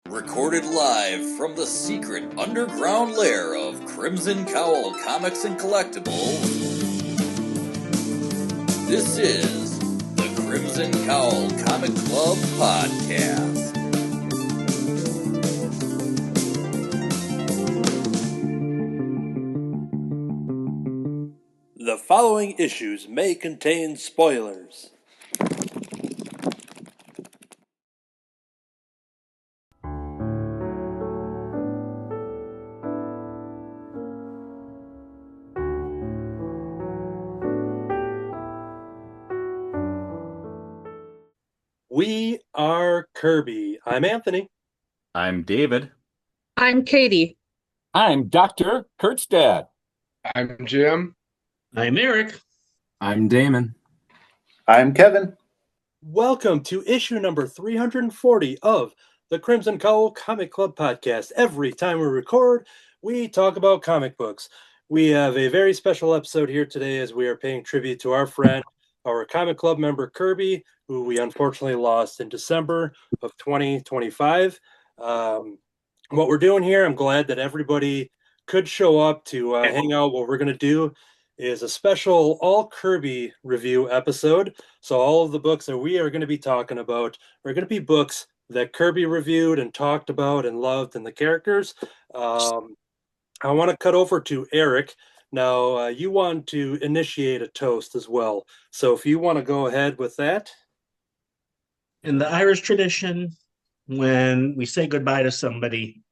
Recorded live from the secret underground lair of Crimson Cowl Comics and Collectibles, this is the Crimson Cowl Comic Club Podcast. The following issues may contain spoilers. We are Kirby. I'm Anthony. I'm David. I'm Katie. I'm Dr. Kurtstad. I'm Jim. I'm Eric. I'm Damon. I'm Kevin. Welcome to issue number 340 of the Crimson Cowl Comic Club Podcast. Every time we record, we talk about comic books. We have a very special episode here today as we are paying tribute to our friend, our comic club member Kirby, who we unfortunately lost in December of 2025. What we're doing here, I'm glad that everybody could show up to hang out. What we're going to do is a special all Kirby review episode. So all of the books that we are going to be talking about are going to be books that Kirby reviewed and talked about and loved, and the characters. I want to cut over to Eric. Now, you want to initiate a toast as well. So if you want to go ahead with that. In the Irish tradition, when we say goodbye to somebody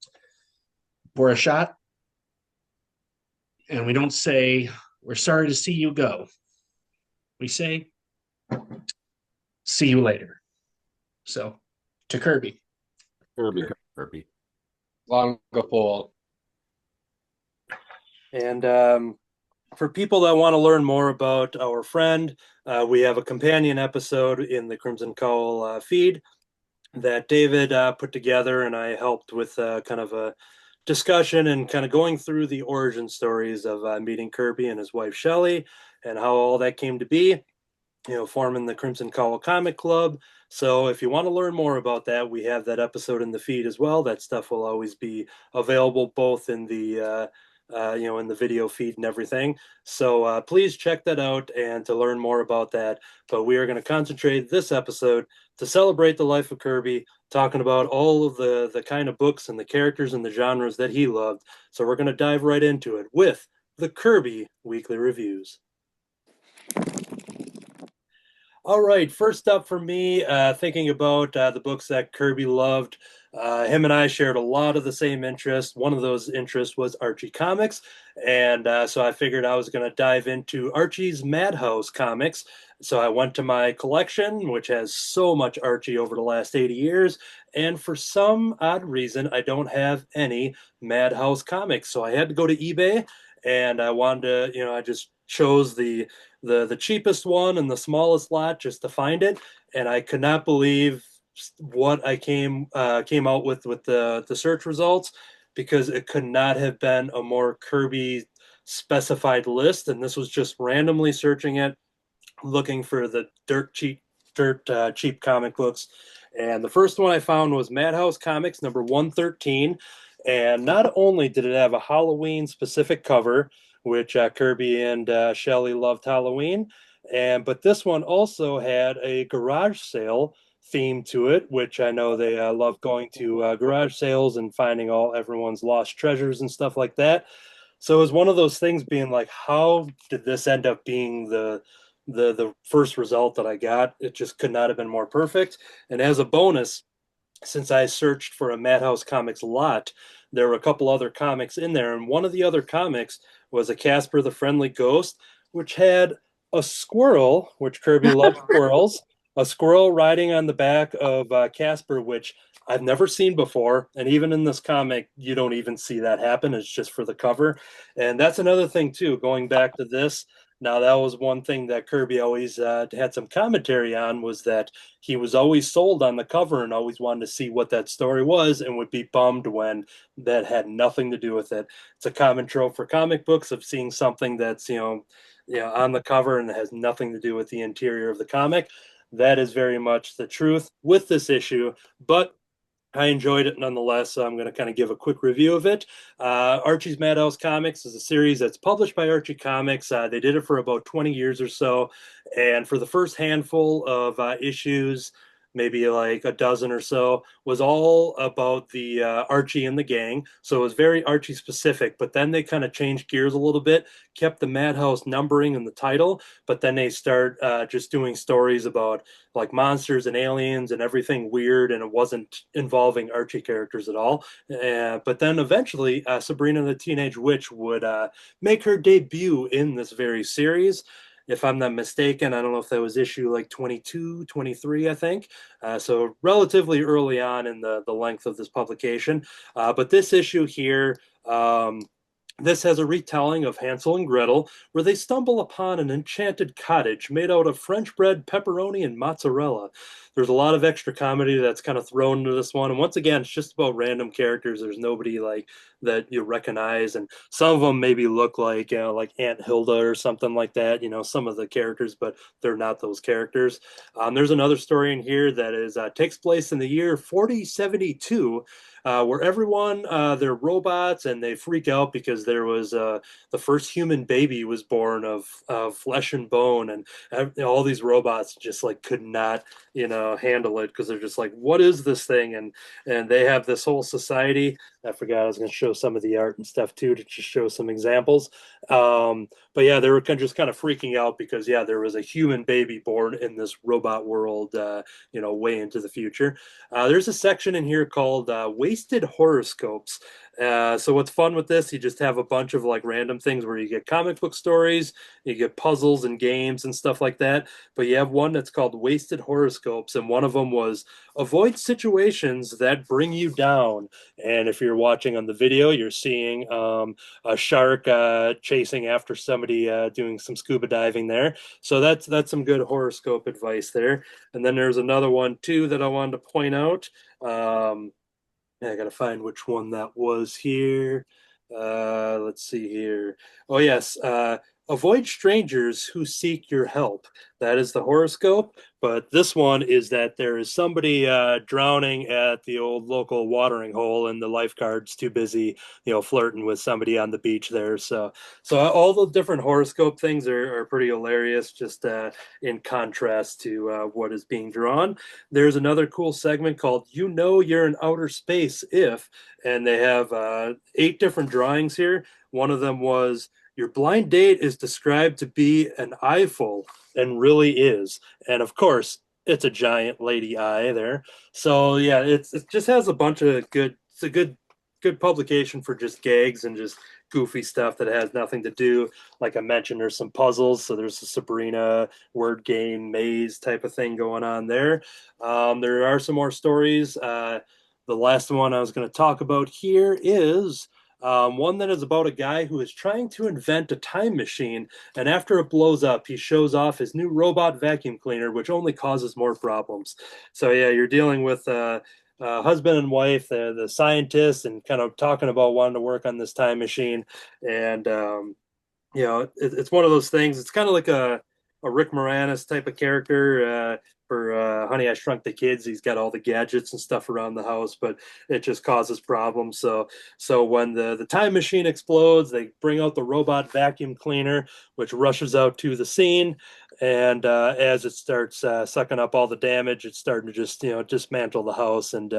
for a shot, and we don't say, "We're sorry to see you go," we say, "See you later." So, to Kirby. Kirby. Long fall. And for people that want to learn more about our friend, we have a companion episode in the Crimson Cowl feed that David put together, and I helped with kind of a discussion and kind of going through the origin stories of meeting Kirby and his wife Shelley and how all that came to be, forming the Crimson Cowl Comic Club. So if you want to learn more about that, we have that episode in the feed as well. That stuff will always be available both in the in the video feed and everything. So please check that out and to learn more about that. But we are going to concentrate this episode to celebrate the life of Kirby, talking about all of the kind of books and the characters and the genres that he loved. So we're going to dive right into it with the Kirby Weekly Reviews. All right, first up for me, thinking about the books that Kirby loved. Him and I shared a lot of the same interests. One of those interests was Archie comics, and so I figured I was going to dive into Archie's Madhouse comics. So I went to my collection, which has so much Archie over the last 80 years, and for some odd reason, I don't have any Madhouse comics. So I had to go to eBay, and I wanted to, I just chose the cheapest one and the smallest lot just to find it, and I could not believe what I came out with the search results, because it could not have been a more Kirby specified list. And this was just randomly searching it, looking for the dirt cheap comic books. And the first one I found was Madhouse Comics number 113. And not only did it have a Halloween specific cover, which Kirby and Shelley loved Halloween, but this one also had a garage sale theme to it, which I know they love going to garage sales and finding everyone's lost treasures and stuff like that. So it was one of those things being like, how did this end up being the first result that I got? It just could not have been more perfect. And as a bonus, since I searched for a Madhouse Comics lot, there were a couple other comics in there, and one of the other comics was a Casper the Friendly Ghost, which had a squirrel, which Kirby loved squirrels, a squirrel riding on the back of Casper, which I've never seen before. And even in this comic, you don't even see that happen. It's just for the cover. And that's another thing, too, going back to this. Now, that was one thing that Kirby always had some commentary on, was that he was always sold on the cover and always wanted to see what that story was, and would be bummed when that had nothing to do with it. It's a common trope for comic books of seeing something that's, on the cover and has nothing to do with the interior of the comic. That is very much the truth with this issue. But I enjoyed it nonetheless, so I'm going to kind of give a quick review of it. Archie's Madhouse Comics is a series that's published by Archie Comics. They did it for about 20 years or so, and for the first handful of issues, maybe like a dozen or so, was all about the Archie and the gang. So it was very Archie specific, but then they kind of changed gears a little bit, kept the Madhouse numbering in the title, but then they start just doing stories about like monsters and aliens and everything weird, and it wasn't involving Archie characters at all. But then eventually, Sabrina the Teenage Witch would make her debut in this very series. If I'm not mistaken, I don't know if that was issue like 22, 23, I think. So relatively early on in the length of this publication. But this issue here, this has a retelling of Hansel and Gretel, where they stumble upon an enchanted cottage made out of French bread, pepperoni, and mozzarella. There's a lot of extra comedy that's kind of thrown into this one, and once again, it's just about random characters. There's nobody like that you recognize, and some of them maybe look like Aunt Hilda or something like that. Some of the characters, but they're not those characters. There's another story in here that is takes place in the year 4072. Where everyone they're robots and they freak out because there was the first human baby was born of flesh and bone, and all these robots just like could not handle it because they're just like, what is this thing? And they have this whole society. I forgot I was going to show some of the art and stuff too to just show some examples. But yeah, they were just kind of freaking out because there was a human baby born in this robot world, way into the future. There's a section in here called Wasted Horoscopes. So what's fun with this, you just have a bunch of like random things where you get comic book stories, you get puzzles and games and stuff like that. But you have one that's called Wasted Horoscopes, and one of them was avoid situations that bring you down. And if you're watching on the video, you're seeing a shark chasing after somebody doing some scuba diving there. So that's some good horoscope advice there. And then there's another one too that I wanted to point out. I gotta find which one that was here. Let's see here. Oh yes, avoid strangers who seek your help. That is the horoscope. But this one is that there is somebody drowning at the old local watering hole, and the lifeguard's too busy, flirting with somebody on the beach there. So all the different horoscope things are pretty hilarious, just in contrast to what is being drawn. There's another cool segment called "You Know You're in Outer Space If," and they have 8 different drawings here. One of them was, your blind date is described to be an eyeful, and really is. And of course, it's a giant lady eye there. So yeah, it just has a bunch of good. It's a good publication for just gags and just goofy stuff that has nothing to do. Like I mentioned, there's some puzzles. So there's a Sabrina word game maze type of thing going on there. There are some more stories. The last one I was going to talk about here is one that is about a guy who is trying to invent a time machine, and after it blows up, he shows off his new robot vacuum cleaner, which only causes more problems. So yeah, you're dealing with husband and wife, the scientists, and kind of talking about wanting to work on this time machine. And it's one of those things. It's kind of like a Rick Moranis type of character. For Honey, I Shrunk the Kids, he's got all the gadgets and stuff around the house, but it just causes problems. So when the time machine explodes, they bring out the robot vacuum cleaner, which rushes out to the scene. And as it starts sucking up all the damage, it's starting to just dismantle the house and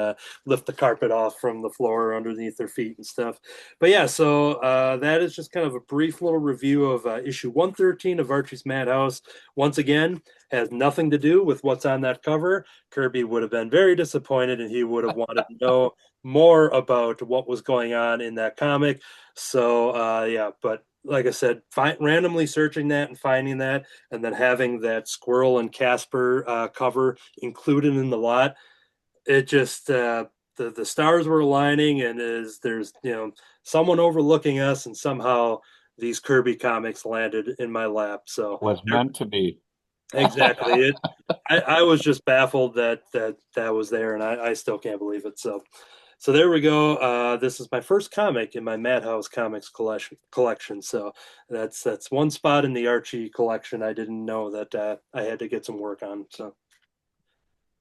lift the carpet off from the floor underneath their feet and stuff. But yeah, so that is just kind of a brief little review of issue 113 of Archie's Madhouse. Once again, has nothing to do with what's on that cover. Kirby would have been very disappointed, and he would have wanted to know more about what was going on in that comic. So yeah, but like I said, randomly searching that and finding that, and then having that Squirrel and Casper cover included in the lot, it just the stars were aligning, and there's someone overlooking us, and somehow these Kirby comics landed in my lap. So Was meant to be. Exactly. I was just baffled that was there, and I still can't believe it. So there we go. This is my first comic in my Madhouse Comics collection. So that's one spot in the Archie collection I didn't know that I had to get some work on. So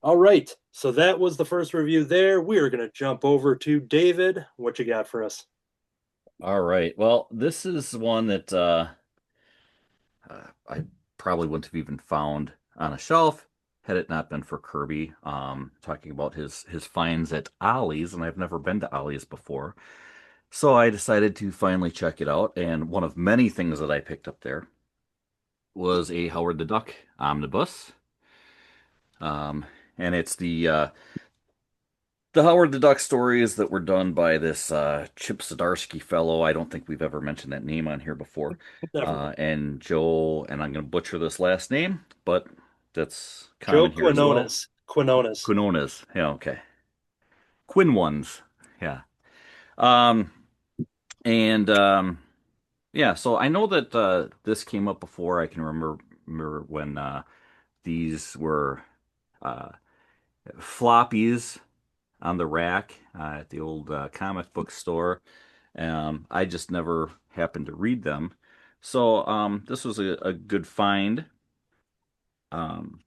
All right, so that was the first review there. We are going to jump over to David. What you got for us? All right. Well, this is one that I probably wouldn't have even found on a shelf had it not been for Kirby talking about his finds at Ollie's, and I've never been to Ollie's before. So I decided to finally check it out, and one of many things that I picked up there was a Howard the Duck omnibus. And it's the Howard the Duck stories that were done by this Chip Zdarsky fellow. I don't think we've ever mentioned that name on here before. Never. And Joe, and I'm going to butcher this last name, but that's Joe common here as well. Quinones. Quinones. Quinones. Yeah, okay. Quinn ones. Yeah. Um, and yeah, so I know that this came up before. I can remember when these were uh, floppies on the rack at the old comic book store. I just never happened to read them. So this was a good find. Um,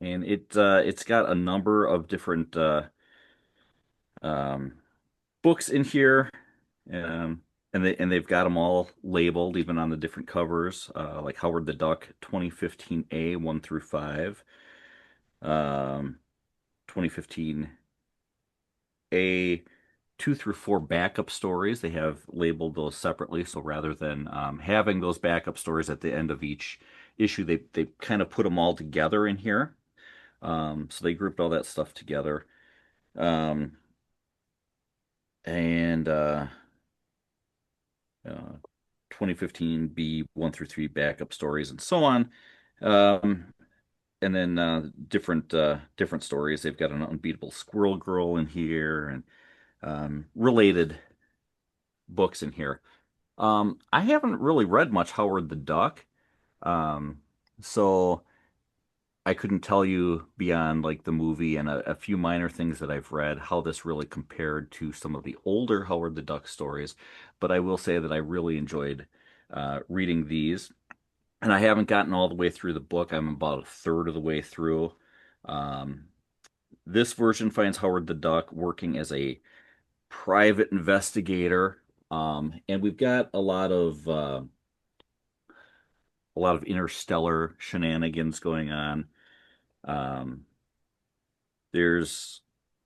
and it's got a number of different um, books in here. And they've got them all labeled, even on the different covers, like Howard the Duck 2015A 1 through 5, 2015 A 2 through 4 backup stories. They have labeled those separately. So rather than having those backup stories at the end of each issue, they kind of put them all together in here. So they grouped all that stuff together. And 2015 B 1 through 3 backup stories and so on. And then different stories. They've got an Unbeatable Squirrel Girl in here, and related books in here. I haven't really read much Howard the Duck, so I couldn't tell you beyond like the movie and a few minor things that I've read how this really compared to some of the older Howard the Duck stories. But I will say that I really enjoyed reading these. And I haven't gotten all the way through the book. I'm about a third of the way through. This version finds Howard the Duck working as a private investigator, and we've got a lot of interstellar shenanigans going on. There's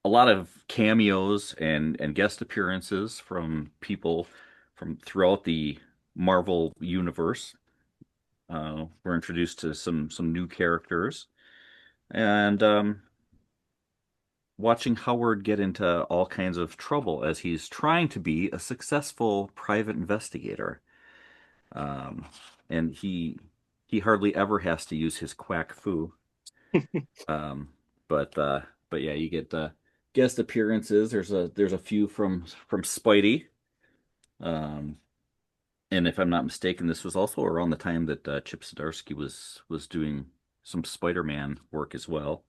a lot of cameos and guest appearances from people from throughout the Marvel universe. We're introduced to some new characters, and watching Howard get into all kinds of trouble as he's trying to be a successful private investigator. Um, and he hardly ever has to use his quack foo. Um, but yeah, you get guest appearances. There's a few from Spidey. Um, and if I'm not mistaken, this was also around the time that Chip Zdarsky was doing some Spider-Man work as well.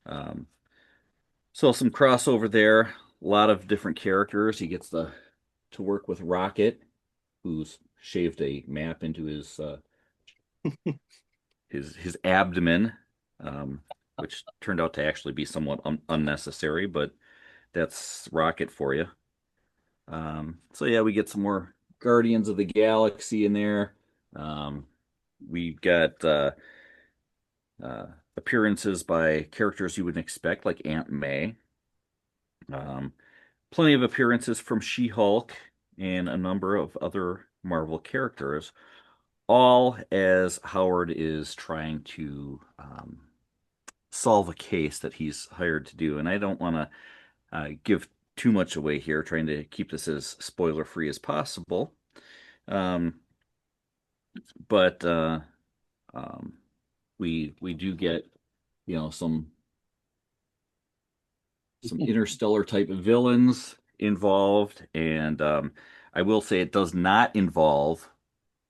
Um, so some crossover there. A lot of different characters. He gets to work with Rocket, who's shaved a map into his abdomen, which turned out to actually be somewhat unnecessary, but that's Rocket for you. So yeah, we get some more Guardians of the Galaxy in there. We've got appearances by characters you wouldn't expect, like Aunt May. Plenty of appearances from She-Hulk and a number of other Marvel characters, all as Howard is trying to solve a case that he's hired to do. And I don't want to give too much away here, trying to keep this as spoiler-free as possible. But we do get, some interstellar type of villains involved, and I will say it does not involve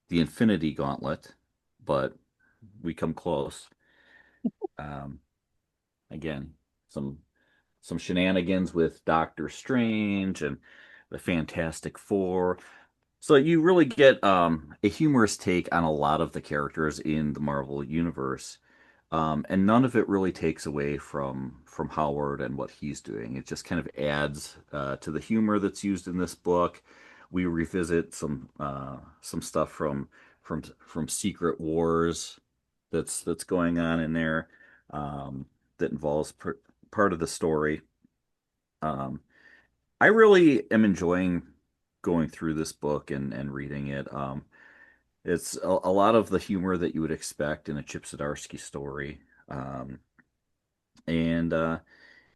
the Infinity Gauntlet, but we come close. Again, some shenanigans with Doctor Strange and the Fantastic Four. So you really get a humorous take on a lot of the characters in the Marvel universe. And none of it really takes away from Howard and what he's doing. It just kind of adds to the humor that's used in this book. We revisit some stuff from Secret Wars that's going on in there, that involves part of the story. I really am enjoying going through this book and reading it. It's a lot of the humor that you would expect in a Chip Zdarsky story. Um, and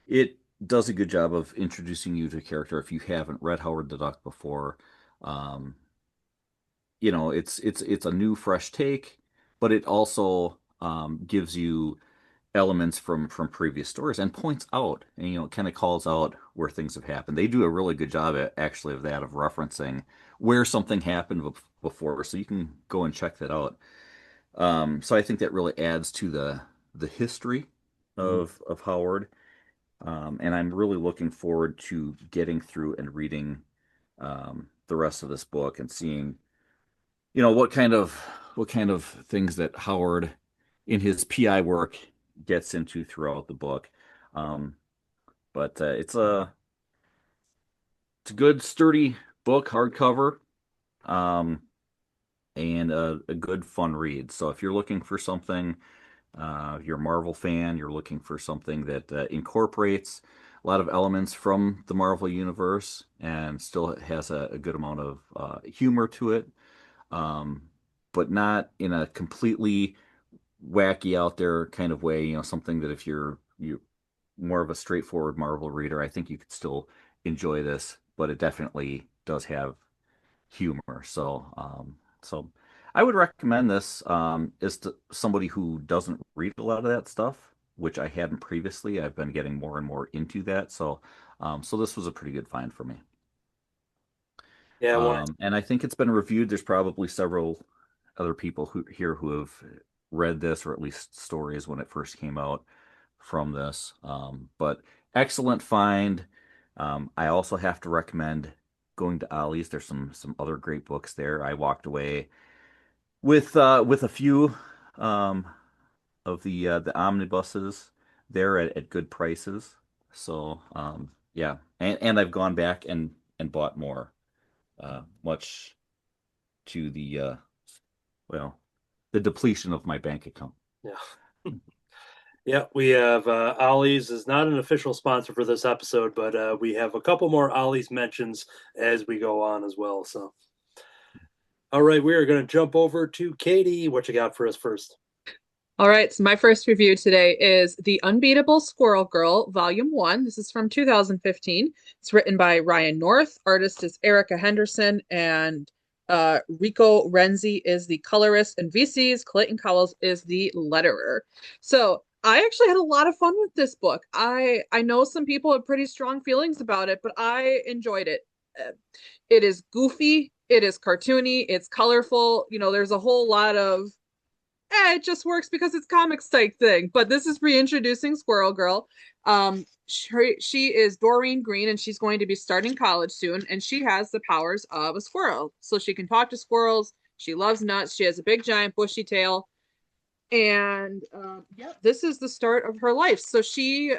it does a good job of introducing you to a character if you haven't read Howard the Duck before. Um, it's a new, fresh take, but it also gives you elements from previous stories and points out, and kind of calls out where things have happened. They do a really good job actually of that, of referencing where something happened before, so you can go and check that out. So I think that really adds to the history of Howard. And I'm really looking forward to getting through and reading the rest of this book and seeing, what kind of things that Howard in his PI work gets into throughout the book. Um, but it's a good sturdy book, hardcover, um, and a good fun read. So if you're looking for something, you're a Marvel fan, you're looking for something that incorporates a lot of elements from the Marvel universe and still has a good amount of humor to it, um, but not in a completely wacky out there kind of way. Something that if you more of a straightforward Marvel reader, I think you could still enjoy this, but it definitely does have humor. So I would recommend this is to somebody who doesn't read a lot of that stuff, which I hadn't previously. I've been getting more and more into that. So this was a pretty good find for me. Yeah, well, And I think it's been reviewed. There's probably several other people who have read this, or at least stories when it first came out from this. But excellent find. I also have to recommend going to Ollie's. There's some other great books there. I walked away with a few um, of the omnibuses there at good prices. So yeah, and I've gone back and bought more, much to well, the depletion of my bank account. yeah. Yeah, we have Ollie's is not an official sponsor for this episode, but we have a couple more Ollie's mentions as we go on as well. So, all right, we are going to jump over to Katie. What you got for us first? All right, so my first review today is The Unbeatable Squirrel Girl, Volume 1. This is from 2015. It's written by Ryan North. Artist is Erica Henderson, and Rico Renzi is the colorist, and VC's Clayton Cowles is the letterer. So I actually had a lot of fun with this book. I know some people have pretty strong feelings about it, but I enjoyed it. It is goofy, it is cartoony, it's colorful. There's a whole lot of it just works because it's comics type thing. But this is reintroducing Squirrel Girl. She is Doreen Green, and she's going to be starting college soon, and she has the powers of a squirrel. So she can talk to squirrels. She loves nuts. She has a big, giant, bushy tail. And yeah, this is the start of her life. So she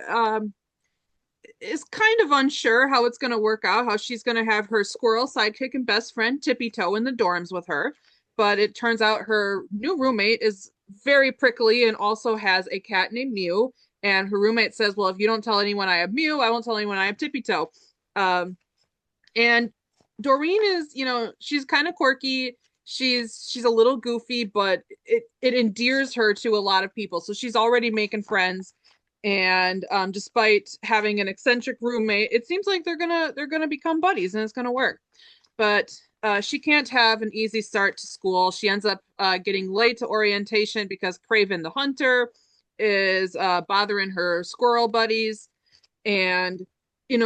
is kind of unsure how it's going to work out, how she's going to have her squirrel sidekick and best friend Tippy Toe in the dorms with her. But it turns out her new roommate is very prickly and also has a cat named Mew. And her roommate says, well, if you don't tell anyone I have Mew, I won't tell anyone I have Tippy Toe. And Doreen is, she's kind of quirky. She's a little goofy, but it endears her to a lot of people. So she's already making friends. And despite having an eccentric roommate, it seems like they're gonna become buddies, and it's gonna work. But she can't have an easy start to school. She ends up getting late to orientation because Craven the Hunter is bothering her squirrel buddies. And,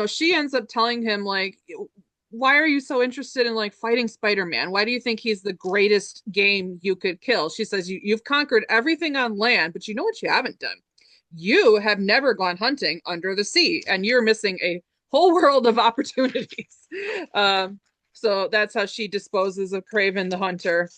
she ends up telling him, like, why are you so interested in, like, fighting Spider-Man? Why do you think he's the greatest game you could kill? She says, you've conquered everything on land, but you know what you haven't done? You have never gone hunting under the sea, and you're missing a whole world of opportunities. So that's how she disposes of Craven the Hunter.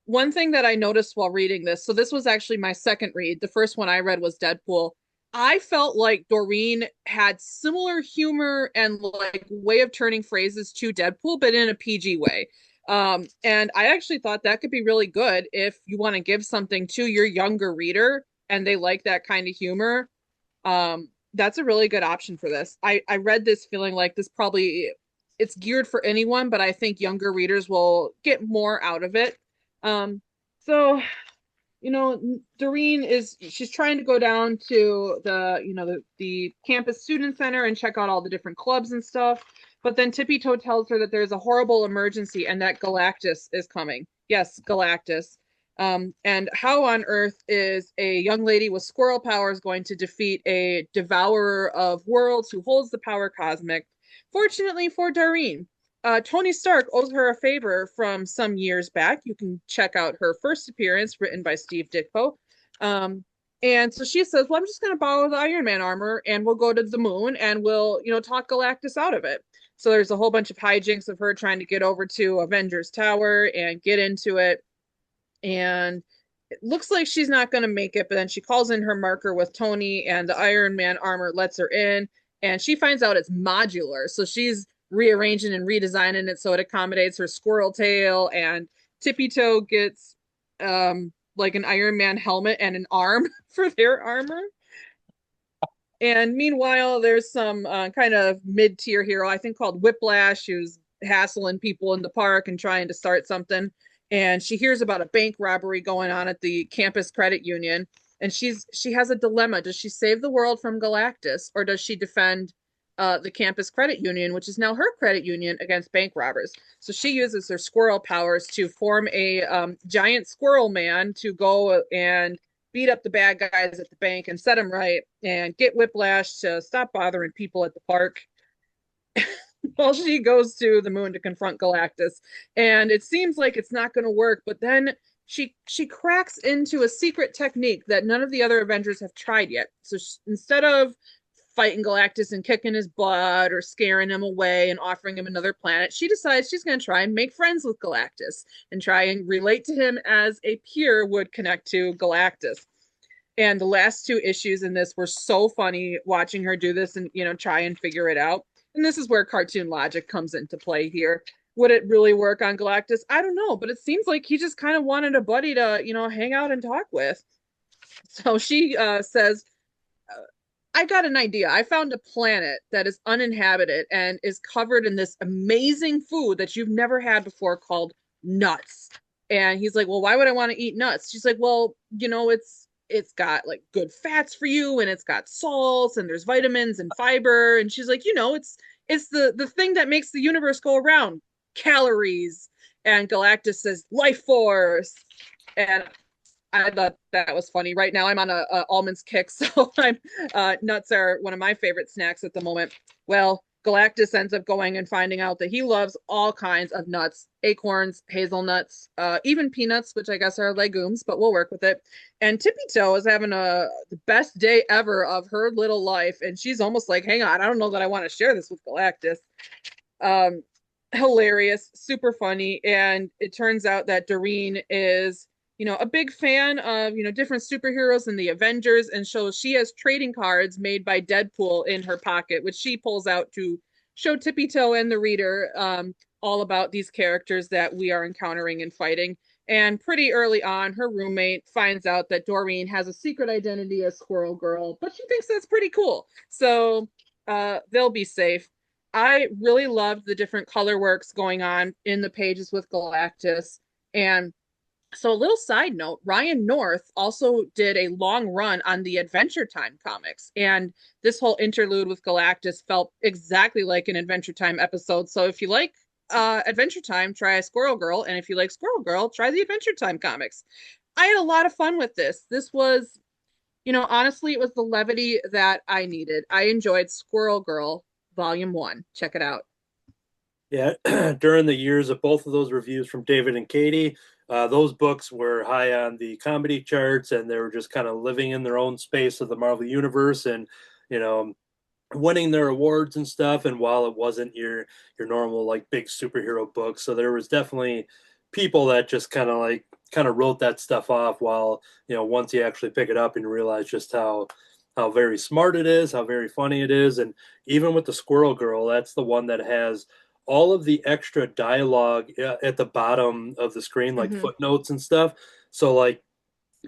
one thing that I noticed while reading this, so this was actually my second read. The first one I read was Deadpool. I felt like Doreen had similar humor and like way of turning phrases to Deadpool, but in a PG way. And I actually thought that could be really good if you want to give something to your younger reader and they like that kind of humor. That's a really good option for this. I read this feeling like this probably it's geared for anyone, but I think younger readers will get more out of it. So Doreen she's trying to go down to the campus student center and check out all the different clubs and stuff. But then Tippy Toe tells her that there's a horrible emergency and that Galactus is coming. Yes, Galactus. And how on earth is a young lady with squirrel powers going to defeat a devourer of worlds who holds the power cosmic? Fortunately for Doreen, Tony Stark owes her a favor from some years back. You can check out her first appearance, written by Steve Ditko. And so she says, well, I'm just going to borrow the Iron Man armor and we'll go to the moon and we'll, talk Galactus out of it. So there's a whole bunch of hijinks of her trying to get over to Avengers Tower and get into it. And it looks like she's not going to make it, but then she calls in her marker with Tony and the Iron Man armor lets her in. And she finds out it's modular. So she's rearranging and redesigning it so it accommodates her squirrel tail, and Tippy Toe gets like an Iron Man helmet and an arm for their armor. And meanwhile, there's some kind of mid-tier hero, I think called Whiplash, who's hassling people in the park and trying to start something. And she hears about a bank robbery going on at the campus credit union. And she has a dilemma. Does she save the world from Galactus, or does she defend the campus credit union, which is now her credit union, against bank robbers? So she uses her squirrel powers to form a giant squirrel man to go and beat up the bad guys at the bank and set them right, and get Whiplash to stop bothering people at the park while she goes to the moon to confront Galactus. And it seems like it's not going to work, but then she cracks into a secret technique that none of the other Avengers have tried yet. So instead of fighting Galactus and kicking his butt or scaring him away and offering him another planet, she decides she's going to try and make friends with Galactus and try and relate to him as a peer would connect to Galactus. And the last two issues in this were so funny, watching her do this and, try and figure it out. And this is where cartoon logic comes into play here. Would it really work on Galactus? I don't know, but it seems like he just kind of wanted a buddy to, hang out and talk with. So she says, I got an idea. I found a planet that is uninhabited and is covered in this amazing food that you've never had before called nuts. And he's like, well, why would I want to eat nuts? She's like, well, it's got like good fats for you, and it's got salts, and there's vitamins and fiber. And she's like, it's the thing that makes the universe go around, calories. And Galactus says, life force. And I thought that was funny. Right now I'm on a almonds kick, so nuts are one of my favorite snacks at the moment. Well, Galactus ends up going and finding out that he loves all kinds of nuts, acorns, hazelnuts, even peanuts, which I guess are legumes, but we'll work with it. And Tippy Toe is having the best day ever of her little life, and she's almost like, hang on, I don't know that I want to share this with Galactus. Hilarious, super funny, and it turns out that Doreen is a big fan of, different superheroes in the Avengers. And so she has trading cards made by Deadpool in her pocket, which she pulls out to show Tippy Toe and the reader all about these characters that we are encountering and fighting. And pretty early on, her roommate finds out that Doreen has a secret identity as Squirrel Girl, but she thinks that's pretty cool. So they'll be safe. I really loved the different color works going on in the pages with Galactus. And so a little side note, Ryan North also did a long run on the Adventure Time comics. And this whole interlude with Galactus felt exactly like an Adventure Time episode. So if you like Adventure Time, try Squirrel Girl. And if you like Squirrel Girl, try the Adventure Time comics. I had a lot of fun with this. This was, honestly, it was the levity that I needed. I enjoyed Squirrel Girl Volume 1. Check it out. Yeah, during the years of both of those reviews from David and Katie, those books were high on the comedy charts, and they were just kind of living in their own space of the Marvel Universe, and winning their awards and stuff. And while it wasn't your normal like big superhero book, so there was definitely people that just kind of like kind of wrote that stuff off, while once you actually pick it up and realize just how very smart it is, how very funny it is. And even with the Squirrel Girl, that's the one that has all of the extra dialogue at the bottom of the screen, like footnotes and stuff. So like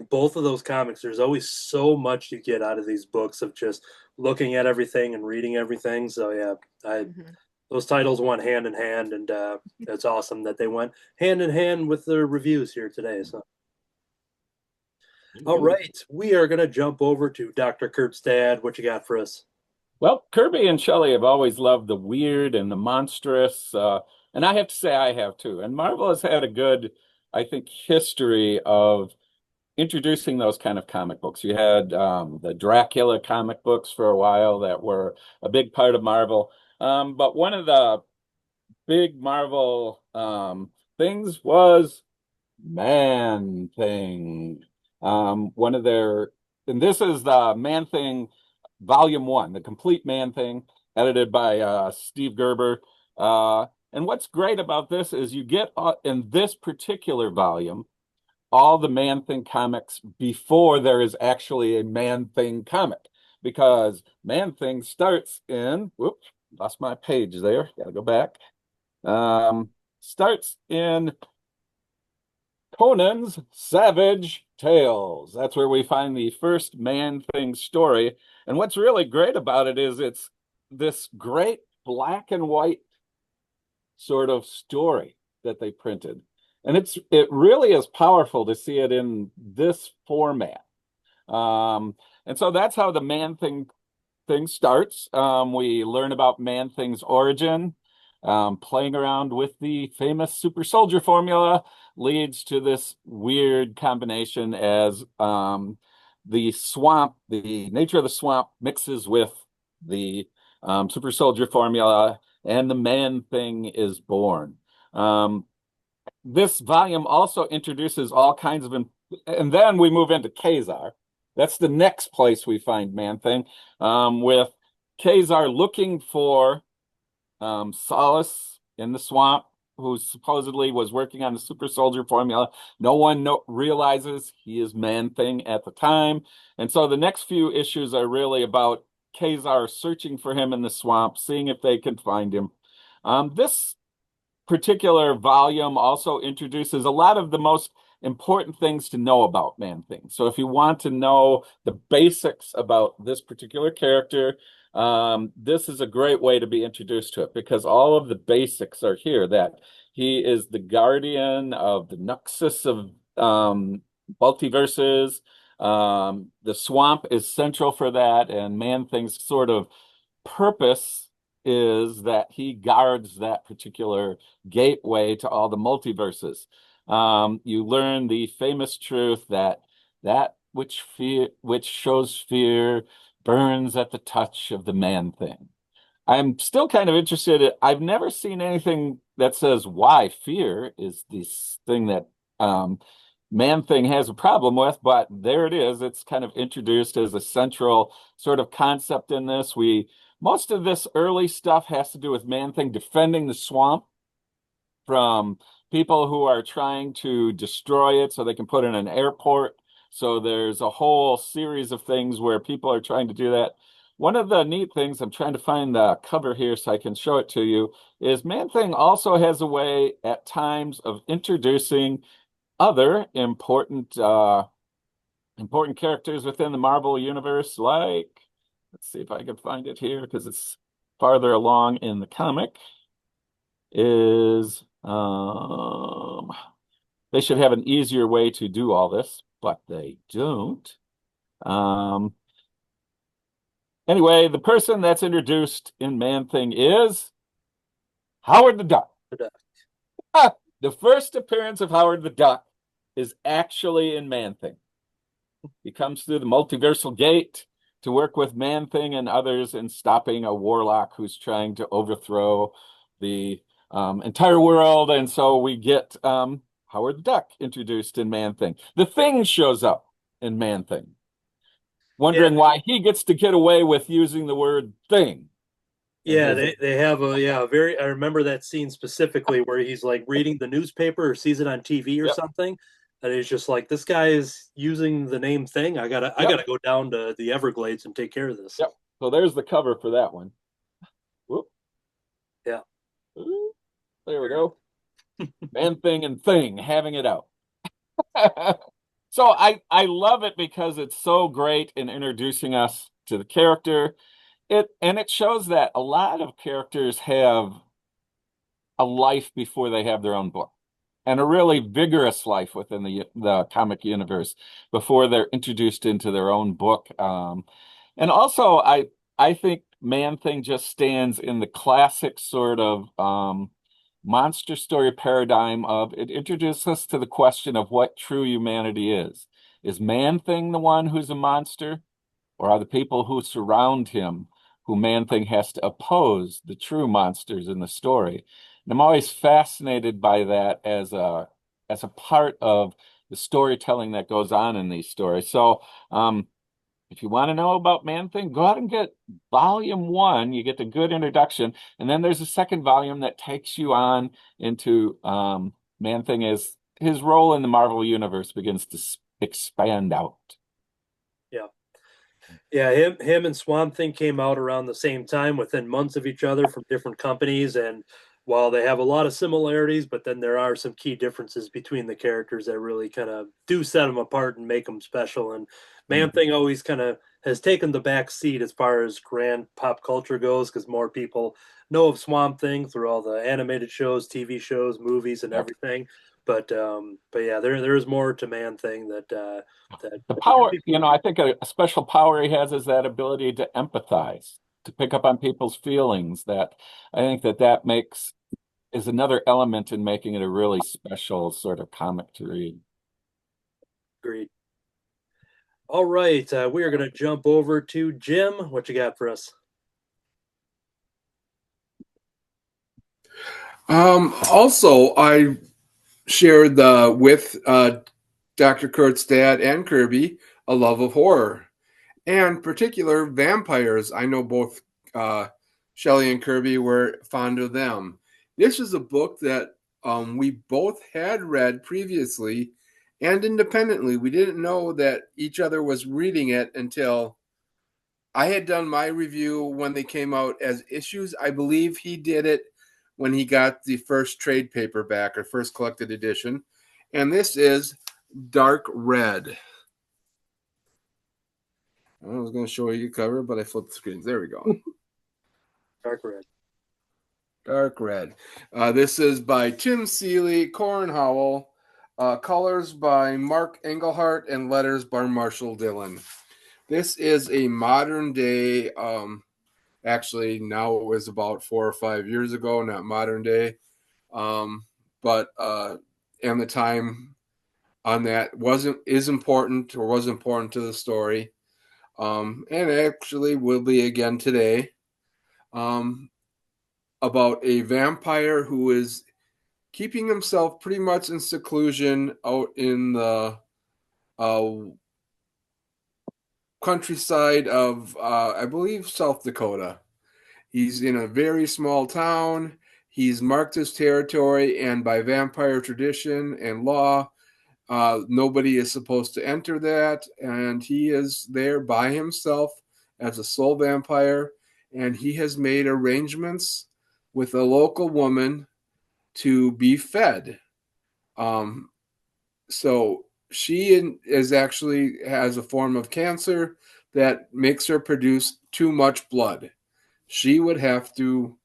both of those comics, there's always so much you get out of these books of just looking at everything and reading everything. So yeah, those titles went hand in hand, and it's awesome that they went hand in hand with the reviews here today. So, all right, we are going to jump over to Dr. Kurtzstad. What you got for us? Well, Kirby and Shelley have always loved the weird and the monstrous, and I have to say I have too. And Marvel has had a good, I think, history of introducing those kind of comic books. You had the Dracula comic books for a while that were a big part of Marvel. But one of the big Marvel things was Man-Thing. One of their, and this is the Man-Thing Volume 1, the complete Man-Thing, edited by Steve Gerber. And what's great about this is you get in this particular volume all the Man-Thing comics before there is actually a Man-Thing comic, because Man-Thing starts in, whoops, lost my page there, gotta go back. Starts in Conan's Savage Tales. That's where we find the first Man-Thing story. And what's really great about it is it's this great black and white sort of story that they printed. And it really is powerful to see it in this format. And so that's how the Man-Thing thing starts. We learn about Man-Thing's origin. Playing around with the famous super soldier formula leads to this weird combination as the swamp, the nature of the swamp mixes with the super soldier formula, and the Man-Thing is born. This volume also introduces all kinds of, and then we move into Kazar. That's the next place we find Man-Thing, with Kazar looking for Solace in the swamp, who supposedly was working on the super soldier formula. No one realizes he is Man-Thing at the time. And so the next few issues are really about Kazar searching for him in the swamp, seeing if they can find him. This particular volume also introduces a lot of the most important things to know about Man-Thing. So if you want to know the basics about this particular character, this is a great way to be introduced to it, because all of the basics are here, that he is the guardian of the nexus of multiverses. The swamp is central for that, and Man-Thing's sort of purpose is that he guards that particular gateway to all the multiverses. You learn the famous truth that which shows fear burns at the touch of the Man-Thing. I'm still kind of interested. I've never seen anything that says why fear is this thing that Man-Thing has a problem with, but there it is. It's kind of introduced as a central sort of concept in this. Most of this early stuff has to do with Man-Thing defending the swamp from people who are trying to destroy it so they can put in an airport. So there's a whole series of things where people are trying to do that. One of the neat things, I'm trying to find the cover here so I can show it to you, is Man-Thing also has a way at times of introducing other important characters within the Marvel universe, like, let's see if I can find it here because it's farther along in the comic, is they should have an easier way to do all this, but they don't. Anyway, the person that's introduced in Man-Thing is Howard the Duck. The first appearance of Howard the Duck is actually in Man-Thing. He comes through the multiversal gate to work with Man-Thing and others in stopping a warlock who's trying to overthrow the entire world. And so we get Howard the Duck introduced in Man-Thing. The Thing shows up in Man-Thing, wondering why he gets to get away with using the word thing. Yeah, they have a very, I remember that scene specifically where he's like reading the newspaper or sees it on TV or something. And he's just like, this guy is using the name Thing. I gotta go down to the Everglades and take care of this. Yep. So there's the cover for that one. Whoop. Yeah. Ooh, there we go. Man, Thing, and Thing having it out. So I love it because it's so great in introducing us to the character. It shows that a lot of characters have a life before they have their own book, and a really vigorous life within the comic universe before they're introduced into their own book. And also, I think Man Thing just stands in the classic sort of monster story paradigm of it introduces us to the question of what true humanity is. Is Man Thing the one who's a monster, or are the people who surround him, who Man Thing has to oppose, the true monsters in the story? And I'm always fascinated by that as a part of the storytelling that goes on in these stories. So if you want to know about Man Thing, go out and get volume 1. You get a good introduction. And then there's a second volume that takes you on into Man Thing as his role in the Marvel Universe begins to expand out. Yeah. Yeah, him and Swamp Thing came out around the same time, within months of each other, from different companies. And while they have a lot of similarities, but then there are some key differences between the characters that really kind of do set them apart and make them special. And Man Thing always kind of has taken the back seat as far as grand pop culture goes, because more people know of Swamp Thing through all the animated shows, TV shows, movies, and everything. But yeah, there is more to Man Thing that the power, I think a special power he has is that ability to empathize, to pick up on people's feelings. That I think that is another element in making it a really special sort of comic to read. Agreed. All right, we are going to jump over to Jim. What you got for us? Also, I shared with Dr. Kurt's dad and Kirby a love of horror, and particular vampires. I know both Shelley and Kirby were fond of them. This is a book that we both had read previously and independently. We didn't know that each other was reading it until I had done my review when they came out as issues. I believe he did it when he got the first trade paperback or first collected edition. And this is Dark Red. I was going to show you the cover, but I flipped the screens. There we go. Dark Red. Dark Red. This is by Tim Seeley, Corin Howell, colors by Mark Engelhardt, and letters by Marshall Dillon. This is a modern day, actually now it was about 4 or 5 years ago, not modern day, but and the time on that was important to the story, and actually will be again today, about a vampire who is keeping himself pretty much in seclusion out in the countryside of, I believe, South Dakota. He's in a very small town. He's marked his territory, and by vampire tradition and law, nobody is supposed to enter that. And he is there by himself as a sole vampire, and he has made arrangements with a local woman to be fed. So she is actually has a form of cancer that makes her produce too much blood. She would have to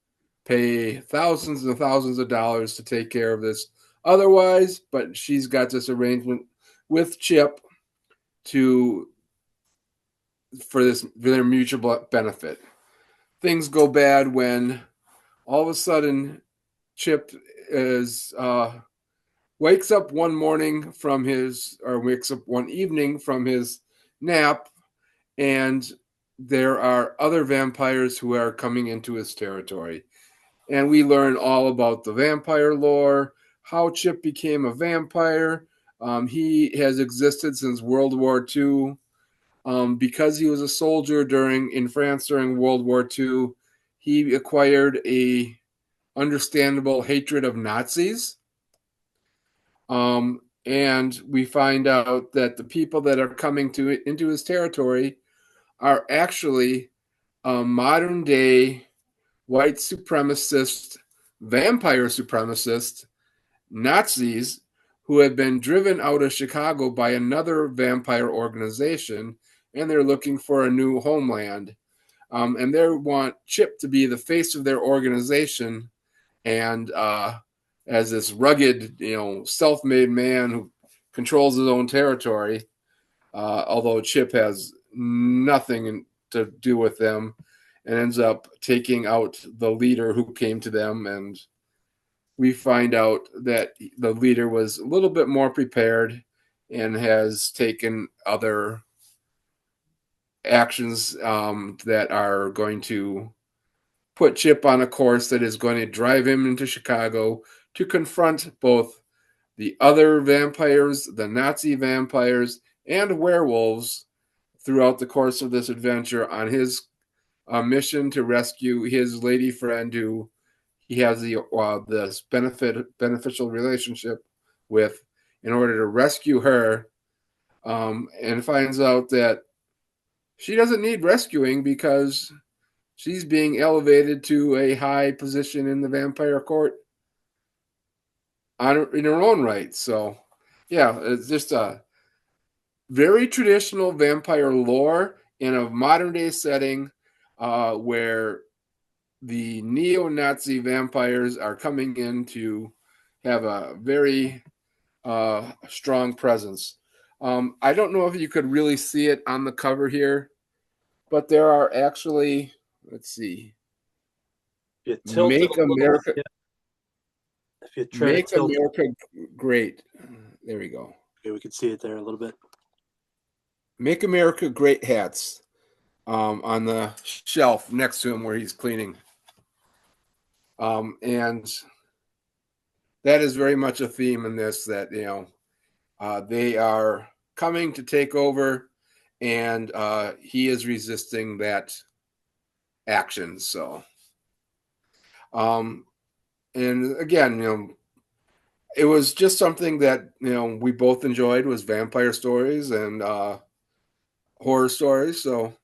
pay thousands and thousands of dollars to take care of this otherwise, but she's got this arrangement with Chip for their mutual benefit. Things go bad when all of a sudden Chip wakes up one evening from his nap, and there are other vampires who are coming into his territory. And we learn all about the vampire lore, how Chip became a vampire. He has existed since World War II. Because he was a soldier in France during World War II, he acquired a understandable hatred of Nazis. and we find out that the people that are coming into his territory are actually modern day white supremacist, vampire supremacist Nazis who have been driven out of Chicago by another vampire organization, and they're looking for a new homeland. And they want Chip to be the face of their organization, and as this rugged, self-made man who controls his own territory. Although Chip has nothing to do with them, and ends up taking out the leader who came to them, and we find out that the leader was a little bit more prepared and has taken other actions that are going to put Chip on a course that is going to drive him into Chicago to confront both the other vampires, the Nazi vampires, and werewolves throughout the course of this adventure on his mission to rescue his lady friend who he has this beneficial relationship with, in order to rescue her, and finds out that she doesn't need rescuing because she's being elevated to a high position in the vampire court in her own right. So, yeah, it's just a very traditional vampire lore in a modern day setting where the neo-Nazi vampires are coming in to have a very strong presence. I don't know if you could really see it on the cover here, but there are actually, let's see, You tilt it Make a little, America, yeah. If you try Make to tilt America Great. There we go. okay, we can see it there a little bit. Make America Great hats on the shelf next to him where he's cleaning. And that is very much a theme in this, that, they are coming to take over, and he is resisting that action. So, and again, it was just something that, we both enjoyed, was vampire stories and horror stories. So,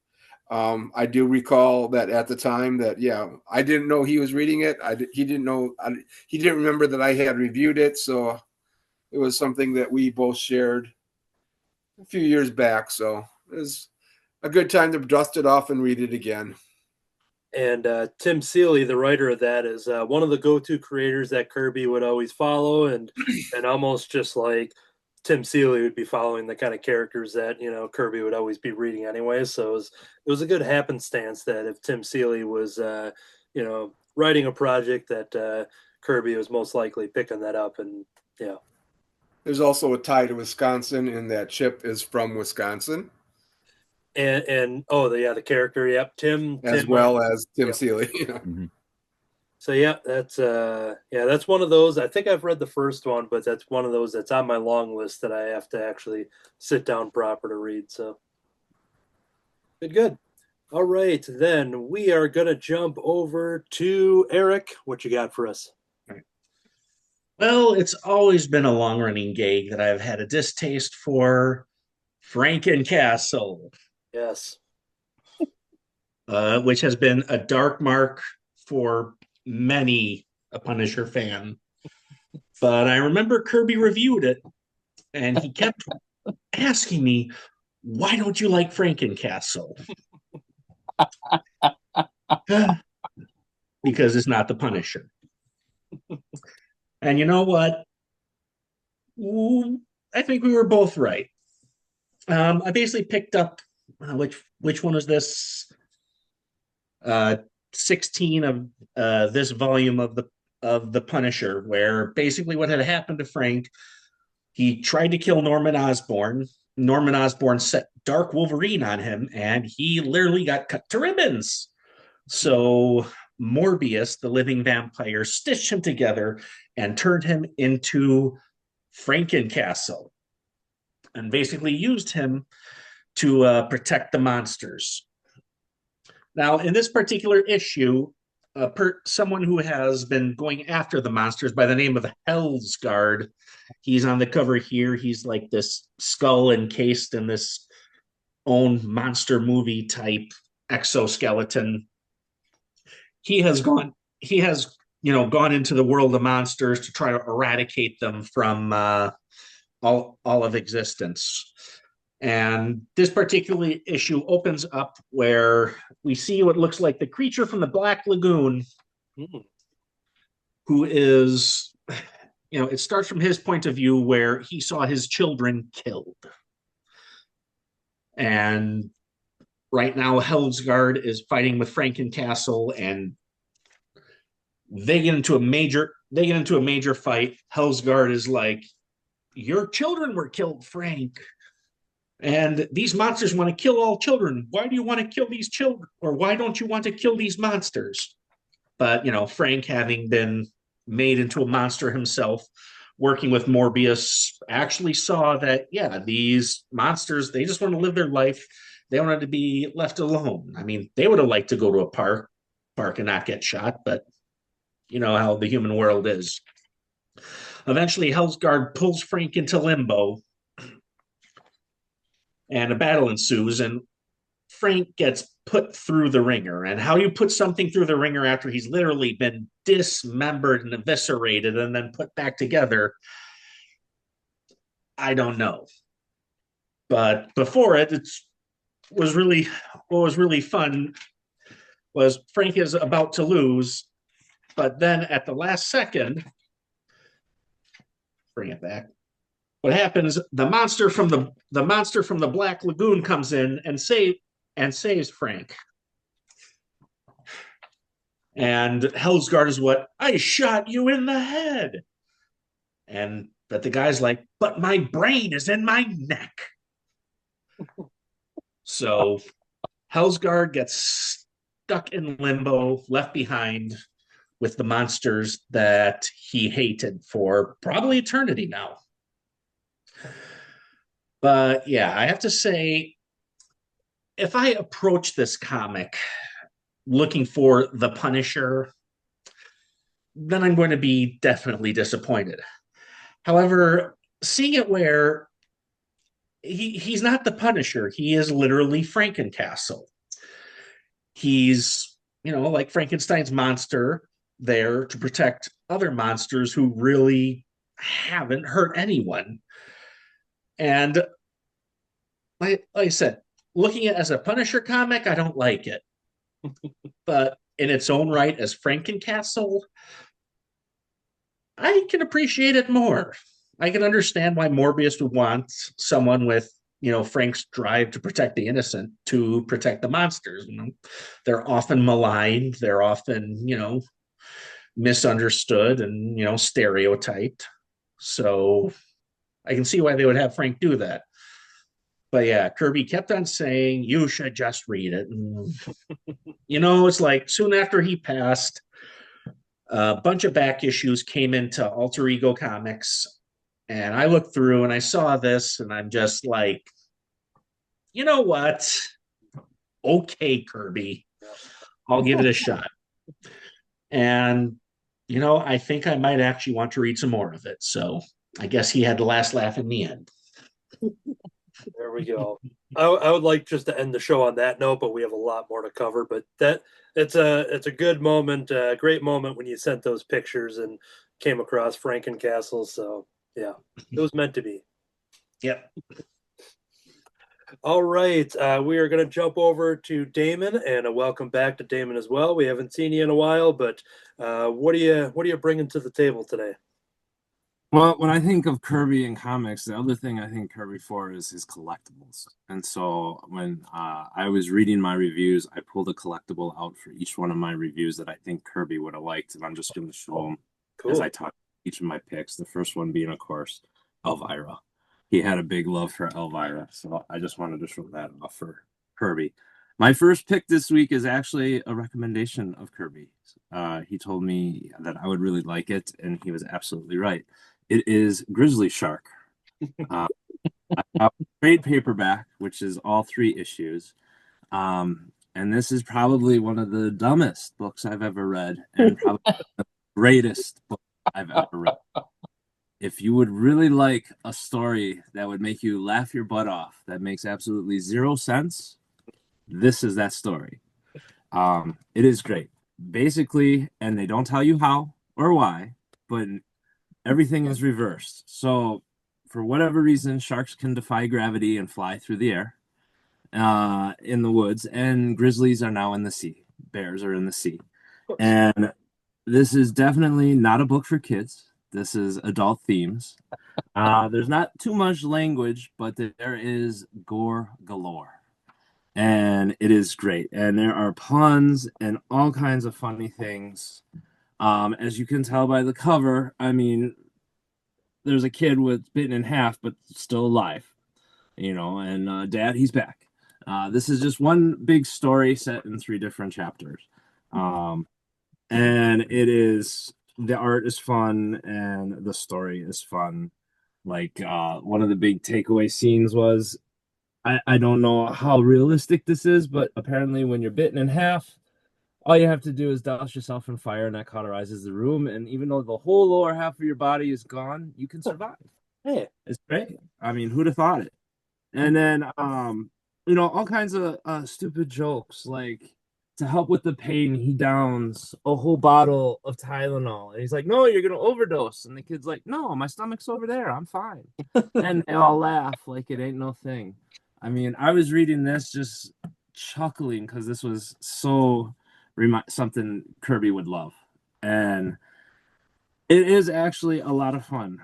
I do recall that at the time that, I didn't know he was reading it. He didn't know, he didn't remember that I had reviewed it. So it was something that we both shared a few years back. So it was a good time to dust it off and read it again. And Tim Seeley, the writer of that, is one of the go-to creators that Kirby would always follow, and almost just like Tim Seeley would be following the kind of characters that Kirby would always be reading anyway. So it was a good happenstance that if Tim Seeley was writing a project, that Kirby was most likely picking that up. And there's also a tie to Wisconsin in that Chip is from Wisconsin. And the character, yep, Tim well as Tim yep. Seeley. Mm-hmm. So that's one of those. I think I've read the first one, but that's one of those that's on my long list that I have to actually sit down proper to read. So good. All right, then we are gonna jump over to Eric. What you got for us? Well, it's always been a long-running gag that I've had a distaste for Frankencastle. Yes. Which has been a dark mark for many a Punisher fan. But I remember Kirby reviewed it, and he kept asking me, why don't you like Frankencastle? Because it's not the Punisher. And you know what? I think we were both right. I basically picked up which one is this? 16 of this volume of the Punisher, where basically what had happened to Frank, he tried to kill Norman Osborn. Norman Osborn set Dark Wolverine on him, and he literally got cut to ribbons. So Morbius, the living vampire, stitched him together and turned him into Frankencastle, and basically used him to protect the monsters. Now, in this particular issue, someone who has been going after the monsters by the name of Hellsguard. He's on the cover here. He's like this skull encased in this own monster movie type exoskeleton. He has gone into the world of monsters to try to eradicate them from all of existence. And this particular issue opens up where we see what looks like the creature from the Black Lagoon, who is, it starts from his point of view where he saw his children killed. And right now, Hellsguard is fighting with Frankencastle, and they get into a major fight. Hellsguard is like, "Your children were killed, Frank. And these monsters want to kill all children. Why do you want to kill these children? Or why don't you want to kill these monsters?" But, Frank, having been made into a monster himself, working with Morbius, actually saw that, these monsters, they just want to live their life. They wanted to be left alone. I mean, they would have liked to go to a park and not get shot, but you know how the human world is. Eventually, Hellsguard pulls Frank into limbo, and a battle ensues, and Frank gets put through the ringer. And how you put something through the ringer after he's literally been dismembered and eviscerated and then put back together, I don't know. But before what was really fun was Frank is about to lose, but then at the last second, bring it back. What happens? The monster from the Black Lagoon comes in and saves Frank. And Hellsguard is what? "I shot you in the head." But the guy's like, "But my brain is in my neck." So Hellsguard gets stuck in limbo, left behind with the monsters that he hated for probably eternity now. But yeah, I have to say, if I approach this comic looking for the Punisher, then I'm going to be definitely disappointed. However, seeing it where he's not the Punisher, he is literally Frankencastle. He's, like Frankenstein's monster, there to protect other monsters who really haven't hurt anyone. And like I said, looking at it as a Punisher comic, I don't like it. But in its own right as Frankencastle, I can appreciate it more. I can understand why Morbius would want someone with, Frank's drive to protect the innocent to protect the monsters. They're often maligned. They're often, misunderstood and, stereotyped. So I can see why they would have Frank do that. But yeah, Kirby kept on saying, "You should just read it." And, it's like soon after he passed, a bunch of back issues came into Alter Ego Comics. And I looked through and I saw this and I'm just like, you know what? Okay, Kirby, I'll give it a shot. And, I think I might actually want to read some more of it. So I guess he had the last laugh in the end. There we go. I would like just to end the show on that note, but we have a lot more to cover. But it's a good moment, a great moment when you sent those pictures and came across Frankencastle. So yeah, it was meant to be. Yep. All right, we are going to jump over to Damon, and a welcome back to Damon as well. We haven't seen you in a while, but what are you bringing to the table today? Well, when I think of Kirby in comics, the other thing I think Kirby for is his collectibles. And so when I was reading my reviews, I pulled a collectible out for each one of my reviews that I think Kirby would have liked, and I'm just going to show them as I talk each of my picks. The first one being, of course, Elvira. He had a big love for Elvira, so I just wanted to show that off for Kirby. My first pick this week is actually a recommendation of Kirby. He told me that I would really like it, and he was absolutely right. It is Grizzly Shark. I have a trade paperback, which is all 3 issues. And this is probably one of the dumbest books I've ever read, and probably the greatest book I've ever read. If you would really like a story that would make you laugh your butt off, that makes absolutely zero sense, this is that story. It is great. Basically, and they don't tell you how or why, but everything is reversed. So, for whatever reason, sharks can defy gravity and fly through the air in the woods, and grizzlies are now in the sea. Bears are in the sea. And this is definitely not a book for kids. This is adult themes. There's not too much language, but there is gore galore. And it is great. And there are puns and all kinds of funny things. As you can tell by the cover, I mean, there's a kid with bitten in half, but still alive, and Dad, he's back. This is just one big story set in 3 different chapters. And the art is fun and the story is fun. Like, one of the big takeaway scenes was, I don't know how realistic this is, but apparently when you're bitten in half, all you have to do is douse yourself in fire and that cauterizes the room. And even though the whole lower half of your body is gone, you can survive. Hey, it's great. I mean, who'd have thought it? And then, all kinds of stupid jokes, like, to help with the pain, he downs a whole bottle of Tylenol. And he's like, no, you're going to overdose. And the kid's like, no, my stomach's over there. I'm fine. And they all laugh like it ain't no thing. I mean, I was reading this just chuckling because this was so something Kirby would love. And it is actually a lot of fun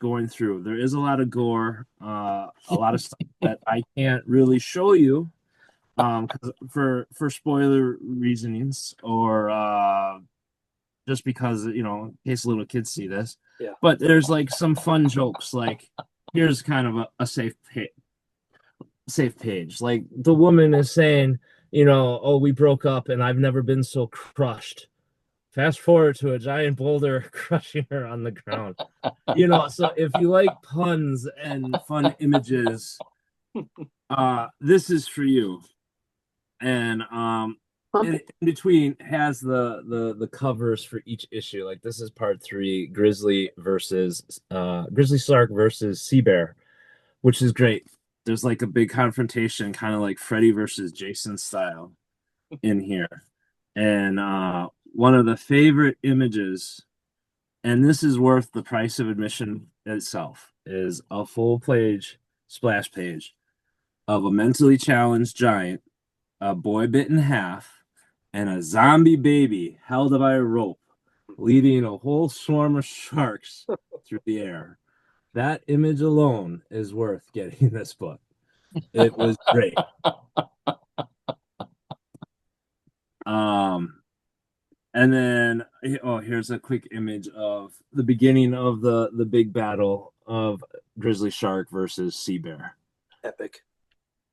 going through. There is a lot of gore, a lot of stuff that I can't really show you for spoiler reasonings, or just because, in case little kids see this. Yeah. But there's like some fun jokes. Like, here's kind of a safe page. Like, the woman is saying, oh, we broke up and I've never been so crushed. Fast forward to a giant boulder crushing her on the ground. So if you like puns and fun images, this is for you. And in between has the covers for each issue. Like, this is part 3, Grizzly Shark versus Sea Bear, which is great. There's like a big confrontation, kind of like Freddy versus Jason style in here. And one of the favorite images, and this is worth the price of admission itself, is a full page splash page of a mentally challenged giant, a boy bit in half, and a zombie baby held by a rope, leading a whole swarm of sharks through the air. That image alone is worth getting this book. It was great. And then, here's a quick image of the beginning of the big battle of Grizzly Shark versus Sea Bear. Epic.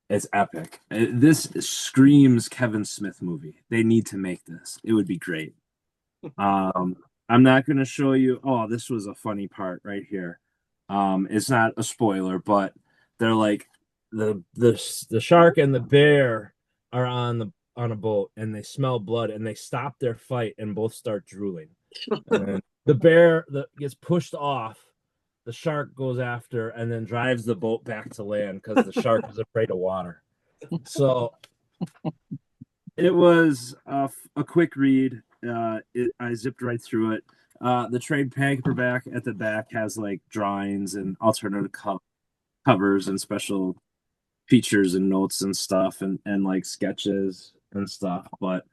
It's epic. This screams Kevin Smith movie. They need to make this. It would be great. I'm not going to show you. Oh, this was a funny part right here. It's not a spoiler, but they're like the shark and the bear are on a boat and they smell blood and they stop their fight and both start drooling. And the bear gets pushed off. The shark goes after and then drives the boat back to land because the shark is afraid of water. So it was a quick read. I zipped right through it. The trade paperback at the back has like drawings and alternative covers and special features and notes and stuff and like sketches and stuff. But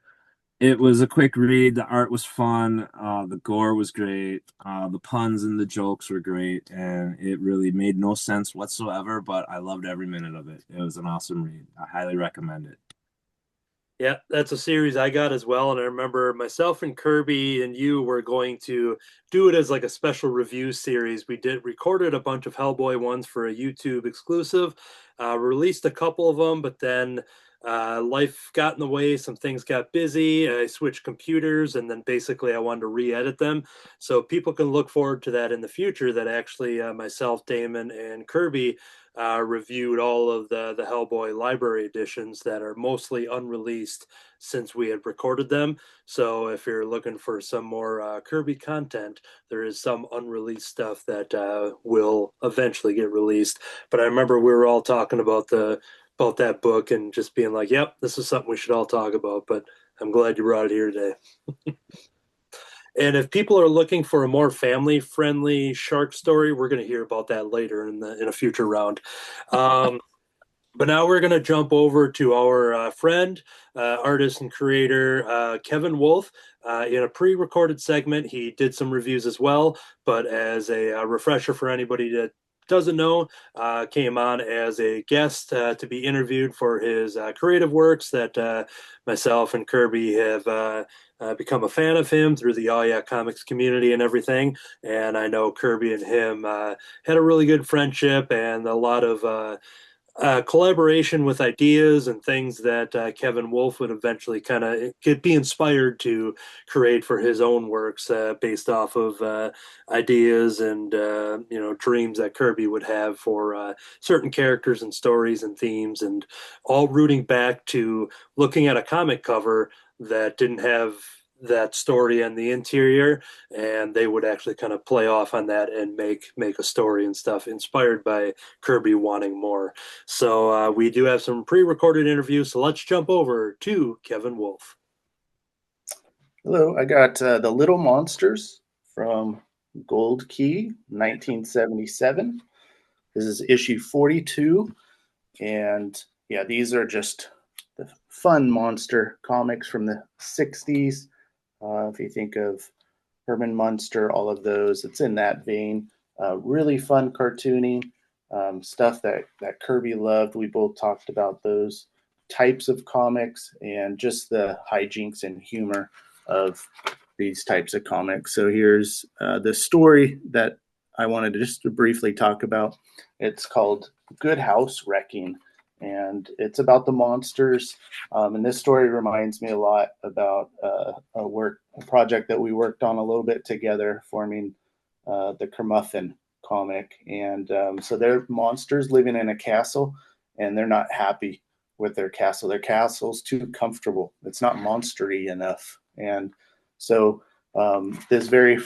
it was a quick read. The art was fun. The gore was great. The puns and the jokes were great. And it really made no sense whatsoever, but I loved every minute of it. It was an awesome read. I highly recommend it. Yeah, that's a series I got as well. And I remember myself and Kirby and you were going to do it as like a special review series. We recorded a bunch of Hellboy ones for a YouTube exclusive, released a couple of them, but then life got in the way. Some things got busy. I switched computers and then basically I wanted to re-edit them. So people can look forward to that in the future, that actually myself, Damon, and Kirby reviewed all of the Hellboy library editions that are mostly unreleased since we had recorded them. So if you're looking for some more Kirby content, there is some unreleased stuff that will eventually get released. But I remember we were all talking about that book and just being like, yep, this is something we should all talk about. But I'm glad you brought it here today. And if people are looking for a more family-friendly shark story, we're going to hear about that later in a future round. But now we're going to jump over to our friend, artist, and creator, Kevin Wolf. In a pre-recorded segment, he did some reviews as well. But as a refresher for anybody that doesn't know, came on as a guest to be interviewed for his creative works that myself and Kirby have become a fan of him through the All Yeah Comics community and everything. And I know Kirby and him had a really good friendship and a lot of collaboration with ideas and things that Kevin Wolf would eventually kind of be inspired to create for his own works based off of ideas and dreams that Kirby would have for certain characters and stories and themes, and all rooting back to looking at a comic cover that didn't have that story and the interior, and they would actually kind of play off on that and make a story and stuff inspired by Kirby wanting more. So we do have some pre-recorded interviews, so let's jump over to Kevin Wolf. Hello, I got The Little Monsters from Gold Key, 1977. This is issue 42, and yeah, these are just the fun monster comics from the 60s. If you think of Herman Munster, all of those, it's in that vein. Really fun cartooning, stuff that Kirby loved. We both talked about those types of comics and just the hijinks and humor of these types of comics. So here's the story that I wanted to just briefly talk about. It's called Good House Wrecking, and it's about the monsters. And this story reminds me a lot about a project that we worked on a little bit together, forming the Kermuffin comic. And so they're monsters living in a castle, and they're not happy with their castle. Their castle's too comfortable. It's not monstery enough. And so this very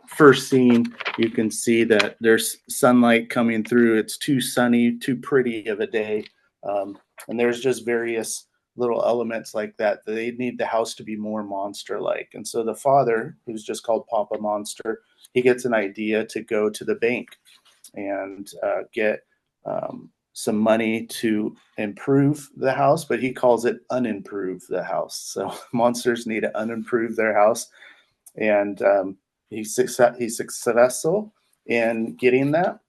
first scene, you can see that there's sunlight coming through. It's too sunny, too pretty of a day. And there's just various little elements like that. They need the house to be more monster-like. And so the father, who's just called Papa Monster, he gets an idea to go to the bank and get some money to improve the house, but he calls it unimprove the house. So monsters need to unimprove their house. And he's successful in getting that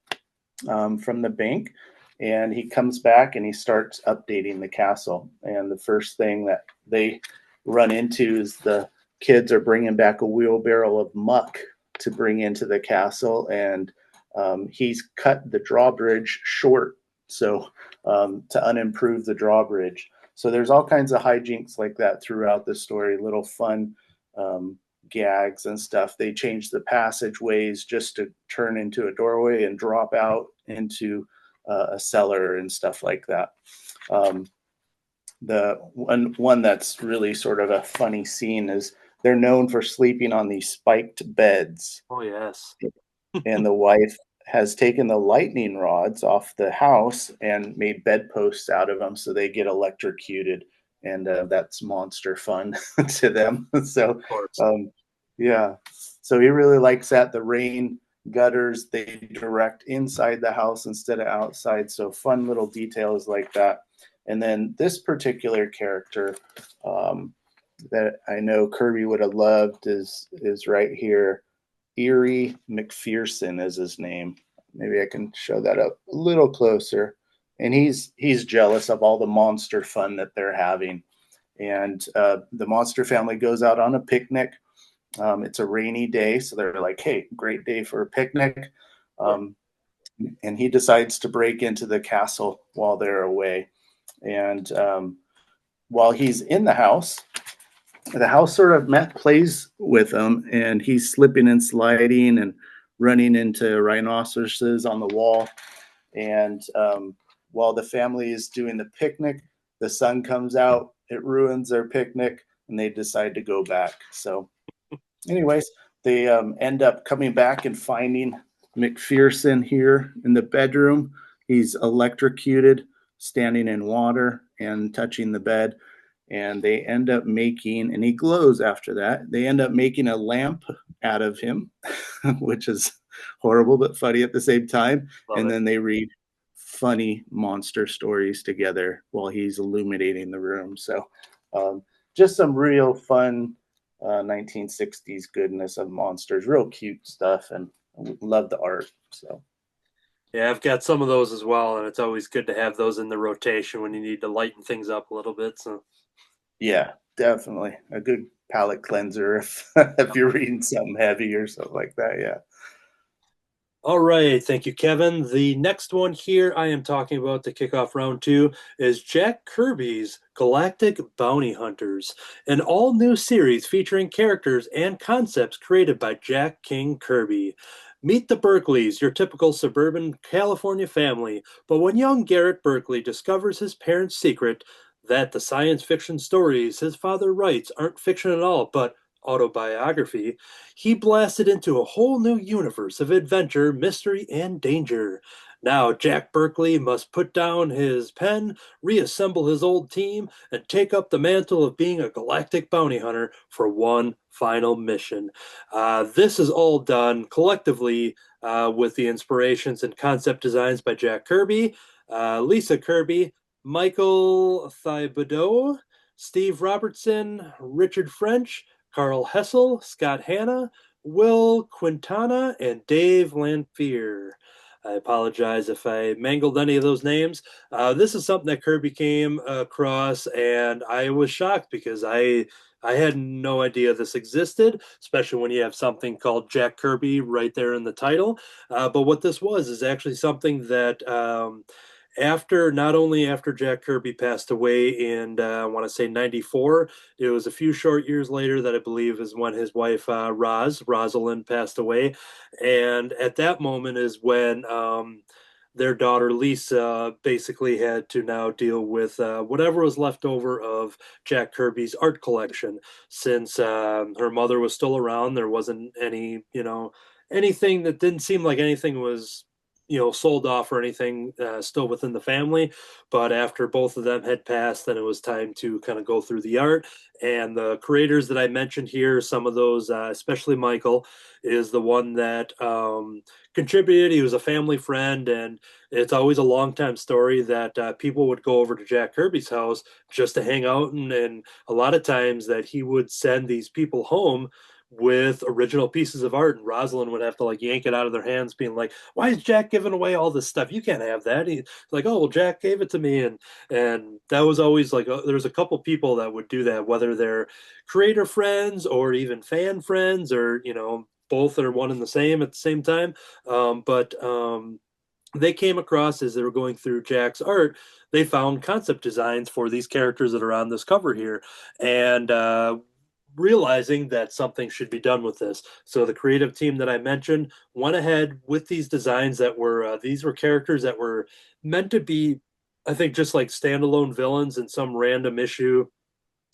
from the bank. And he comes back and he starts updating the castle. And the first thing that they run into is the kids are bringing back a wheelbarrow of muck to bring into the castle. And he's cut the drawbridge short, so to unimprove the drawbridge. So there's all kinds of hijinks like that throughout the story, little fun gags and stuff. They change the passageways just to turn into a doorway and drop out into a cellar and stuff like that. The one that's really sort of a funny scene is they're known for sleeping on these spiked beds. Oh, yes. And the wife has taken the lightning rods off the house and made bedposts out of them, so they get electrocuted, and that's monster fun to them. So yeah, so he really likes that. The rain gutters, they direct inside the house instead of outside, so fun little details like that. And then this particular character that I know Kirby would have loved is right here. Eerie McPherson is his name. Maybe I can show that up a little closer. And he's jealous of all the monster fun that they're having. And the monster family goes out on a picnic. It's a rainy day, so they're like, hey, great day for a picnic. And he decides to break into the castle while they're away. And while he's in the house sort of plays with him, and he's slipping and sliding and running into rhinoceroses on the wall. And while the family is doing the picnic, the sun comes out, it ruins their picnic, and they decide to go back. So anyways, they end up coming back and finding McPherson here in the bedroom. He's electrocuted, standing in water and touching the bed. And they end up making, and he glows after that, they end up making a lamp out of him, which is horrible but funny at the same time. And then they read funny monster stories together while he's illuminating the room. So just some real fun 1960s goodness of monsters, real cute stuff, and love the art. So yeah, I've got some of those as well, and it's always good to have those in the rotation when you need to lighten things up a little bit. So yeah, definitely a good palate cleanser if if you're reading something heavy or something like that. Yeah. all right, thank you, Kevin. The next one here I am talking about to kick off round 2 is Jack Kirby's Galactic Bounty Hunters, an all-new series featuring characters and concepts created by Jack King Kirby. Meet the Berkeleys, your typical suburban California family, but when young Garrett Berkeley discovers his parents' secret, that the science fiction stories his father writes aren't fiction at all, but autobiography, he blasted into a whole new universe of adventure, mystery, and danger. Now, Jack Berkeley must put down his pen, reassemble his old team, and take up the mantle of being a galactic bounty hunter for one final mission. This is all done collectively with the inspirations and concept designs by Jack Kirby, Lisa Kirby, Michael Thibodeau, Steve Robertson, Richard French, Carl Hessel, Scott Hanna, Will Quintana, and Dave Lanphier. I apologize if I mangled any of those names. This is something that Kirby came across, and I was shocked because I had no idea this existed, especially when you have something called Jack Kirby right there in the title. But what this was is actually something that not only after Jack Kirby passed away in I want to say 94, it was a few short years later that I believe is when his wife Rosalind passed away, and at that moment is when their daughter Lisa basically had to now deal with whatever was left over of Jack Kirby's art collection. Since her mother was still around, there wasn't any anything that didn't seem like anything was sold off or anything still within the family. But after both of them had passed, then it was time to kind of go through the art. And the creators that I mentioned here, some of those, especially Michael, is the one that contributed. He was a family friend, and it's always a long time story that people would go over to Jack Kirby's house just to hang out. And a lot of times that he would send these people home with original pieces of art, and Rosalind would have to yank it out of their hands, being like, "Why is Jack giving away all this stuff? You can't have that." He's like, "Oh well, Jack gave it to me," and that was always there was a couple people that would do that, whether they're creator friends or even fan friends, or both are one and the same at the same time. But they came across, as they were going through Jack's art, they found concept designs for these characters that are on this cover here, and realizing that something should be done with this. So the creative team that I mentioned went ahead with these designs that were these were characters that were meant to be, I think, just like standalone villains in some random issue.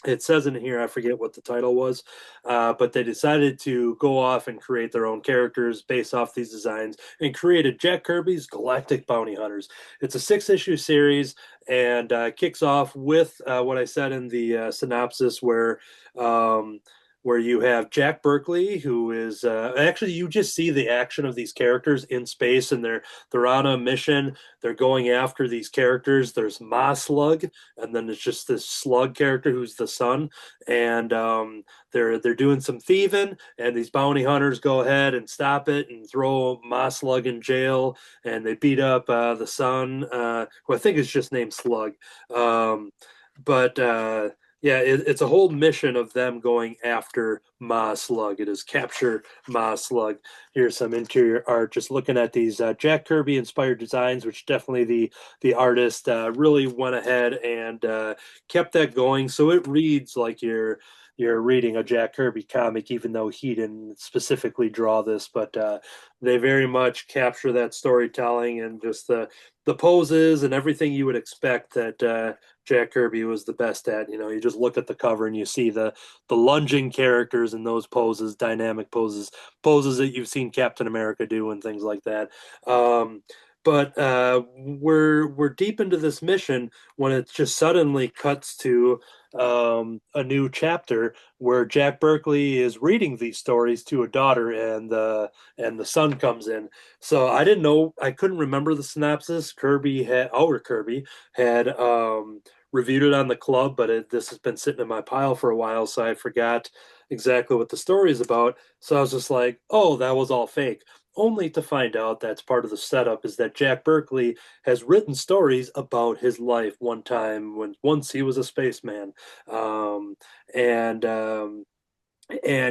It says in here, I forget what the title was, but they decided to go off and create their own characters based off these designs and created Jack Kirby's Galactic Bounty Hunters. It's a 6-issue series, and kicks off with what I said in the synopsis, where you have Jack Berkeley, who is actually, you just see the action of these characters in space, and they're on a mission. They're going after these characters. There's Ma Slug, and then it's just this slug character who's the sun, and they're doing some thieving, and these bounty hunters go ahead and stop it and throw Ma Slug in jail, and they beat up the sun, who I think is just named Slug, but. Yeah, it's a whole mission of them going after Ma Slug. It is capture Ma Slug. Here's some interior art. Just looking at these Jack Kirby inspired designs, which definitely the artist really went ahead and kept that going. So it reads like you're you're reading a Jack Kirby comic, even though he didn't specifically draw this. But they very much capture that storytelling and just the poses and everything you would expect that Jack Kirby was the best at. You just look at the cover and you see the lunging characters in those poses, dynamic poses that you've seen Captain America do and things like that. But we're deep into this mission when it just suddenly cuts to a new chapter where Jack Berkeley is reading these stories to a daughter, and the son comes in. So I didn't know, I couldn't remember the synopsis. Our Kirby had reviewed it on the club, but this has been sitting in my pile for a while, so I forgot exactly what the story is about. So I was just like, oh, that was all fake. Only to find out that's part of the setup is that Jack Berkeley has written stories about his life one time when once he was a spaceman. And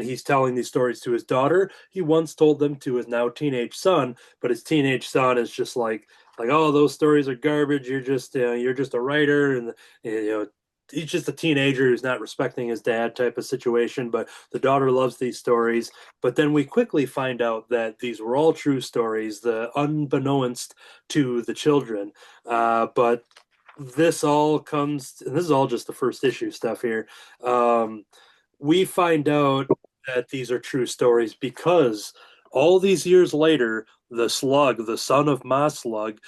he's telling these stories to his daughter. He once told them to his now teenage son, but his teenage son is just like, oh, those stories are garbage. You're just a writer, and he's just a teenager who's not respecting his dad type of situation. But the daughter loves these stories. But then we quickly find out that these were all true stories, the unbeknownst to the children. But this all comes, and this is all just the first issue stuff here. We find out that these are true stories because all these years later, the Slug, the son of Ma Slug,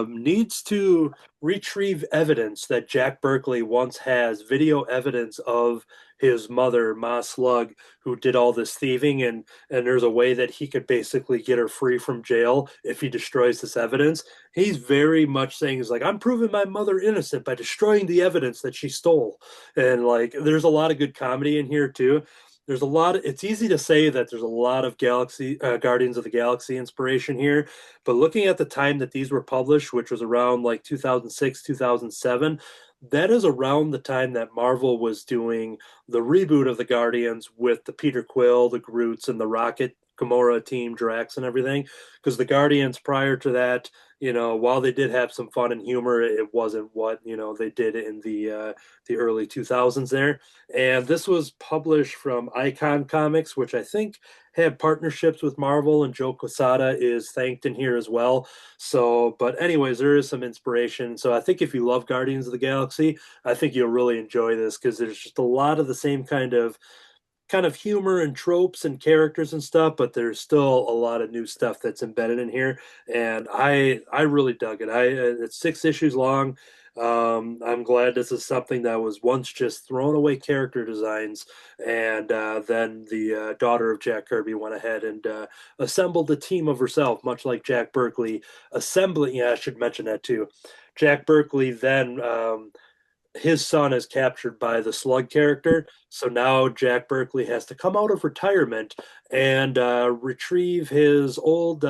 needs to retrieve evidence that Jack Berkeley once has video evidence of his mother, Ma Slug, who did all this thieving, and there's a way that he could basically get her free from jail if he destroys this evidence. He's very much saying, he's like, I'm proving my mother innocent by destroying the evidence that she stole. And like, there's a lot of good comedy in here too. There's a lot of, it's easy to say that there's a lot of Guardians of the Galaxy inspiration here, but looking at the time that these were published, which was around like 2006, 2007, that is around the time that Marvel was doing the reboot of the Guardians with the Peter Quill, the Groots, and the Rocket Gamora team, Drax, and everything. Because the Guardians prior to that, while they did have some fun and humor, it wasn't what they did in the early 2000s there. And this was published from Icon Comics, which I think had partnerships with Marvel, and Joe Quesada is thanked in here as well. So, but anyways, there is some inspiration. So I think if you love Guardians of the Galaxy, I think you'll really enjoy this because there's just a lot of the same kind of humor and tropes and characters and stuff, but there's still a lot of new stuff that's embedded in here, and I really dug it. It's 6 issues long. I'm glad this is something that was once just thrown away character designs, and then the daughter of Jack Kirby went ahead and assembled a team of herself, much like Jack Berkeley assembling. Yeah, I should mention that too. Jack Berkeley then his son is captured by the Slug character. So now Jack Berkeley has to come out of retirement and retrieve his old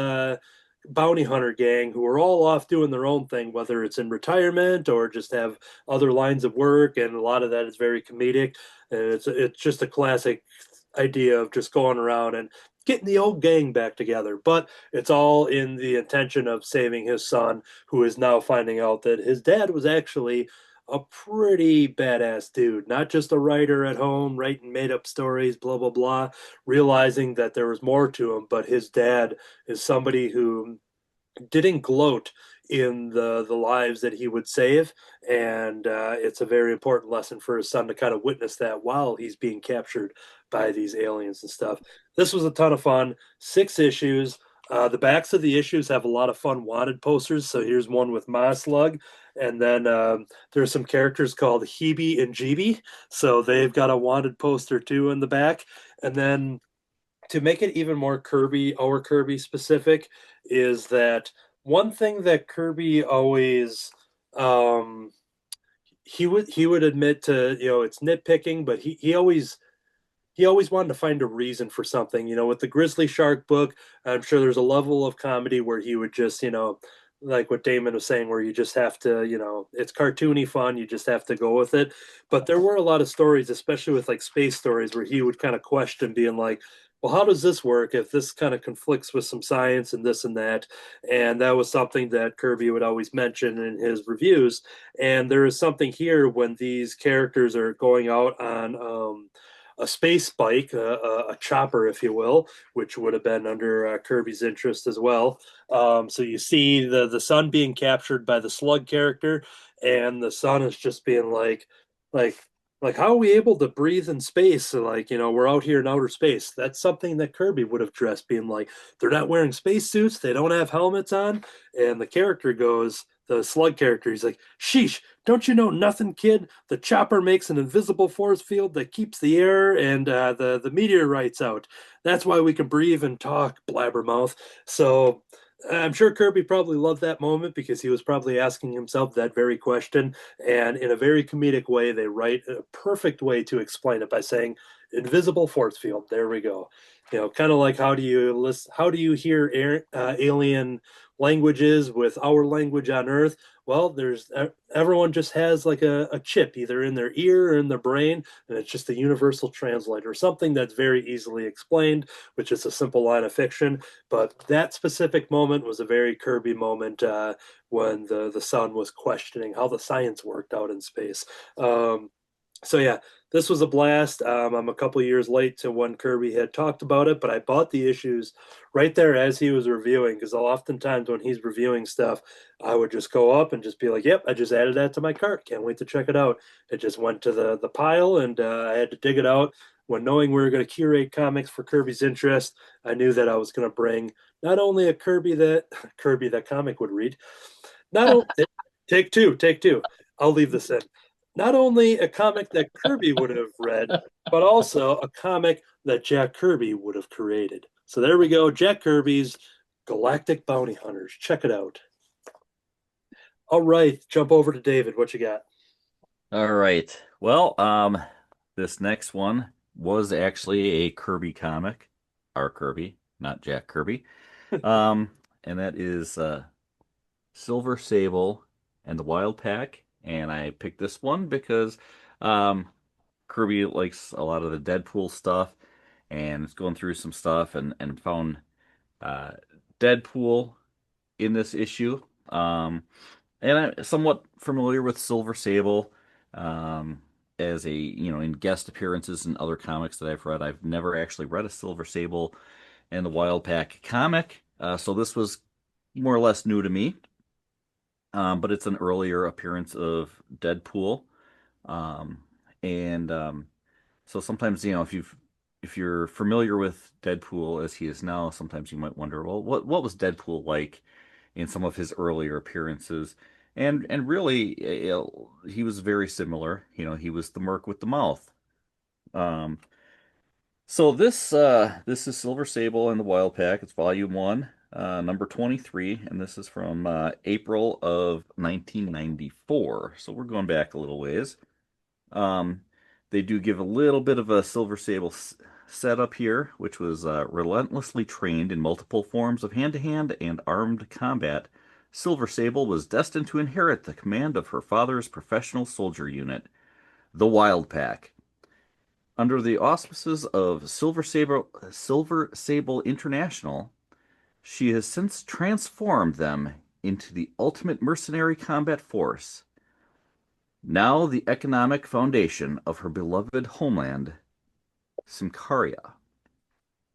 bounty hunter gang who are all off doing their own thing, whether it's in retirement or just have other lines of work. And a lot of that is very comedic. And it's just a classic idea of just going around and getting the old gang back together. But it's all in the intention of saving his son, who is now finding out that his dad was actually a pretty badass dude, not just a writer at home writing made up stories, blah, blah, blah, realizing that there was more to him. But his dad is somebody who didn't gloat in the lives that he would save. And it's a very important lesson for his son to kind of witness that while he's being captured by these aliens and stuff. This was a ton of fun. 6 issues. The backs of the issues have a lot of fun wanted posters. So here's one with Ma Slug. And then there's some characters called Hebe and Jeeby. So they've got a wanted poster too in the back. And then to make it even more our Kirby specific, is that one thing that Kirby always he would admit to, it's nitpicking, but he always wanted to find a reason for something. With the Grizzly Shark book, I'm sure there's a level of comedy where he would just, like what Damon was saying, where you just have to, it's cartoony fun. You just have to go with it. But there were a lot of stories, especially with like space stories, where he would kind of question, being like, well, how does this work if this kind of conflicts with some science and this and that? And that was something that Kirby would always mention in his reviews. And there is something here when these characters are going out on space bike, a chopper, if you will, which would have been under Kirby's interest as well. So you see the sun being captured by the Slug character, and the sun is just being like like how are we able to breathe in space? So like, we're out here in outer space. That's something that Kirby would have dressed, being like, they're not wearing spacesuits, they don't have helmets on. And the character goes, the Slug character, he's like, sheesh, don't you know nothing, kid? The chopper makes an invisible force field that keeps the air and the meteorites out. That's why we can breathe and talk, blabbermouth. So I'm sure Kirby probably loved that moment because he was probably asking himself that very question. And in a very comedic way, they write a perfect way to explain it by saying, invisible force field. There we go. Kind of like how do you hear alien languages with our language on Earth? Well, everyone just has like a chip either in their ear or in their brain, and it's just a universal translator, something that's very easily explained, which is a simple line of fiction. But that specific moment was a very Kirby moment when the sun was questioning how the science worked out in space. So yeah, this was a blast. I'm a couple years late to when Kirby had talked about it, but I bought the issues right there as he was reviewing, because oftentimes when he's reviewing stuff, I would just go up and just be like, "Yep, I just added that to my cart. Can't wait to check it out." It just went to the pile, and I had to dig it out. When knowing we were going to curate comics for Kirby's interest, I knew that I was going to bring not only a Kirby that comic would read, not only take two. I'll leave this in. Not only a comic that Kirby would have read, but also a comic that Jack Kirby would have created. So there we go, Jack Kirby's Galactic Bounty Hunters. Check it out. All right, jump over to David. What you got? All right. Well, this next one was actually a Kirby comic. Our Kirby, not Jack Kirby. And that is Silver Sable and the Wild Pack. And I picked this one because Kirby likes a lot of the Deadpool stuff, and it's going through some stuff and found Deadpool in this issue. And I'm somewhat familiar with Silver Sable as in guest appearances in other comics that I've read. I've never actually read a Silver Sable and the Wild Pack comic, so this was more or less new to me. But it's an earlier appearance of Deadpool, and so sometimes if you're familiar with Deadpool as he is now, sometimes you might wonder, well, what was Deadpool like in some of his earlier appearances? And really, he was very similar. He was the merc with the mouth. So this is Silver Sable and the Wild Pack. It's volume 1. Number 23, and this is from April of 1994. So we're going back a little ways. They do give a little bit of a Silver Sable setup here, which was relentlessly trained in multiple forms of hand-to-hand and armed combat. Silver Sable was destined to inherit the command of her father's professional soldier unit, the Wild Pack. Under the auspices of Silver Sable International, she has since transformed them into the ultimate mercenary combat force, now the economic foundation of her beloved homeland, Simcaria.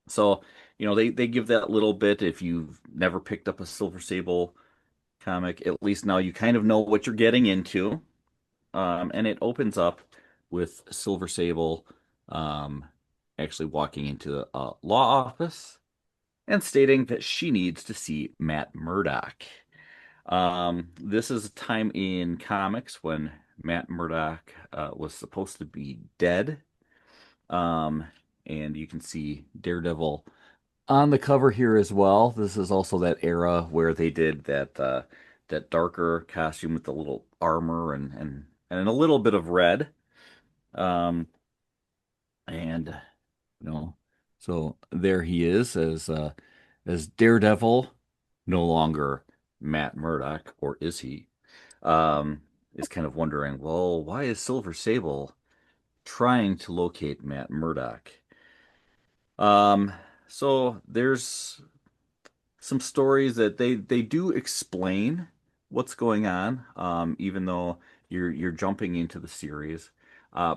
So, they give that little bit. If you've never picked up a Silver Sable comic, at least now you kind of know what you're getting into. And it opens up with Silver Sable actually walking into a law office and stating that she needs to see Matt Murdock. This is a time in comics when Matt Murdock was supposed to be dead. And you can see Daredevil on the cover here as well. This is also that era where they did that darker costume with the little armor and a little bit of red. So there he is as Daredevil, no longer Matt Murdock, or is he? Is kind of wondering, well, why is Silver Sable trying to locate Matt Murdock? So there's some stories that they do explain what's going on, even though you're jumping into the series.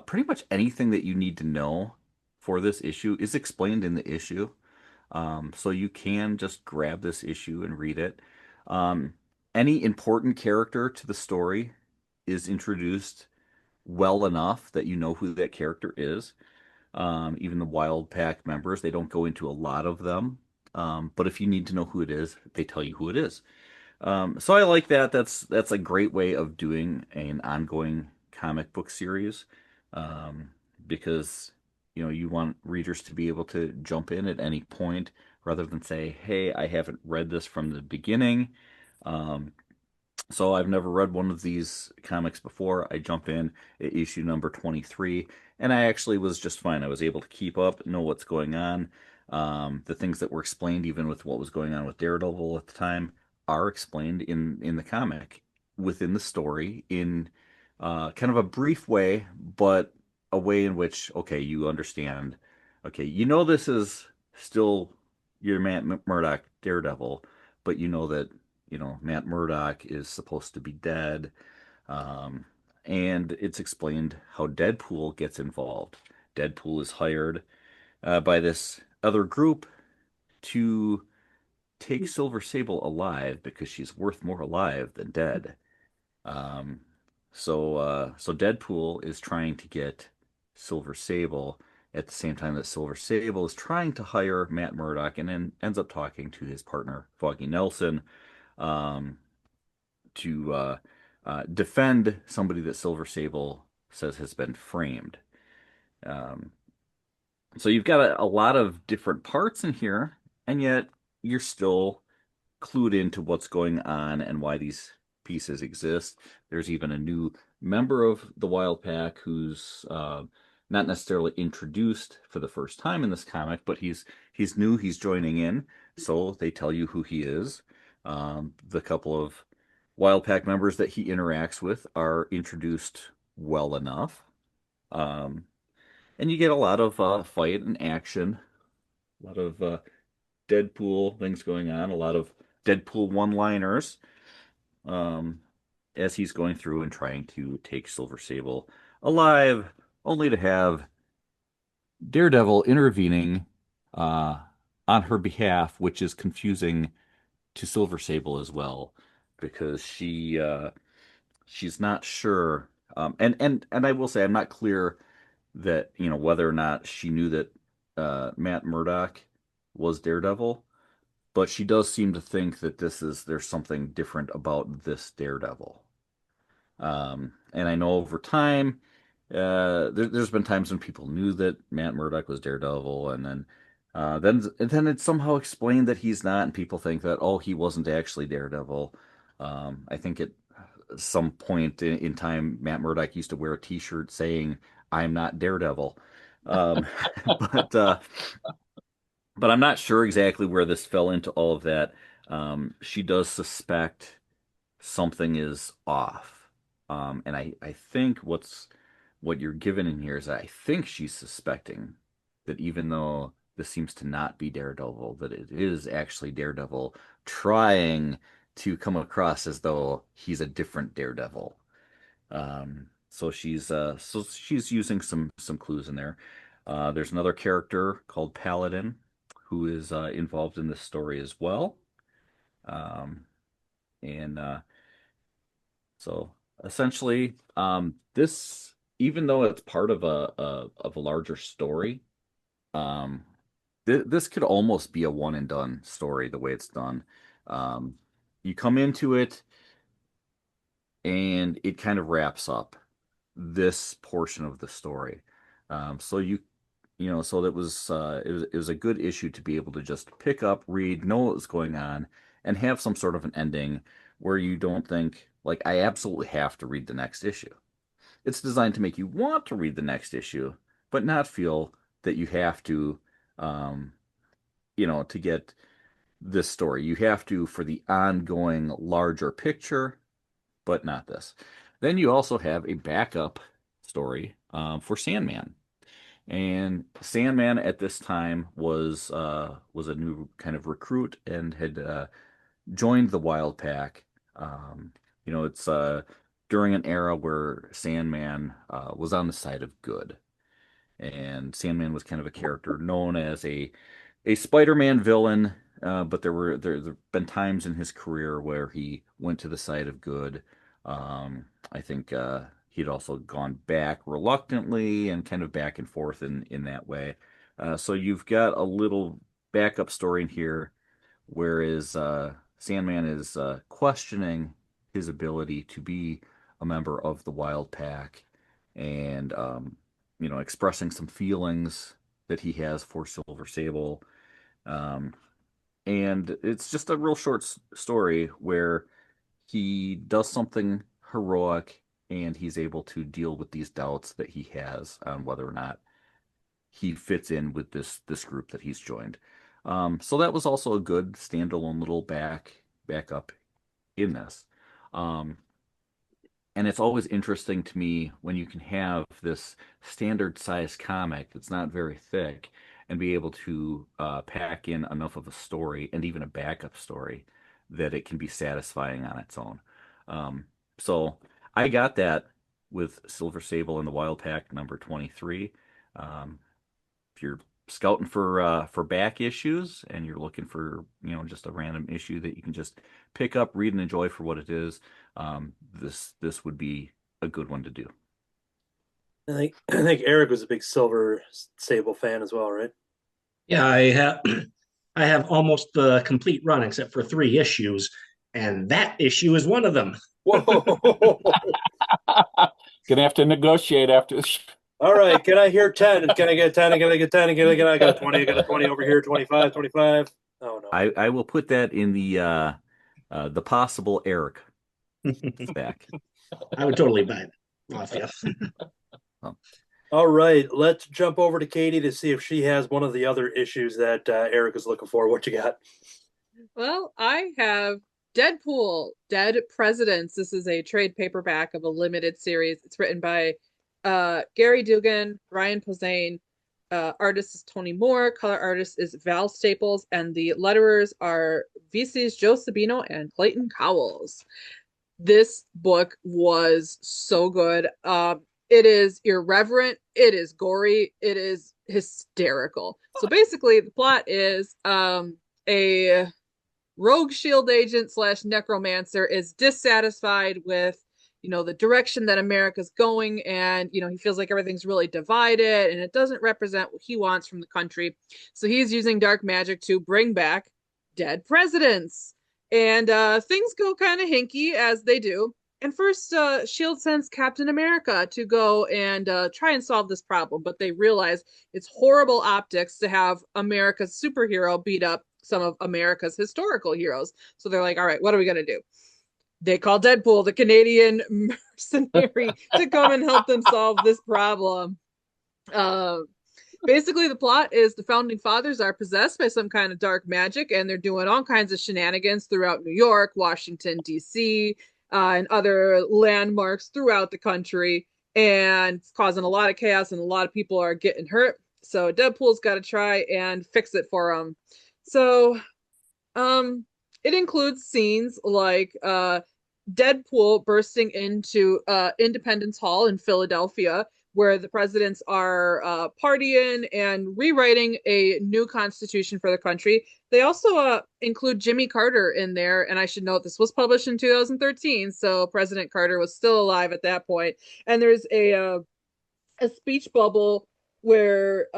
Pretty much anything that you need to know for this issue is explained in the issue. So you can just grab this issue and read it. Any important character to the story is introduced well enough that you know who that character is. Even the Wild Pack members, they don't go into a lot of them. But if you need to know who it is, they tell you who it is. So I like that. That's a great way of doing an ongoing comic book series, because you want readers to be able to jump in at any point rather than say, "Hey, I haven't read this from the beginning." So I've never read one of these comics before. I jump in at issue number 23, and I actually was just fine. I was able to keep up, know what's going on. The things that were explained, even with what was going on with Daredevil at the time, are explained in the comic, within the story, in kind of a brief way, but a way in which, okay, you understand. Okay, this is still your Matt Murdock Daredevil, but that Matt Murdock is supposed to be dead. And it's explained how Deadpool gets involved. Deadpool is hired by this other group to take Silver Sable alive because she's worth more alive than dead. So Deadpool is trying to get Silver Sable at the same time that Silver Sable is trying to hire Matt Murdock, and then ends up talking to his partner, Foggy Nelson, to defend somebody that Silver Sable says has been framed. So you've got a lot of different parts in here, and yet you're still clued into what's going on and why these pieces exist. There's even a new member of the Wild Pack who's not necessarily introduced for the first time in this comic, but he's new, he's joining in, so they tell you who he is. The couple of Wild Pack members that he interacts with are introduced well enough. And you get a lot of fight and action, a lot of Deadpool things going on, a lot of Deadpool one-liners, as he's going through and trying to take Silver Sable alive, only to have Daredevil intervening on her behalf, which is confusing to Silver Sable as well, because she's not sure. And I will say I'm not clear that whether or not she knew that Matt Murdock was Daredevil, but she does seem to think that there's something different about this Daredevil. And I know over time, there's been times when people knew that Matt Murdock was Daredevil, and then it's somehow explained that he's not, and people think that, oh, he wasn't actually Daredevil. I think at some point in time, Matt Murdock used to wear a T-shirt saying, "I'm not Daredevil." But I'm not sure exactly where this fell into all of that. She does suspect something is off. And I think what you're given in here is I think she's suspecting that even though this seems to not be Daredevil, that it is actually Daredevil trying to come across as though he's a different Daredevil. So she's using some clues in there. There's another character called Paladin who is involved in this story as well. So essentially, this, even though it's part of a larger story, this could almost be a one and done story the way it's done. You come into it and it kind of wraps up this portion of the story. So so it was a good issue to be able to just pick up, read, know what was going on, and have some sort of an ending where you don't think, like, I absolutely have to read the next issue. It's designed to make you want to read the next issue, but not feel that you have to, to get this story. You have to for the ongoing larger picture, but not this. Then you also have a backup story for Sandman. And Sandman at this time was a new kind of recruit and had joined the Wild Pack. It's during an era where Sandman was on the side of good. And Sandman was kind of a character known as a Spider-Man villain, but there've been times in his career where he went to the side of good. I think he'd also gone back reluctantly and kind of back and forth in that way. So you've got a little backup story in here, whereas Sandman is questioning his ability to be a member of the Wild Pack and expressing some feelings that he has for Silver Sable. And it's just a real short story where he does something heroic and he's able to deal with these doubts that he has on whether or not he fits in with this group that he's joined. So that was also a good standalone little backup in this. And it's always interesting to me when you can have this standard size comic that's not very thick and be able to pack in enough of a story and even a backup story that it can be satisfying on its own. So I got that with Silver Sable and the Wild Pack number 23. If you're scouting for back issues and you're looking for just a random issue that you can just pick up, read, and enjoy for what it is, this would be a good one to do. I think Eric was a big Silver Sable fan as well, right? Yeah, I have almost the complete run except for 3 issues, and that issue is one of them. Whoa! Gonna have to negotiate after this. All right, can I hear 10? Can I get 10? Can I get 10? I got a 20. I got a 20 over here. 25. Oh no! I will put that in the possible Eric back. I would totally buy it off you. All right, let's jump over to Katie to see if she has one of the other issues that Eric is looking for. What you got? Well, I have Deadpool, Dead Presidents. This is a trade paperback of a limited series. It's written by Gary Dugan, Ryan Posehn. Artist is Tony Moore. Color artist is Val Staples. And the letterers are VC's Joe Sabino and Clayton Cowles. This book was so good. It is irreverent. It is gory. It is hysterical. So basically, the plot is a rogue shield agent / necromancer is dissatisfied with the direction that America's going, and he feels like everything's really divided and it doesn't represent what he wants from the country. So he's using dark magic to bring back dead presidents, and things go kind of hinky as they do. And first, S.H.I.E.L.D. sends Captain America to go and try and solve this problem, but they realize it's horrible optics to have America's superhero beat up some of America's historical heroes. So they're like, all right, what are we going to do? They call Deadpool, the Canadian mercenary, to come and help them solve this problem. Basically, the plot is the founding fathers are possessed by some kind of dark magic, and they're doing all kinds of shenanigans throughout New York, Washington, D.C., and other landmarks throughout the country, and it's causing a lot of chaos, and a lot of people are getting hurt. So Deadpool's got to try and fix it for them. So, it includes scenes like Deadpool bursting into Independence Hall in Philadelphia, where the presidents are partying and rewriting a new constitution for the country. They also include Jimmy Carter in there, and I should note this was published in 2013, so President Carter was still alive at that point. And there's a speech bubble where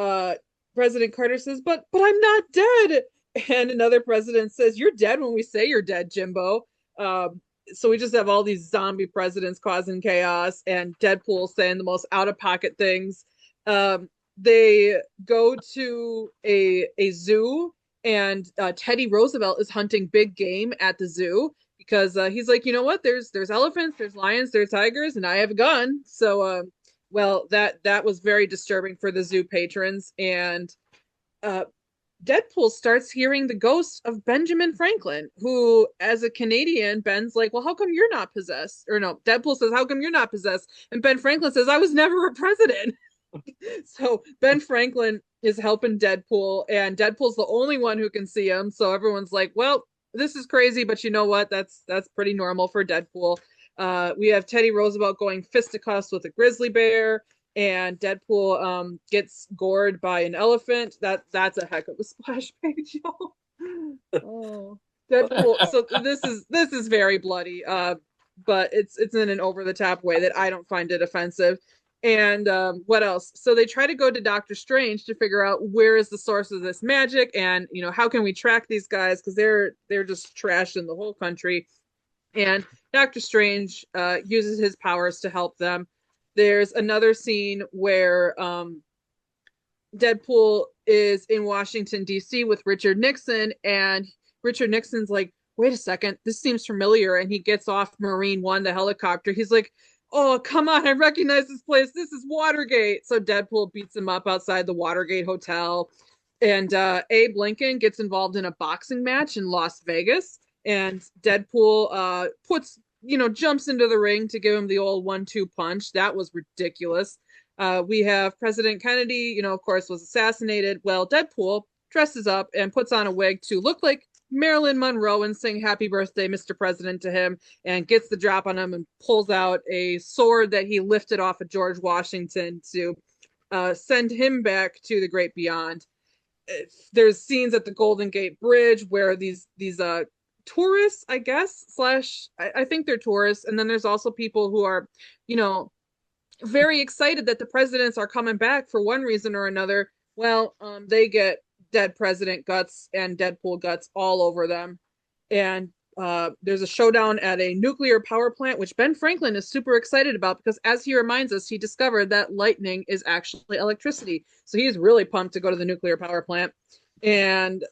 President Carter says, but I'm not dead. And another president says, you're dead when we say you're dead, Jimbo. So we just have all these zombie presidents causing chaos, and Deadpool saying the most out-of-pocket things. They go to a zoo, and Teddy Roosevelt is hunting big game at the zoo because he's like, you know what? There's elephants, there's lions, there's tigers, and I have a gun. So, that was very disturbing for the zoo patrons. And Deadpool starts hearing the ghost of Benjamin Franklin, who, as a Canadian, Ben's like, well, how come you're not possessed? Or no, Deadpool says, how come you're not possessed? And Ben Franklin says, I was never a president. So Ben Franklin is helping Deadpool, and Deadpool's the only one who can see him. So everyone's like, well, this is crazy, but you know what? That's pretty normal for Deadpool. We have Teddy Roosevelt going fisticuffs with a grizzly bear, and Deadpool gets gored by an elephant. That's a heck of a splash page, y'all. Oh, Deadpool. So this is very bloody, but it's in an over the top way that I don't find it offensive. And what else? So they try to go to Doctor Strange to figure out where is the source of this magic, and how can we track these guys because they're just trashing the whole country. And Doctor Strange uses his powers to help them. There's another scene where Deadpool is in Washington, D.C. with Richard Nixon, and Richard Nixon's like, wait a second, this seems familiar. And he gets off Marine One, the helicopter. He's like, oh, come on, I recognize this place. This is Watergate. So Deadpool beats him up outside the Watergate Hotel. And Abe Lincoln gets involved in a boxing match in Las Vegas. And Deadpool jumps into the ring to give him the old 1-2 punch. That was ridiculous. We have President Kennedy, of course, was assassinated. Well, Deadpool dresses up and puts on a wig to look like Marilyn Monroe and sing Happy Birthday, Mr. President to him, and gets the drop on him and pulls out a sword that he lifted off of George Washington to send him back to the great beyond. There's scenes at the Golden Gate Bridge where these tourists, I guess, I think they're tourists. And then there's also people who are, very excited that the presidents are coming back for one reason or another. Well, they get dead president guts and Deadpool guts all over them. And there's a showdown at a nuclear power plant, which Ben Franklin is super excited about because, as he reminds us, he discovered that lightning is actually electricity. So he's really pumped to go to the nuclear power plant. And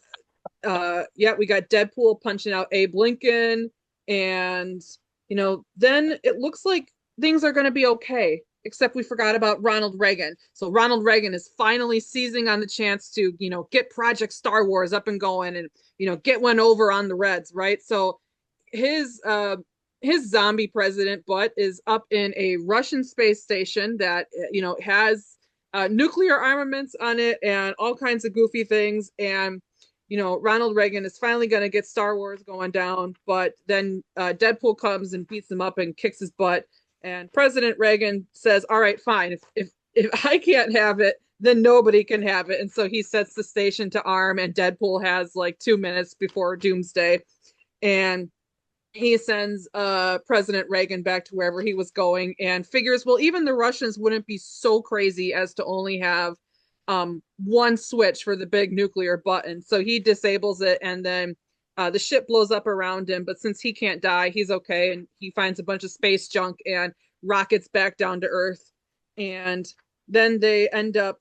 we got Deadpool punching out Abe Lincoln. And, then it looks like things are going to be okay, except we forgot about Ronald Reagan. So Ronald Reagan is finally seizing on the chance to, get Project Star Wars up and going and, get one over on the Reds, right? So his zombie president butt is up in a Russian space station that, has nuclear armaments on it and all kinds of goofy things. And, Ronald Reagan is finally going to get Star Wars going down, but then Deadpool comes and beats him up and kicks his butt. And President Reagan says, all right, fine. If I can't have it, then nobody can have it. And so he sets the station to arm, and Deadpool has like 2 minutes before doomsday. And he sends President Reagan back to wherever he was going and figures, well, even the Russians wouldn't be so crazy as to only have one switch for the big nuclear button. So he disables it, and then the ship blows up around him, but since he can't die, he's okay, and he finds a bunch of space junk and rockets back down to Earth. And then they end up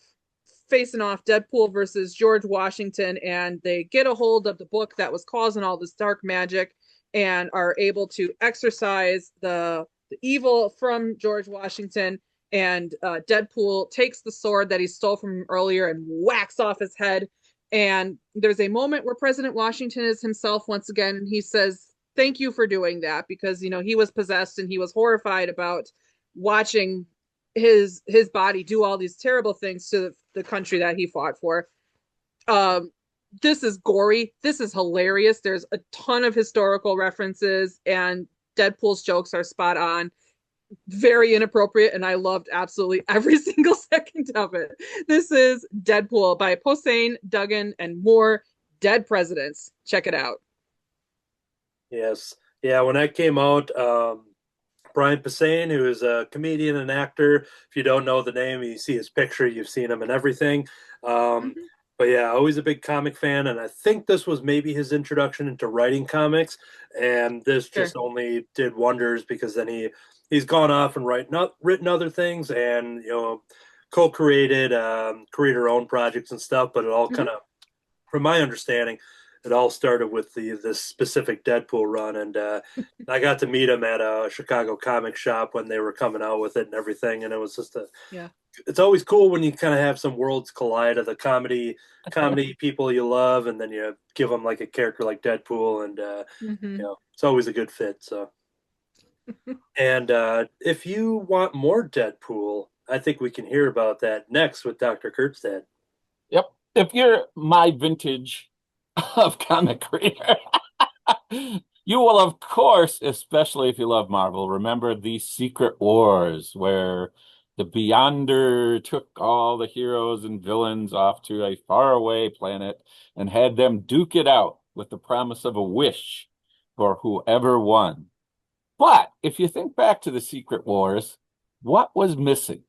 facing off, Deadpool versus George Washington, and they get a hold of the book that was causing all this dark magic and are able to exorcise the evil from George Washington. And Deadpool takes the sword that he stole from him earlier and whacks off his head. And there's a moment where President Washington is himself once again, and he says, thank you for doing that, because, he was possessed and he was horrified about watching his body do all these terrible things to the country that he fought for. This is gory. This is hilarious. There's a ton of historical references, and Deadpool's jokes are spot on. Very inappropriate, and I loved absolutely every single second of it. This is Deadpool by Posehn, Duggan, and Moore. Dead Presidents. Check it out. Yes. Yeah, when that came out, Brian Posehn, who is a comedian and actor, if you don't know the name, you see his picture, you've seen him in everything. But yeah, always a big comic fan, and I think this was maybe his introduction into writing comics, and this just only did wonders because then he's gone off and written other things and, co-created, created her own projects and stuff. But it all kind of, from my understanding, it all started with this specific Deadpool run. And I got to meet him at a Chicago comic shop when they were coming out with it and everything. And it was just it's always cool when you kind of have some worlds collide of the comedy people you love, and then you give them like a character like Deadpool, and it's always a good fit. So. And if you want more Deadpool, I think we can hear about that next with Dr. Kurtzstad. Yep. If you're my vintage of comic reader, you will, of course, especially if you love Marvel, remember the Secret Wars, where The Beyonder took all the heroes and villains off to a faraway planet and had them duke it out with the promise of a wish for whoever won. But if you think back to the Secret Wars, what was missing?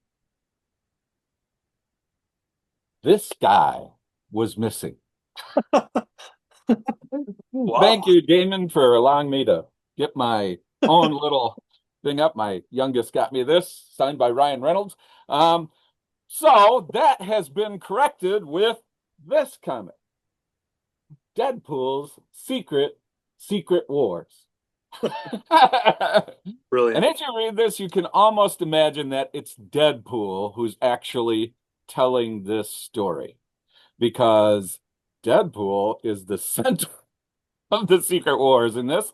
This guy was missing. Wow. Thank you, Damon, for allowing me to get my own little thing up. My youngest got me this, signed by Ryan Reynolds. So that has been corrected with this comic. Deadpool's Secret Wars. Brilliant. And as you read this, you can almost imagine that it's Deadpool who's actually telling this story, because Deadpool is the center of the Secret Wars in this.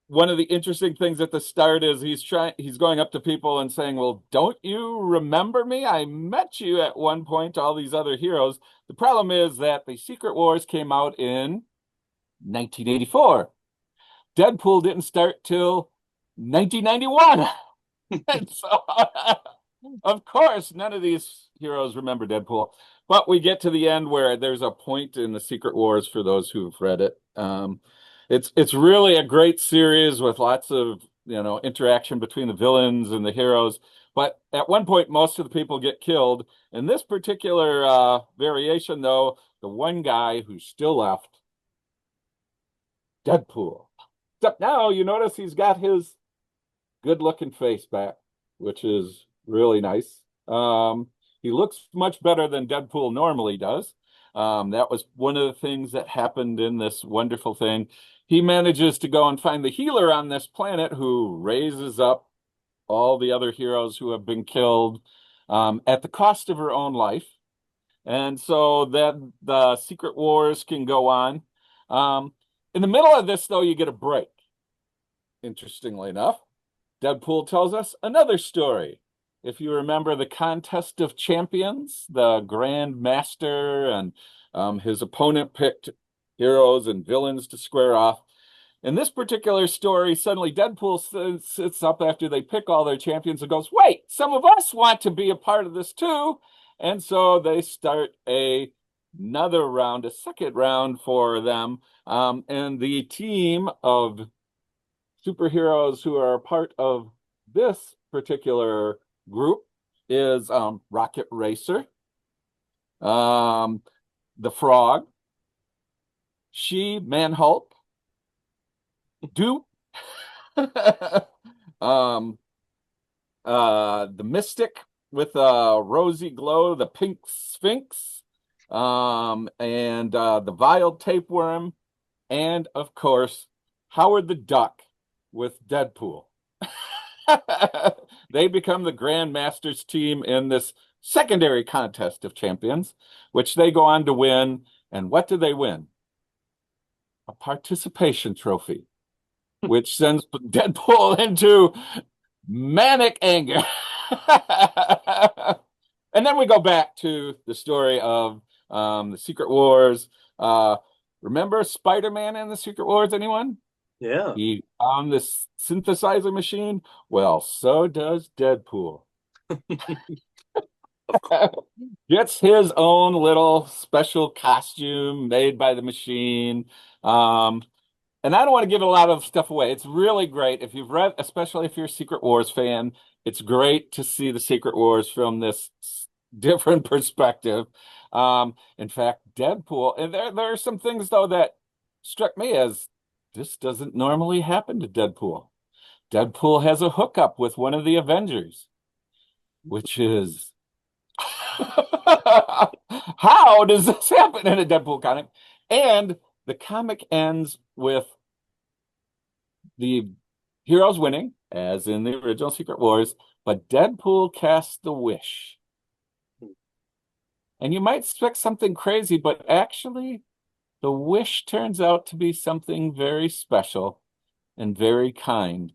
One of the interesting things at the start is he's going up to people and saying, well, don't you remember me? I met you at one point, all these other heroes. The problem is that the Secret Wars came out in 1984. Deadpool didn't start till 1991. And so, of course, none of these heroes remember Deadpool. But we get to the end where there's a point in the Secret Wars for those who've read it. It's really a great series with lots of interaction between the villains and the heroes. But at one point, most of the people get killed. In this particular variation, though, the one guy who's still left, Deadpool. Except now you notice he's got his good-looking face back, which is really nice. He looks much better than Deadpool normally does. That was one of the things that happened in this wonderful thing. He manages to go and find the healer on this planet who raises up all the other heroes who have been killed at the cost of her own life. And so that the Secret Wars can go on. In the middle of this, though, you get a break. Interestingly enough, Deadpool tells us another story. If you remember the Contest of Champions, the Grand Master and his opponent picked heroes and villains to square off. In this particular story, suddenly Deadpool sits up after they pick all their champions and goes, wait, some of us want to be a part of this too. And so they start another round, a second round for them. And the team of superheroes who are a part of this particular group is Rocket Racer, the Frog, Man-Hulk, Dupe, the Mystic with a rosy glow, the Pink Sphinx, and the Vile Tapeworm, and of course Howard the Duck with Deadpool. They become the Grandmasters team in this secondary contest of champions, which they go on to win. And what do they win? A participation trophy, which sends Deadpool into manic anger. And then we go back to the story of the Secret Wars. Remember Spider-Man and the Secret Wars, anyone? Yeah. He found this synthesizer machine. Well, so does Deadpool. Gets his own little special costume made by the machine. And I don't want to give a lot of stuff away. It's really great. If you've read, especially if you're a Secret Wars fan, it's great to see the Secret Wars from this different perspective. In fact, Deadpool, and there are some things, though, that struck me as this doesn't normally happen to Deadpool. Deadpool has a hookup with one of the Avengers, which is how does this happen in a Deadpool comic? And the comic ends with the heroes winning, as in the original Secret Wars, but Deadpool casts the wish. And you might expect something crazy, but actually the wish turns out to be something very special and very kind.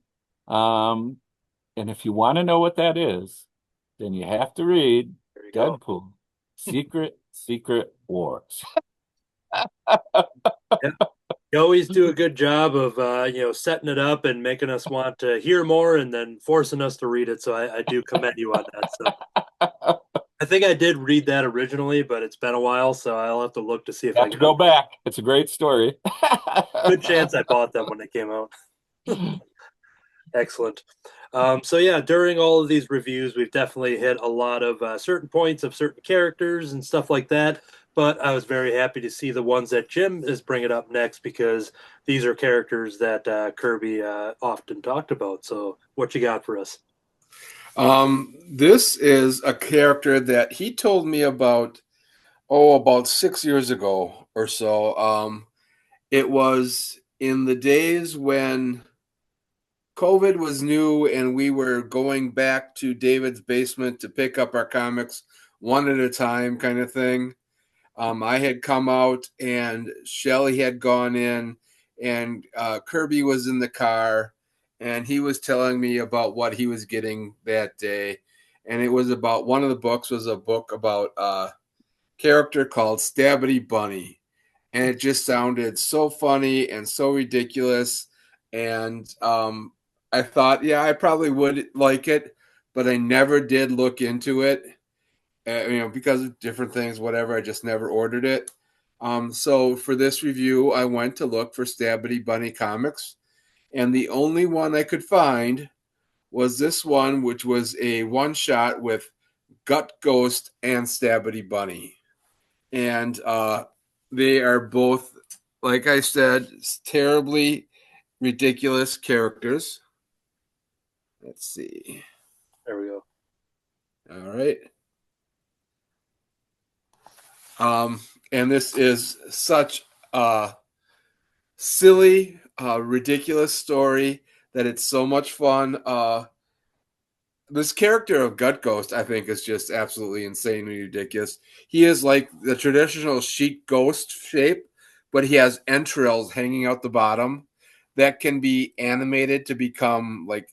And if you want to know what that is, then you have to read Deadpool, Secret Wars. Yeah. You always do a good job of setting it up and making us want to hear more, and then forcing us to read it. So I do commend you on that. So I think I did read that originally, but it's been a while, so I'll have to look to see if You I have to can go back. It's a great story. Good chance I bought them when they came out. Excellent. So yeah, during all of these reviews, we've definitely hit a lot of certain points of certain characters and stuff like that. But I was very happy to see the ones that Jim is bringing up next, because these are characters that Kirby often talked about. So what you got for us? This is a character that he told me about, about 6 years ago or so. It was in the days when COVID was new and we were going back to David's basement to pick up our comics one at a time, kind of thing. I had come out and Shelly had gone in, and Kirby was in the car, and he was telling me about what he was getting that day. And it was about, one of the books was a book about a character called Stabbity Bunny. And it just sounded so funny and so ridiculous. And I thought, yeah, I probably would like it, but I never did look into it. Because of different things, whatever, I just never ordered it. So for this review, I went to look for Stabbity Bunny comics, and the only one I could find was this one, which was a one-shot with Gutt, Ghost, and Stabbity Bunny. And they are both, like I said, terribly ridiculous characters. Let's see. There we go. All right. And this is such a silly, ridiculous story that it's so much fun. This character of Gut Ghost, I think, is just absolutely insanely ridiculous. He is like the traditional sheet ghost shape, but he has entrails hanging out the bottom that can be animated to become like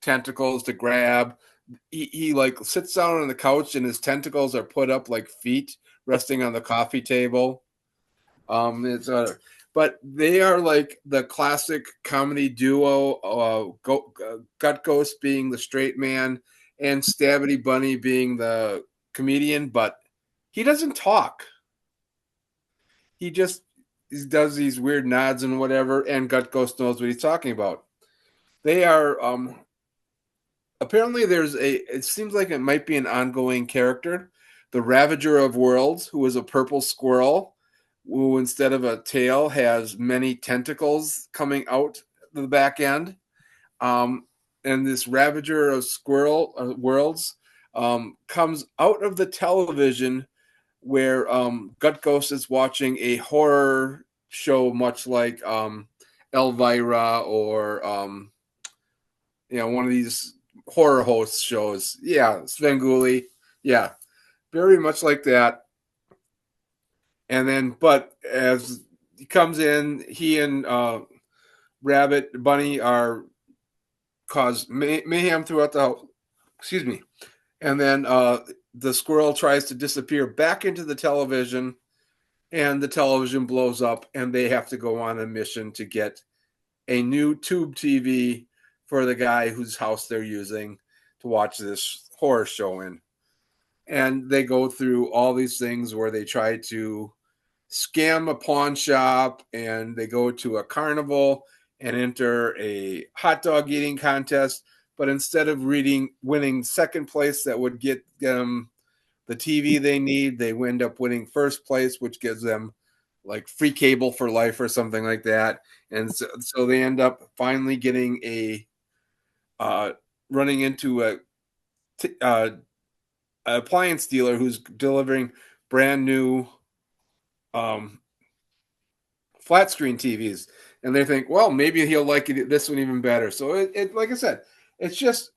tentacles to grab. He like sits down on the couch and his tentacles are put up like feet resting on the coffee table. But they are like the classic comedy duo, Gut Ghost being the straight man and Stabbity Bunny being the comedian, but he doesn't talk. He just does these weird nods and whatever, and Gut Ghost knows what he's talking about. They are apparently it seems like it might be an ongoing character, the Ravager of Worlds, who is a purple squirrel, who instead of a tail has many tentacles coming out the back end. And this Ravager of Worlds comes out of the television where Gut Ghost is watching a horror show, much like Elvira or one of these horror host shows. Yeah, Svengoolie. Yeah, very much like that. And then, but as he comes in, he and Rabbit Bunny are cause mayhem throughout the house. Excuse me. And then the squirrel tries to disappear back into the television, and the television blows up, and they have to go on a mission to get a new tube TV for the guy whose house they're using to watch this horror show in. And they go through all these things where they try to scam a pawn shop, and they go to a carnival and enter a hot dog eating contest. But instead of winning second place that would get them the TV they need, they end up winning first place, which gives them like free cable for life or something like that. And so they end up finally getting running into a appliance dealer who's delivering brand new flat screen TVs, and they think, well, maybe he'll like this one even better. So it like I said, it's just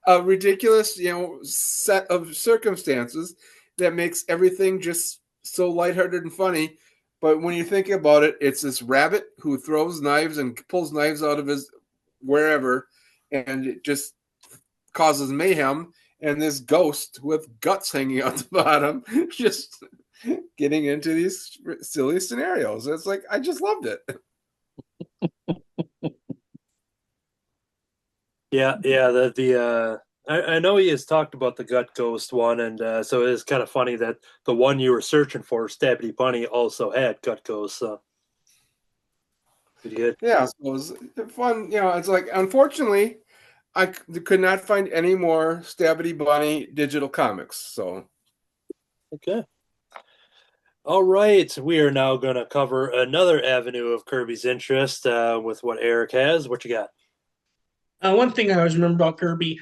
a ridiculous, set of circumstances that makes everything just so lighthearted and funny. But when you think about it, it's this rabbit who throws knives and pulls knives out of his wherever, and it just causes mayhem. And this ghost with guts hanging out the bottom, just getting into these silly scenarios. It's like I just loved it. Yeah. I know he has talked about the Gut Ghost one, and so it is kind of funny that the one you were searching for, Stabbity Bunny, also had Gut Ghost. So pretty good. Yeah, so it was fun. It's like, unfortunately, I could not find any more Stabbity Bunny digital comics. So Okay. All right, we are now going to cover another avenue of Kirby's interest with what Eric has. What you got? One thing I always remember about Kirby,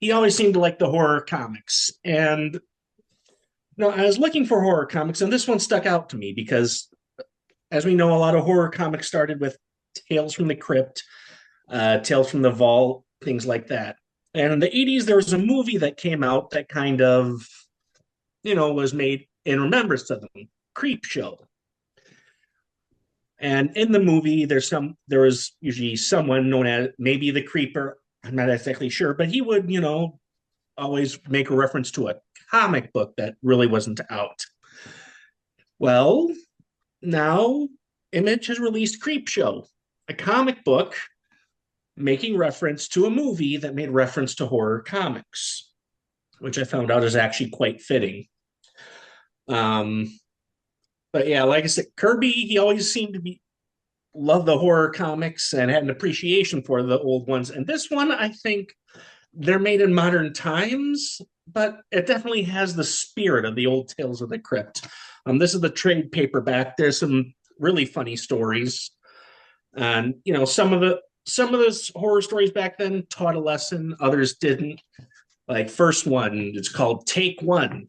he always seemed to like the horror comics. And I was looking for horror comics, and this one stuck out to me because, as we know, a lot of horror comics started with Tales from the Crypt, Tales from the Vault, things like that. And in the 80s, there was a movie that came out that kind of, was made in remembrance of them, Creepshow. And in the movie, there was usually someone known as maybe the Creeper. I'm not exactly sure, but he would, always make a reference to a comic book that really wasn't out. Well, now Image has released Creepshow, a comic book making reference to a movie that made reference to horror comics, which I found out is actually quite fitting. But yeah, like I said, Kirby, he always seemed to love the horror comics and had an appreciation for the old ones. And this one, I think they're made in modern times, but it definitely has the spirit of the old Tales of the Crypt. This is the trade paperback. There's some really funny stories. And, some of those horror stories back then taught a lesson, others didn't. Like first one, it's called Take One,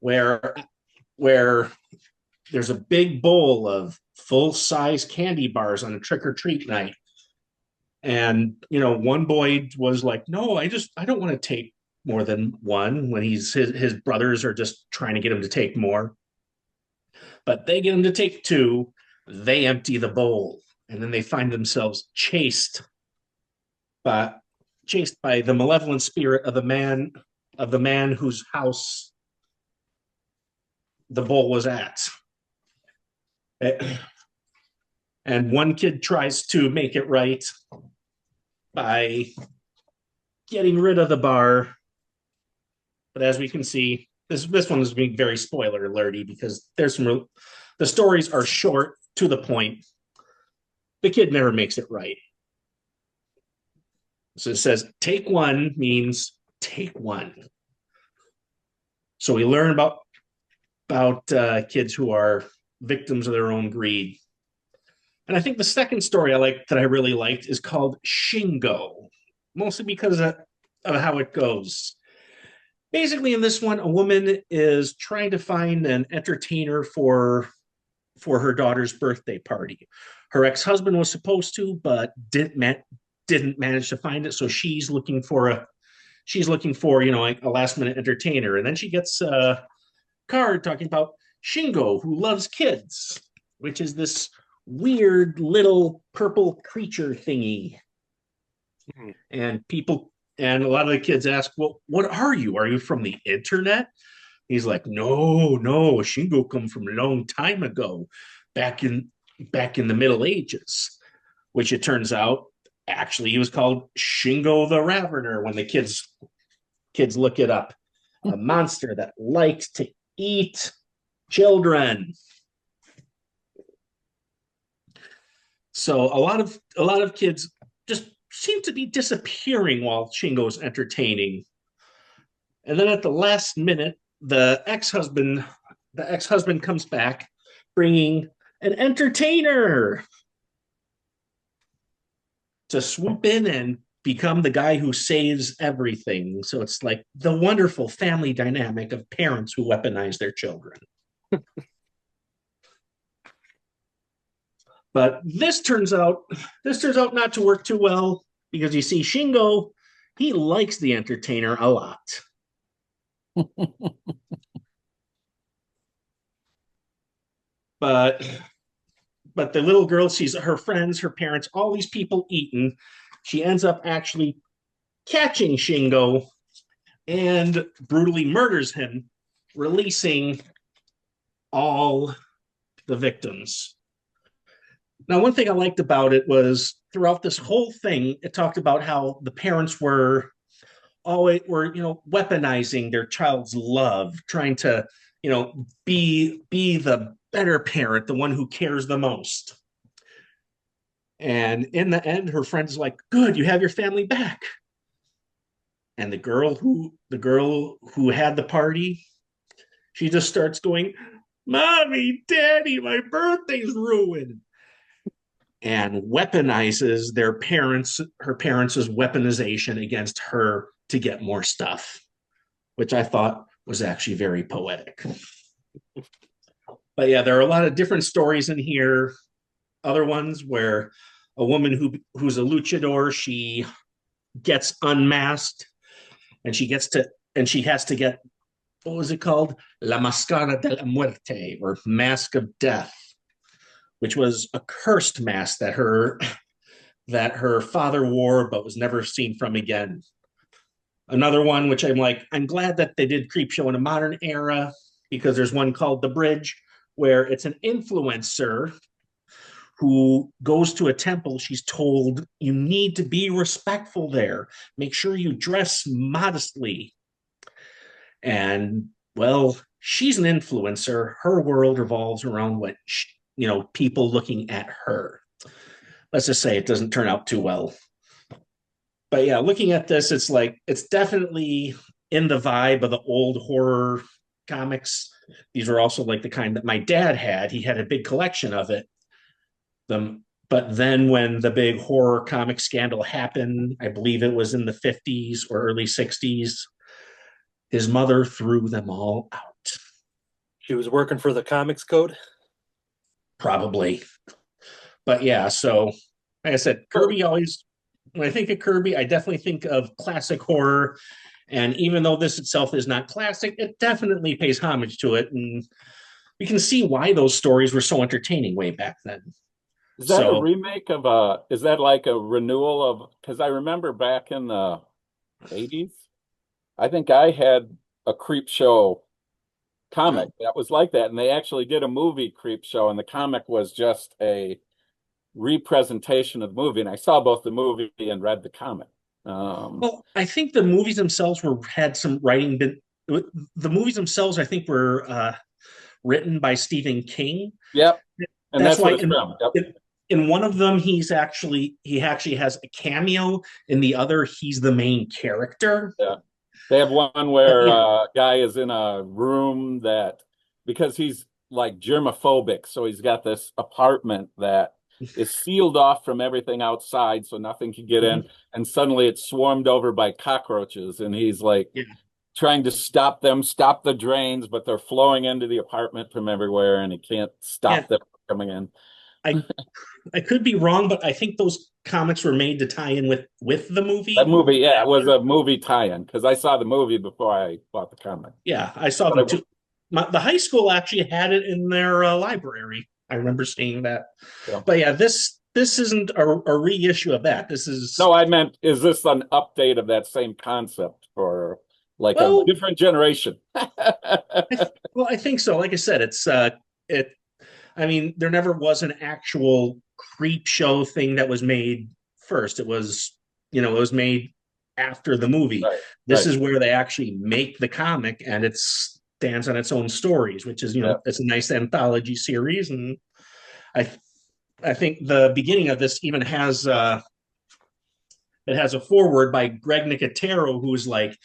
where there's a big bowl of full-size candy bars on a trick-or-treat night. And, one boy was like, no, I don't want to take more than one, when his brothers are just trying to get him to take more. But they get him to take two, they empty the bowl, and then they find themselves chased by the malevolent spirit of the man whose house the bowl was at. And one kid tries to make it right by getting rid of the bar. But as we can see, this one is being very spoiler alerty because the stories are short, to the point. The kid never makes it right. So it says, take one means take one. So we learn about kids who are victims of their own greed. And I think the second story that I really liked is called Shingo, mostly because of how it goes. Basically, in this one, a woman is trying to find an entertainer for her daughter's birthday party. Her ex-husband was supposed to, but didn't manage to find it. So she's looking for a last-minute entertainer, and then she gets a card talking about Shingo, who loves kids, which is this weird little purple creature thingy. And a lot of the kids ask, well, what are you? Are you from the internet? He's like, no, Shingo come from a long time ago, back in the Middle Ages, which it turns out, actually, he was called Shingo the Ravener when the kids look it up. A monster that likes to eat children. So a lot of kids just seem to be disappearing while Shingo's entertaining. And then at the last minute, the ex-husband comes back bringing an entertainer to swoop in and become the guy who saves everything. So it's like the wonderful family dynamic of parents who weaponize their children. But this turns out not to work too well, because you see, Shingo, he likes the entertainer a lot. But the little girl sees her friends, her parents, all these people eating. She ends up actually catching Shingo and brutally murders him, releasing all the victims. Now, one thing I liked about it was throughout this whole thing, it talked about how the parents were weaponizing their child's love, trying to, be the better parent, the one who cares the most. And in the end, her friend's like, "Good, you have your family back." And the girl who had the party, she just starts going, "Mommy, Daddy, my birthday's ruined." And weaponizes her parents' weaponization against her to get more stuff, which I thought was actually very poetic. But yeah, there are a lot of different stories in here. Other ones where a woman who's a luchador, she gets unmasked and she has to get, what was it called? La Máscara de la Muerte, or Mask of Death, which was a cursed mask that her father wore but was never seen from again. Another one, which I'm glad that they did Creepshow in a modern era, because there's one called The Bridge, where it's an influencer who goes to a temple. She's told, "You need to be respectful there. Make sure you dress modestly." And, well, she's an influencer. Her world revolves around people looking at her. Let's just say it doesn't turn out too well. But yeah, looking at this, it's definitely in the vibe of the old horror comics. These were also like the kind that my dad had. He had a big collection of it. But then when the big horror comic scandal happened, I believe it was in the 50s or early 60s, his mother threw them all out. She was working for the Comics Code? Probably. But yeah, so like I said, Kirby always, when I think of Kirby, I definitely think of classic horror. And even though this itself is not classic, it definitely pays homage to it. And we can see why those stories were so entertaining way back then. Is that a remake of is that like a renewal of, because I remember back in the 80s, I think I had a Creepshow comic that was like that. And they actually did a movie Creepshow, and the comic was just a representation of the movie. And I saw both the movie and read the comic. Well, I think the movies themselves had some writing. The movies themselves, I think, were written by Stephen King. Yep. And that's why in one of them, he actually has a cameo. In the other, he's the main character. Yeah. They have one where a guy is in a room because he's like germophobic. So he's got this apartment that is sealed off from everything outside, so nothing can get in. And suddenly it's swarmed over by cockroaches. And he's trying to stop the drains, but they're flowing into the apartment from everywhere, and he can't stop them from coming in. I could be wrong, but I think those comics were made to tie in with the movie. That movie, yeah, it was a movie tie-in, because I saw the movie before I bought the comic. Yeah, I saw them too. The high school actually had it in their library. I remember seeing that. Yeah. But yeah, this isn't a reissue of that. This is... No, I meant, is this an update of that same concept for a different generation? Well, I think so. Like I said, there never was an actual Creepshow thing that was made first. It was made after the movie. Right. This is where they actually make the comic, and it stands on its own stories, which is, it's a nice anthology series. And I think the beginning of this even has it has a foreword by Greg Nicotero, who's like,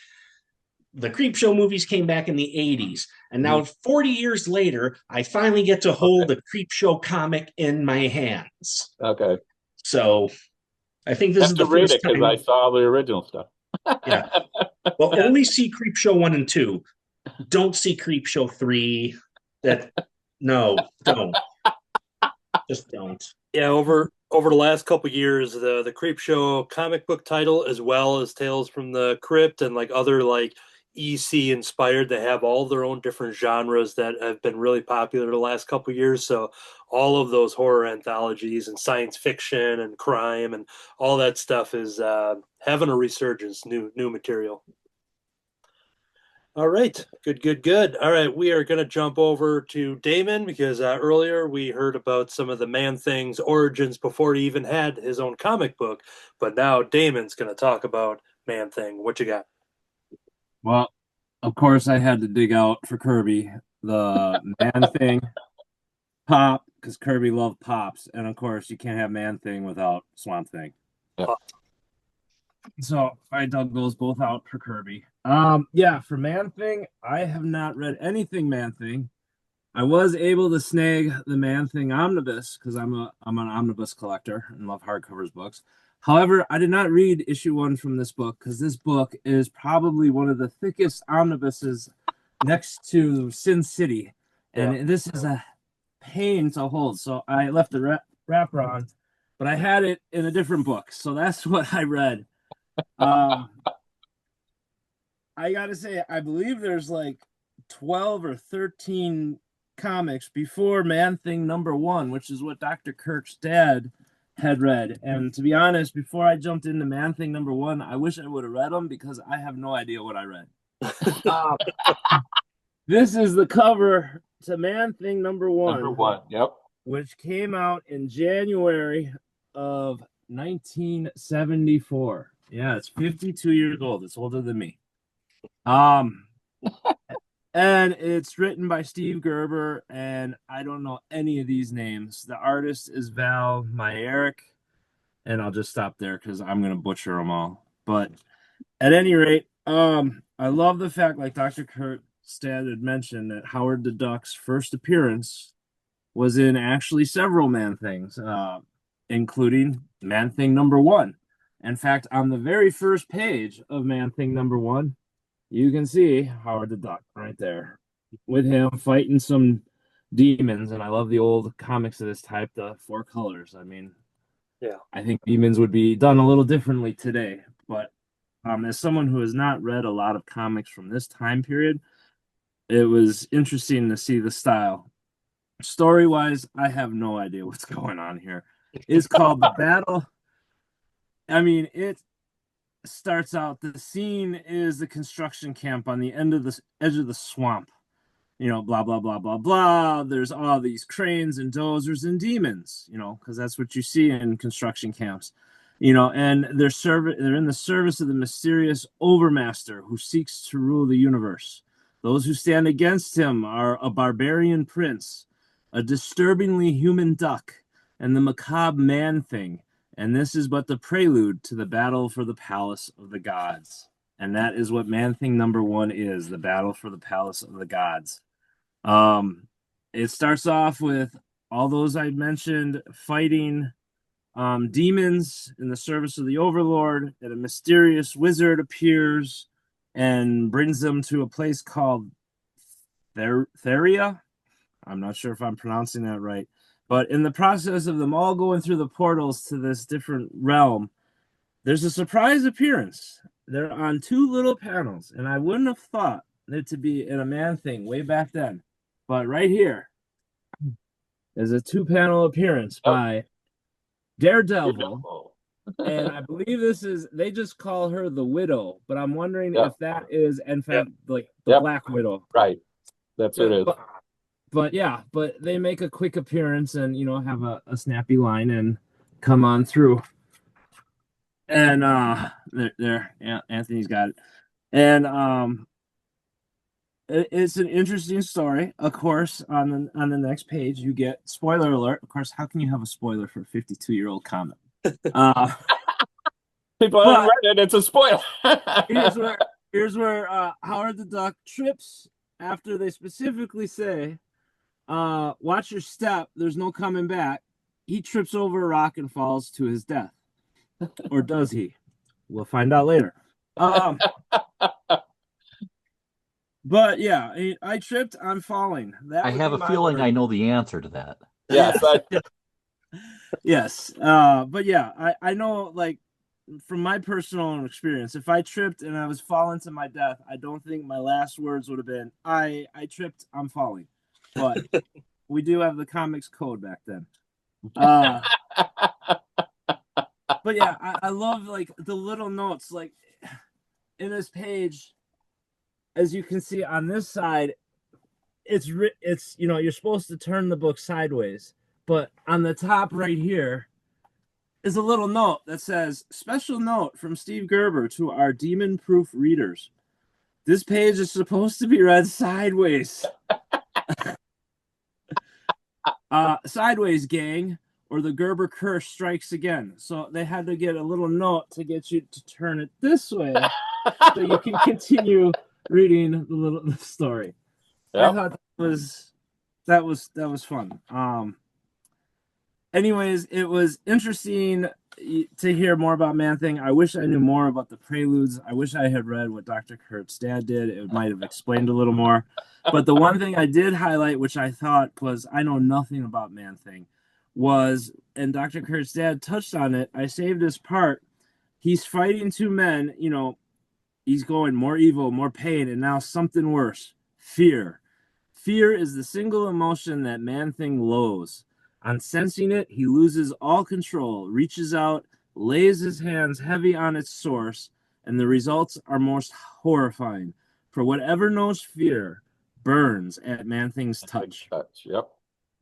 the Creepshow movies came back in the 80s, and now 40 years later, I finally get to hold the Creepshow comic in my hands. Okay. So I think this is the first time. Because I saw the original stuff. Yeah. Well, only see Creepshow 1 and 2. Don't see Creepshow 3. No, don't. Just don't. Yeah, over the last couple of years, the Creepshow comic book title, as well as Tales from the Crypt and other EC inspired, they have all their own different genres that have been really popular the last couple of years. So all of those horror anthologies and science fiction and crime and all that stuff is having a resurgence, new material. All right, good. All right, we are going to jump over to Damon because earlier we heard about some of the Man-Thing's origins before he even had his own comic book, but now Damon's going to talk about Man-Thing. What you got? Well, of course, I had to dig out for Kirby the Man-Thing pop because Kirby loved pops, and of course, you can't have Man-Thing without Swamp Thing. Yep. So I dug those both out for Kirby. Yeah, for Man-Thing, I have not read anything Man-Thing. I was able to snag the Man-Thing Omnibus because I'm an omnibus collector and love hardcovers books. However, I did not read issue 1 from this book because this book is probably one of the thickest omnibuses next to Sin City, and this is a pain to hold. So I left the wrapper on, but I had it in a different book, so that's what I read. I gotta say, I believe there's like 12 or 13 comics before Man-Thing #1, which is what Dr. Kirk's dad had read. And to be honest, before I jumped into Man-Thing #1, I wish I would have read them because I have no idea what I read. This is the cover to Man-Thing #1. #1, yep. Which came out in January of 1974. Yeah, it's 52 years old. It's older than me. And it's written by Steve Gerber, and I don't know any of these names. The artist is Val Myerick, and I'll just stop there because I'm going to butcher them all. But at any rate, I love the fact, like Dr. Kurt Stad had mentioned, that Howard the Duck's first appearance was in actually several Man-Things, including Man-Thing #1. In fact, on the very first page of Man-Thing #1, you can see Howard the Duck right there with him fighting some demons. And I love the old comics of this type, the 4 colors. I mean, Yeah, I think demons would be done a little differently today. But as someone who has not read a lot of comics from this time period, it was interesting to see the style. Story-wise, I have no idea what's going on here. It's called The Battle. I mean, it starts out, the scene is the construction camp on the edge of the swamp. You know, blah, blah, blah, blah, blah. There's all these cranes and dozers and demons, you know, because that's what you see in construction camps. You know, and they're in the service of the mysterious Overmaster who seeks to rule the universe. Those who stand against him are a barbarian prince, a disturbingly human duck, and the macabre Man-Thing. And this is but the prelude to the battle for the Palace of the Gods. And that is what Man-Thing #1 is, the battle for the Palace of the Gods. It starts off with all those I mentioned fighting demons in the service of the Overlord, and a mysterious wizard appears and brings them to a place called Theria. I'm not sure if I'm pronouncing that right. But in the process of them all going through the portals to this different realm, there's a surprise appearance. They're on 2 little panels, and I wouldn't have thought it to be in a Man-Thing way back then. But right here is a 2-panel appearance by Daredevil. And I believe they just call her the Widow, but I'm wondering if that is, in fact, like the Black Widow. Right. That's what it is. But they make a quick appearance and, you know, have a snappy line and come on through. And there, yeah, Anthony's got it. And it's an interesting story. Of course, on the next page, you get spoiler alert. Of course, how can you have a spoiler for a 52-year-old comic? People haven't read it. It's a spoiler. here's where Howard the Duck trips after they specifically say, watch your step, there's no coming back. He trips over a rock and falls to his death. Or does he? We'll find out later. But yeah, I tripped, I'm falling. I have a feeling I know the answer to that. Yes. Yes. But yeah, I know, like, from my personal experience, if I tripped and I was falling to my death, I don't think my last words would have been, I tripped, I'm falling. But we do have the comics code back then. But yeah, I love, like, the little notes, like in this page, as you can see on this side, it's you're supposed to turn the book sideways, but on the top right here is a little note that says, "Special note from Steve Gerber to our demon-proof readers. This page is supposed to be read sideways. Sideways, gang, or the Gerber curse strikes again." So they had to get a little note to get you to turn it this way so you can continue reading the story. Yep. I thought that was fun. Anyways, it was interesting to hear more about Man-Thing. I wish I knew more about the preludes. I wish I had read what Dr. Kurt's dad did. It might have explained a little more. But the one thing I did highlight, which I thought was, I know nothing about Man-Thing, was, and Dr. Kurt's dad touched on it, I saved this part. He's fighting two men, he's going more evil, more pain, and now something worse, fear. Fear is the single emotion that Man-Thing loathes. On sensing it, he loses all control, reaches out, lays his hands heavy on its source, and the results are most horrifying. For whatever knows fear burns at Man-Thing's touch. Yep.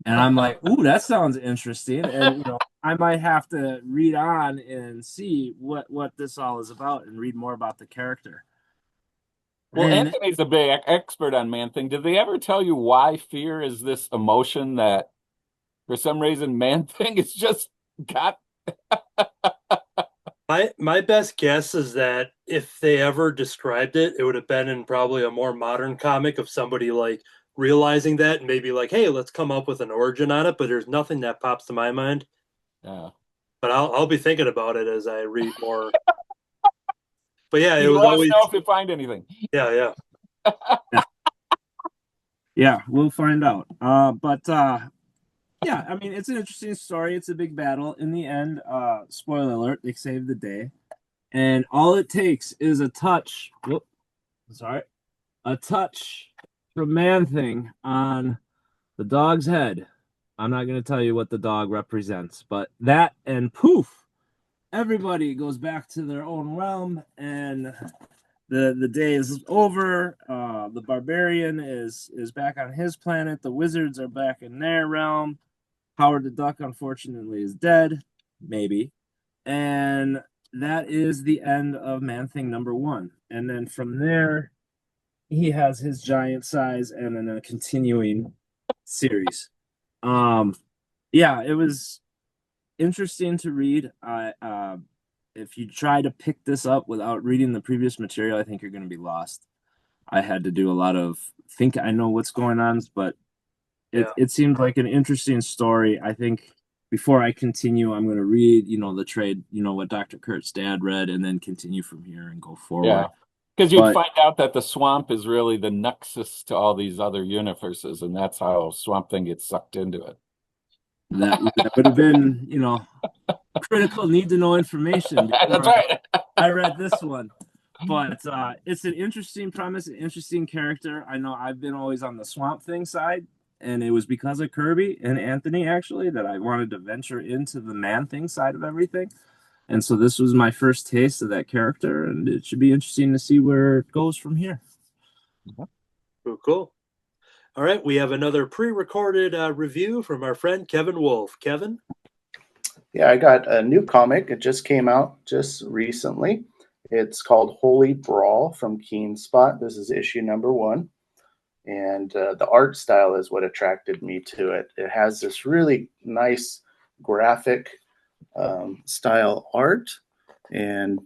And I'm like, ooh, that sounds interesting. And I might have to read on and see what this all is about and read more about the character. Well, Anthony's a big expert on Man-Thing. Did they ever tell you why fear is this emotion that, for some reason, Man-Thing is just got? My best guess is that if they ever described it, it would have been in probably a more modern comic of somebody like realizing that and maybe like, hey, let's come up with an origin on it. But there's nothing that pops to my mind. Yeah. But I'll be thinking about it as I read more. But yeah, it you was let always us know if you find anything. Yeah. Yeah, we'll find out. Yeah, I mean, it's an interesting story. It's a big battle. In the end, spoiler alert, they save the day. And all it takes is a touch. A touch from Man-Thing on the dog's head. I'm not going to tell you what the dog represents, but that and poof, everybody goes back to their own realm, and the day is over. The barbarian is back on his planet. The wizards are back in their realm. Howard the Duck, unfortunately, is dead. Maybe. And that is the end of Man-Thing #1. And then from there, he has his giant size and then a continuing series. Yeah, it was interesting to read. If you try to pick this up without reading the previous material, I think you're going to be lost. I had to do a lot of think I know what's going on, but it seemed like an interesting story. I think before I continue, I'm going to read, the trade, what Dr. Kurt's dad read, and then continue from here and go forward. Yeah, because you'd find out that the swamp is really the nexus to all these other universes, and that's how Swamp Thing gets sucked into it. That would have been, critical need to know information. That's right. I read this one. But it's an interesting premise, an interesting character. I know I've been always on the Swamp Thing side, and it was because of Kirby and Anthony, actually, that I wanted to venture into the Man-Thing side of everything. And so this was my first taste of that character, and it should be interesting to see where it goes from here. Cool. All right, we have another pre-recorded review from our friend Kevin Wolf. Kevin? Yeah, I got a new comic. It just came out just recently. It's called Holy Brawl from Keen Spot. This is issue #1. And the art style is what attracted me to it. It has this really nice graphic style art. And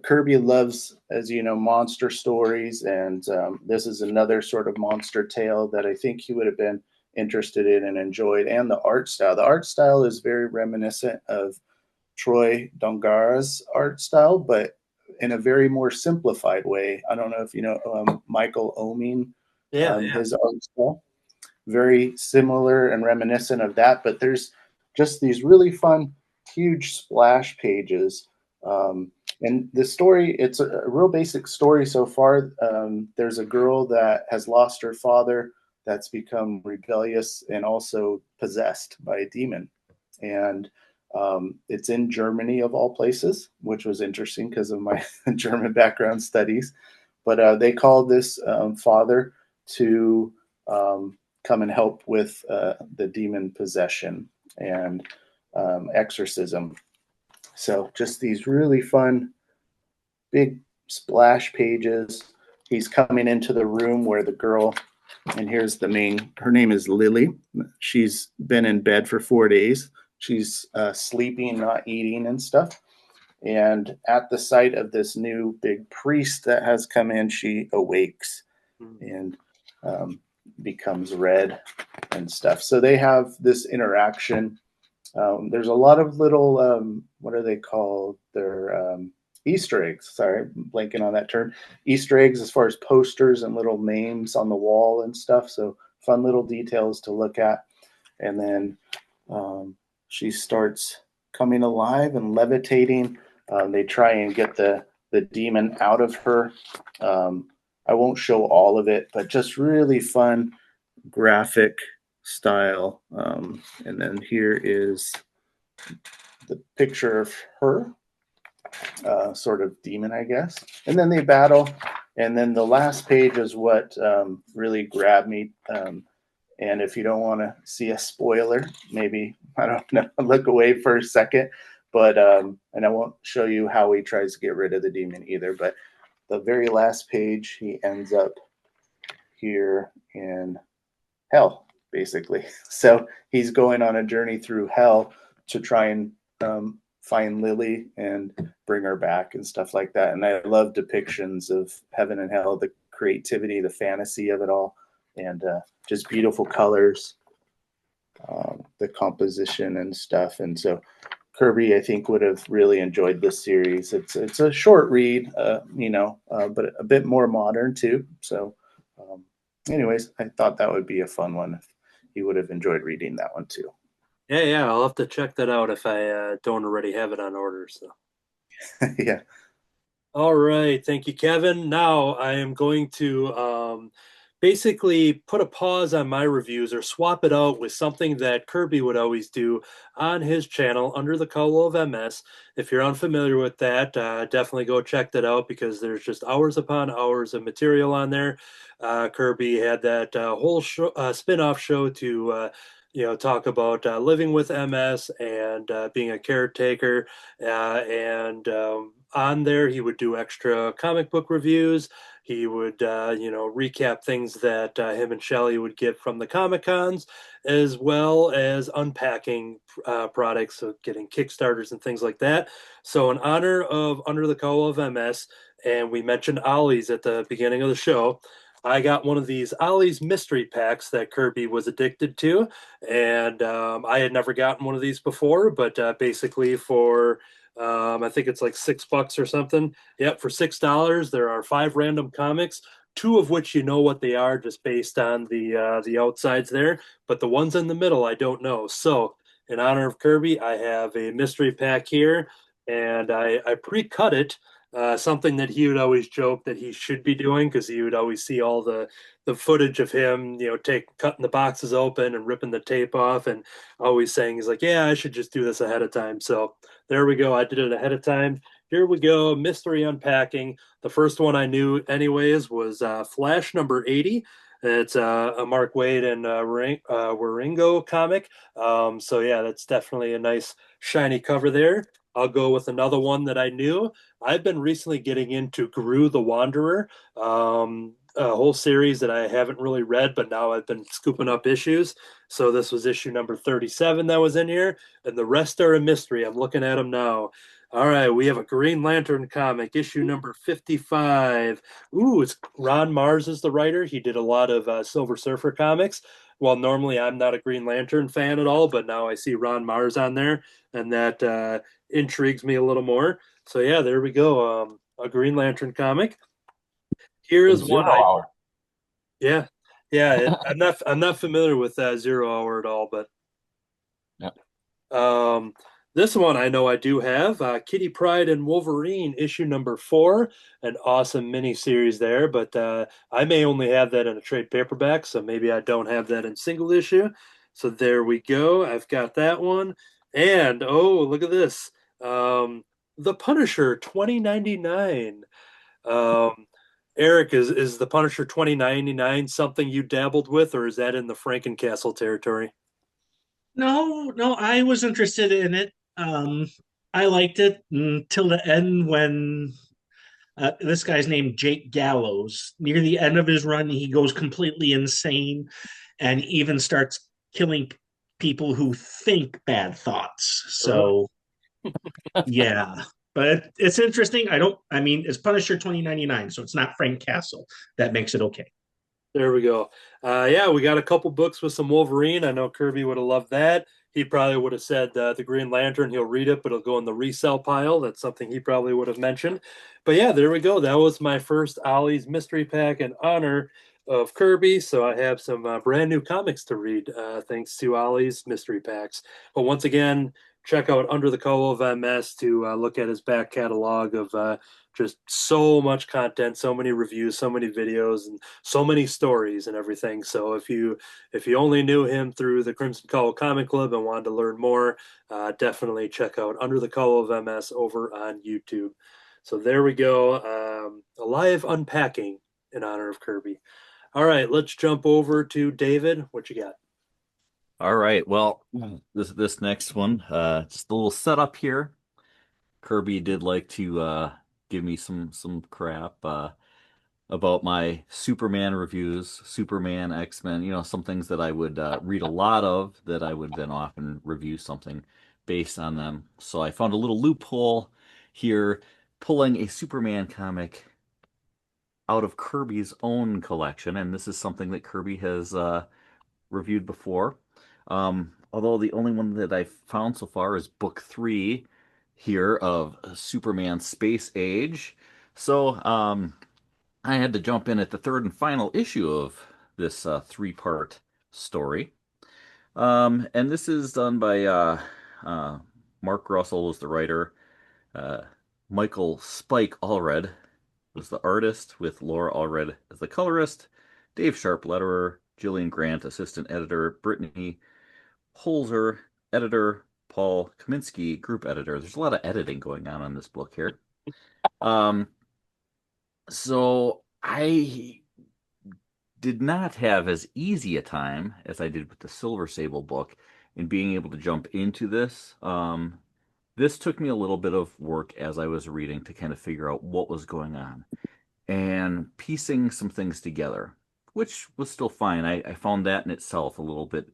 Kirby loves, as you know, monster stories. And this is another sort of monster tale that I think he would have been interested in and enjoyed. And the art style. The art style is very reminiscent of Troy Dongara's art style, but in a very more simplified way. I don't know if you know Michael Oeming, his art style. Very similar and reminiscent of that, but there's just these really fun, huge splash pages. And the story, it's a real basic story so far. There's a girl that has lost her father that's become rebellious and also possessed by a demon. And it's in Germany, of all places, which was interesting because of my German background studies. But they called this father to come and help with the demon possession and exorcism. So just these really fun, big splash pages. He's coming into the room where the girl, and here's her name is Lily. She's been in bed for 4 days. She's sleeping, not eating and stuff. And at the sight of this new big priest that has come in, she awakes and becomes red and stuff. So they have this interaction. There's a lot of little, what are they called? They're Easter eggs. Sorry, I'm blanking on that term. Easter eggs as far as posters and little names on the wall and stuff. So fun little details to look at. And then she starts coming alive and levitating. They try and get the demon out of her. I won't show all of it, but just really fun graphic style. And then here is the picture of her, sort of demon, I guess. And then they battle. And then the last page is what really grabbed me. And if you don't want to see a spoiler, maybe, I don't know, look away for a second. But, and I won't show you how he tries to get rid of the demon either. But the very last page, he ends up here in hell, basically. So he's going on a journey through hell to try and find Lily and bring her back and stuff like that. And I love depictions of heaven and hell, the creativity, the fantasy of it all, and just beautiful colors, the composition and stuff. And so Kirby, I think, would have really enjoyed this series. It's a short read, but a bit more modern too. So anyways, I thought that would be a fun one if he would have enjoyed reading that one too. Yeah, I'll have to check that out if I don't already have it on order. So, yeah. All right, thank you, Kevin. Now I am going to basically put a pause on my reviews or swap it out with something that Kirby would always do on his channel under the Cowl of MS. If you're unfamiliar with that, definitely go check that out because there's just hours upon hours of material on there. Kirby had that whole spin-off show to talk about living with MS and being a caretaker. And on there, he would do extra comic book reviews. He would, recap things that him and Shelley would get from the Comic Cons, as well as unpacking products, so getting Kickstarters and things like that. So in honor of Under the Cowl of MS, and we mentioned Ollie's at the beginning of the show, I got one of these Ollie's mystery packs that Kirby was addicted to, and I had never gotten one of these before, but basically for I think it's like $6 or something. Yep, for $6, there are 5 random comics, 2 of which you know what they are just based on the outsides there, but the ones in the middle I don't know. So in honor of Kirby, I have a mystery pack here, and I pre-cut it. Something that he would always joke that he should be doing because he would always see all the footage of him, cutting the boxes open and ripping the tape off, and always saying he's like, yeah, I should just do this ahead of time. So there we go. I did it ahead of time. Here we go. Mystery unpacking. The first one I knew anyways was Flash number 80. It's a Mark Waid and Waringo comic. So yeah, that's definitely a nice shiny cover there. I'll go with another one that I knew. I've been recently getting into Gru the Wanderer, a whole series that I haven't really read, but now I've been scooping up issues. So this was issue number 37 that was in here, and the rest are a mystery. I'm looking at them now. All right, we have a Green Lantern comic, issue number 55. Ooh, it's Ron Mars is the writer. He did a lot of Silver Surfer comics. Well, normally I'm not a Green Lantern fan at all, but now I see Ron Mars on there, and that intrigues me a little more. So yeah, there we go. A Green Lantern comic. Here is one. Hour. Yeah. I'm not familiar with 0 Hour at all, but yeah. This one I know I do have. Kitty Pryde and Wolverine, issue number 4, an awesome mini series there. But I may only have that in a trade paperback, so maybe I don't have that in single issue. So there we go. I've got that one. And oh, look at this. The Punisher 2099. Eric, is the Punisher 2099 something you dabbled with, or is that in the Frankencastle territory? No, I was interested in it. I liked it until the end when this guy's named Jake Gallows. Near the end of his run, he goes completely insane and even starts killing people who think bad thoughts. So, yeah. But it's interesting. I mean, it's Punisher 2099, so it's not Frank Castle. That makes it okay. There we go. Yeah, we got a couple books with some Wolverine. I know Kirby would have loved that. He probably would have said the Green Lantern. He'll read it, but it'll go in the resell pile. That's something he probably would have mentioned. But yeah, there we go. That was my first Ollie's mystery pack in honor of Kirby. So I have some brand new comics to read thanks to Ollie's mystery packs. But once again, check out Under the Cowl of MS to look at his back catalog of just so much content, so many reviews, so many videos, and so many stories and everything. So if you only knew him through the Crimson Cowl Comic Club and wanted to learn more, definitely check out Under the Cowl of MS over on YouTube. So there we go. A live unpacking in honor of Kirby. All right, let's jump over to David. What you got? All right. Well, this next one, just a little setup here. Kirby did like to give me some crap about my Superman reviews, Superman, X-Men, some things that I would read a lot of that I would then often review something based on them. So I found a little loophole here, pulling a Superman comic out of Kirby's own collection, and this is something that Kirby has reviewed before. Although the only one that I've found so far is book 3 here of Superman Space Age. So I had to jump in at the third and final issue of this 3-part story. And this is done by Mark Russell was the writer. Michael Spike Allred was the artist, with Laura Allred as the colorist. Dave Sharp, letterer. Jillian Grant, assistant editor. Brittany Holzer, editor. Paul Kaminsky, group editor. There's a lot of editing going on in this book here. So I did not have as easy a time as I did with the Silver Sable book in being able to jump into this. This took me a little bit of work as I was reading to kind of figure out what was going on and piecing some things together, which was still fine. I found that in itself a little bit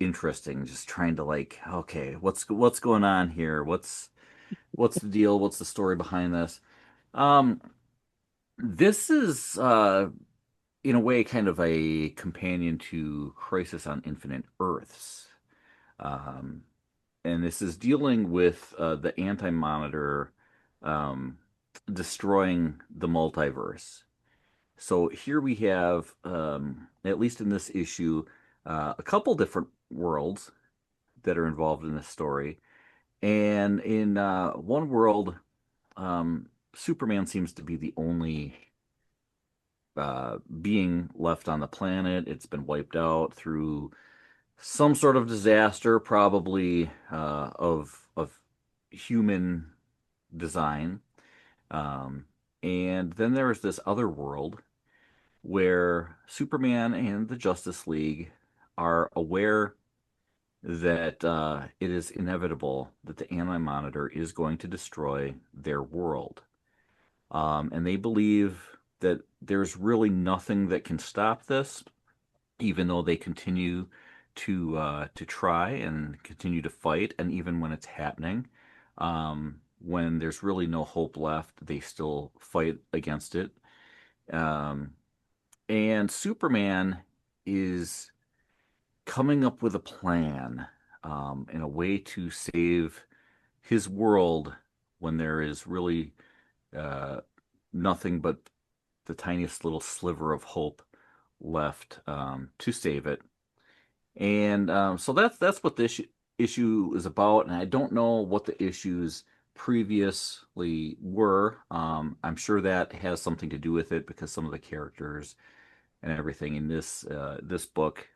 interesting, just trying to okay, what's going on here? What's the deal? What's the story behind this? This is in a way kind of a companion to Crisis on Infinite Earths. And this is dealing with the Anti-Monitor destroying the multiverse. So here we have, at least in this issue, a couple different worlds that are involved in this story. And in one world, Superman seems to be the only being left on the planet. It's been wiped out through some sort of disaster, probably of human design. And then there's this other world where Superman and the Justice League are aware that it is inevitable that the Anti-Monitor is going to destroy their world. And they believe that there's really nothing that can stop this, even though they continue to try and continue to fight, and even when it's happening, when there's really no hope left, they still fight against it. And Superman is coming up with a plan in a way to save his world when there is really nothing but the tiniest little sliver of hope left to save it. And so that's what this issue is about. And I don't know what the issues previously were. I'm sure that has something to do with it, because some of the characters and everything in this book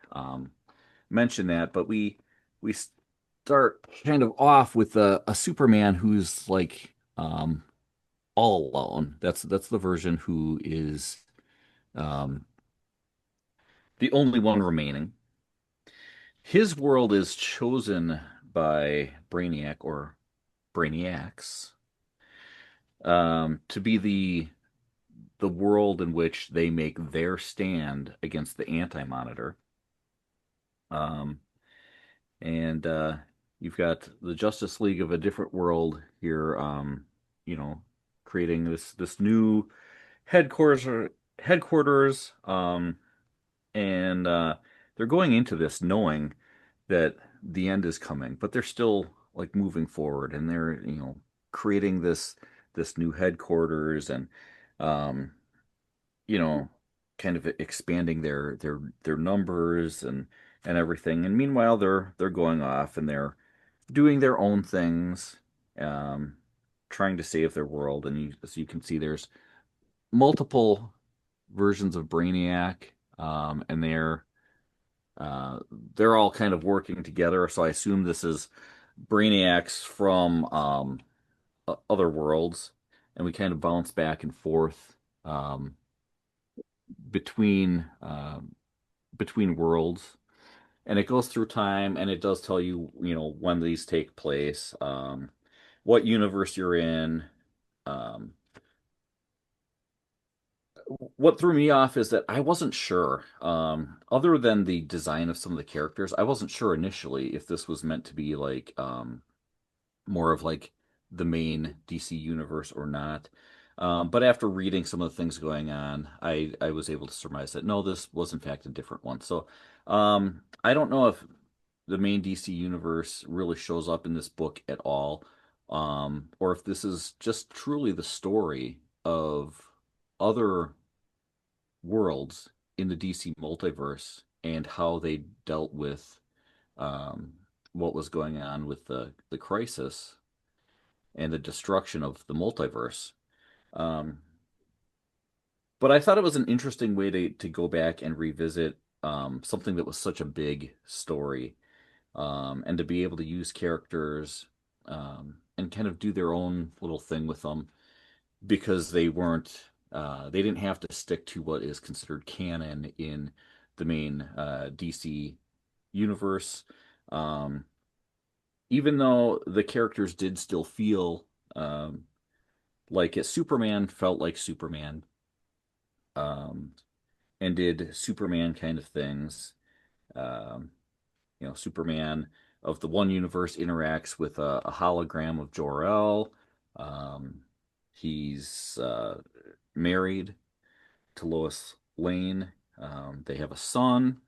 mention that. But we start kind of off with a Superman who's all alone. That's the version who is um, the only one remaining. His world is chosen by Brainiac or Brainiacs to be the world in which they make their stand against the Anti-Monitor. Um, and you've got the Justice League of a different world here, creating this new headquarters, and they're going into this knowing that the end is coming, but they're still like moving forward, and they're creating this new headquarters, and um, you know, kind of expanding their numbers and everything. And meanwhile, they're going off and they're doing their own things, um, trying to save their world. And as you can see, there's multiple versions of Brainiac, and they're all kind of working together. So I assume this is Brainiacs from other worlds, and we kind of bounce back and forth between between worlds, and it goes through time, and it does tell you, when these take place, what universe you're in. Um, what threw me off is that I wasn't sure, other than the design of some of the characters, I wasn't sure initially if this was meant to be like more of like the main DC universe or not. But after reading some of the things going on, I was able to surmise that no, this was in fact a different one. So I don't know if the main DC universe really shows up in this book at all, or if this is just truly the story of other worlds in the DC multiverse and how they dealt with um, what was going on with the crisis and the destruction of the multiverse. Um, but I thought it was an interesting way to go back and revisit something that was such a big story, and to be able to use characters and kind of do their own little thing with them, because they didn't have to stick to what is considered canon in the main DC universe. Um, Even though the characters did still feel like it, Superman felt like Superman, um, and did Superman kind of things. Um, Superman of the one universe interacts with a hologram of Jor-El. Um, he's married to Lois Lane. They have a son.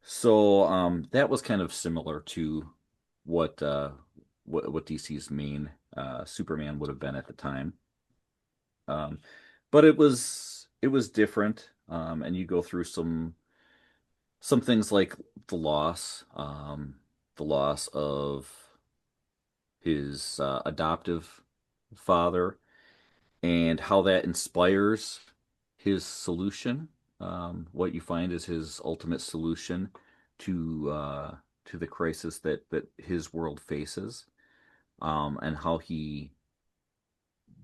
So that was kind of similar to what what DC's main Superman would have been at the time. Um, but it was different, and you go through some things like the the loss of his adoptive father, and how that inspires his solution. What you find is his ultimate solution to the crisis that his world faces, and how he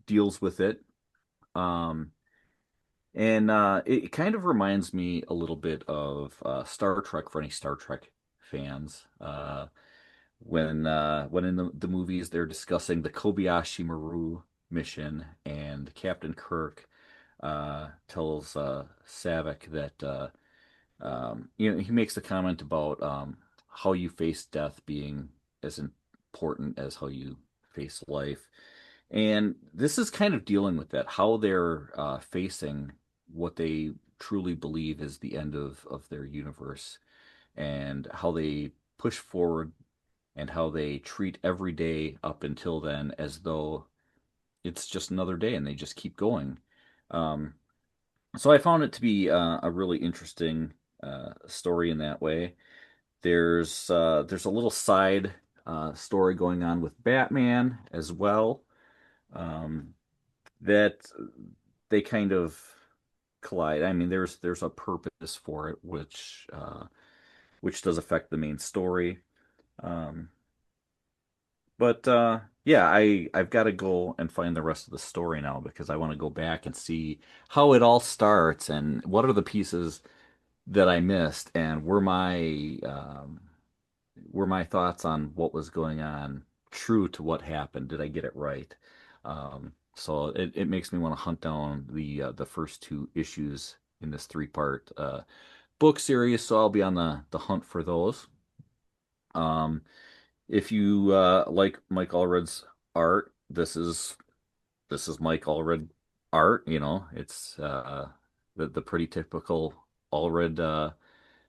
deals with it. Um, and it kind of reminds me a little bit of Star Trek, for any Star Trek fans. When in the movies they're discussing the Kobayashi Maru mission, and Captain Kirk tells Savick that he makes the comment about how you face death being as important as how you face life. And this is kind of dealing with that, how they're facing what they truly believe is the end of their universe, and how they push forward, and how they treat every day up until then as though it's just another day, and they just keep going. Um, so I found it to be a really interesting story in that way. There's a little side story going on with Batman as well, um, that they kind of collide. I mean, there's a purpose for it, which does affect the main story. Um, But yeah, I've got to go and find the rest of the story now because I want to go back and see how it all starts and what are the pieces that I missed and were my thoughts on what was going on true to what happened? Did I get it right? So it makes me want to hunt down the first two issues in this three-part book series. So I'll be on the hunt for those. If you like Mike Allred's art, this is Mike Allred art. You know, it's the pretty typical Allred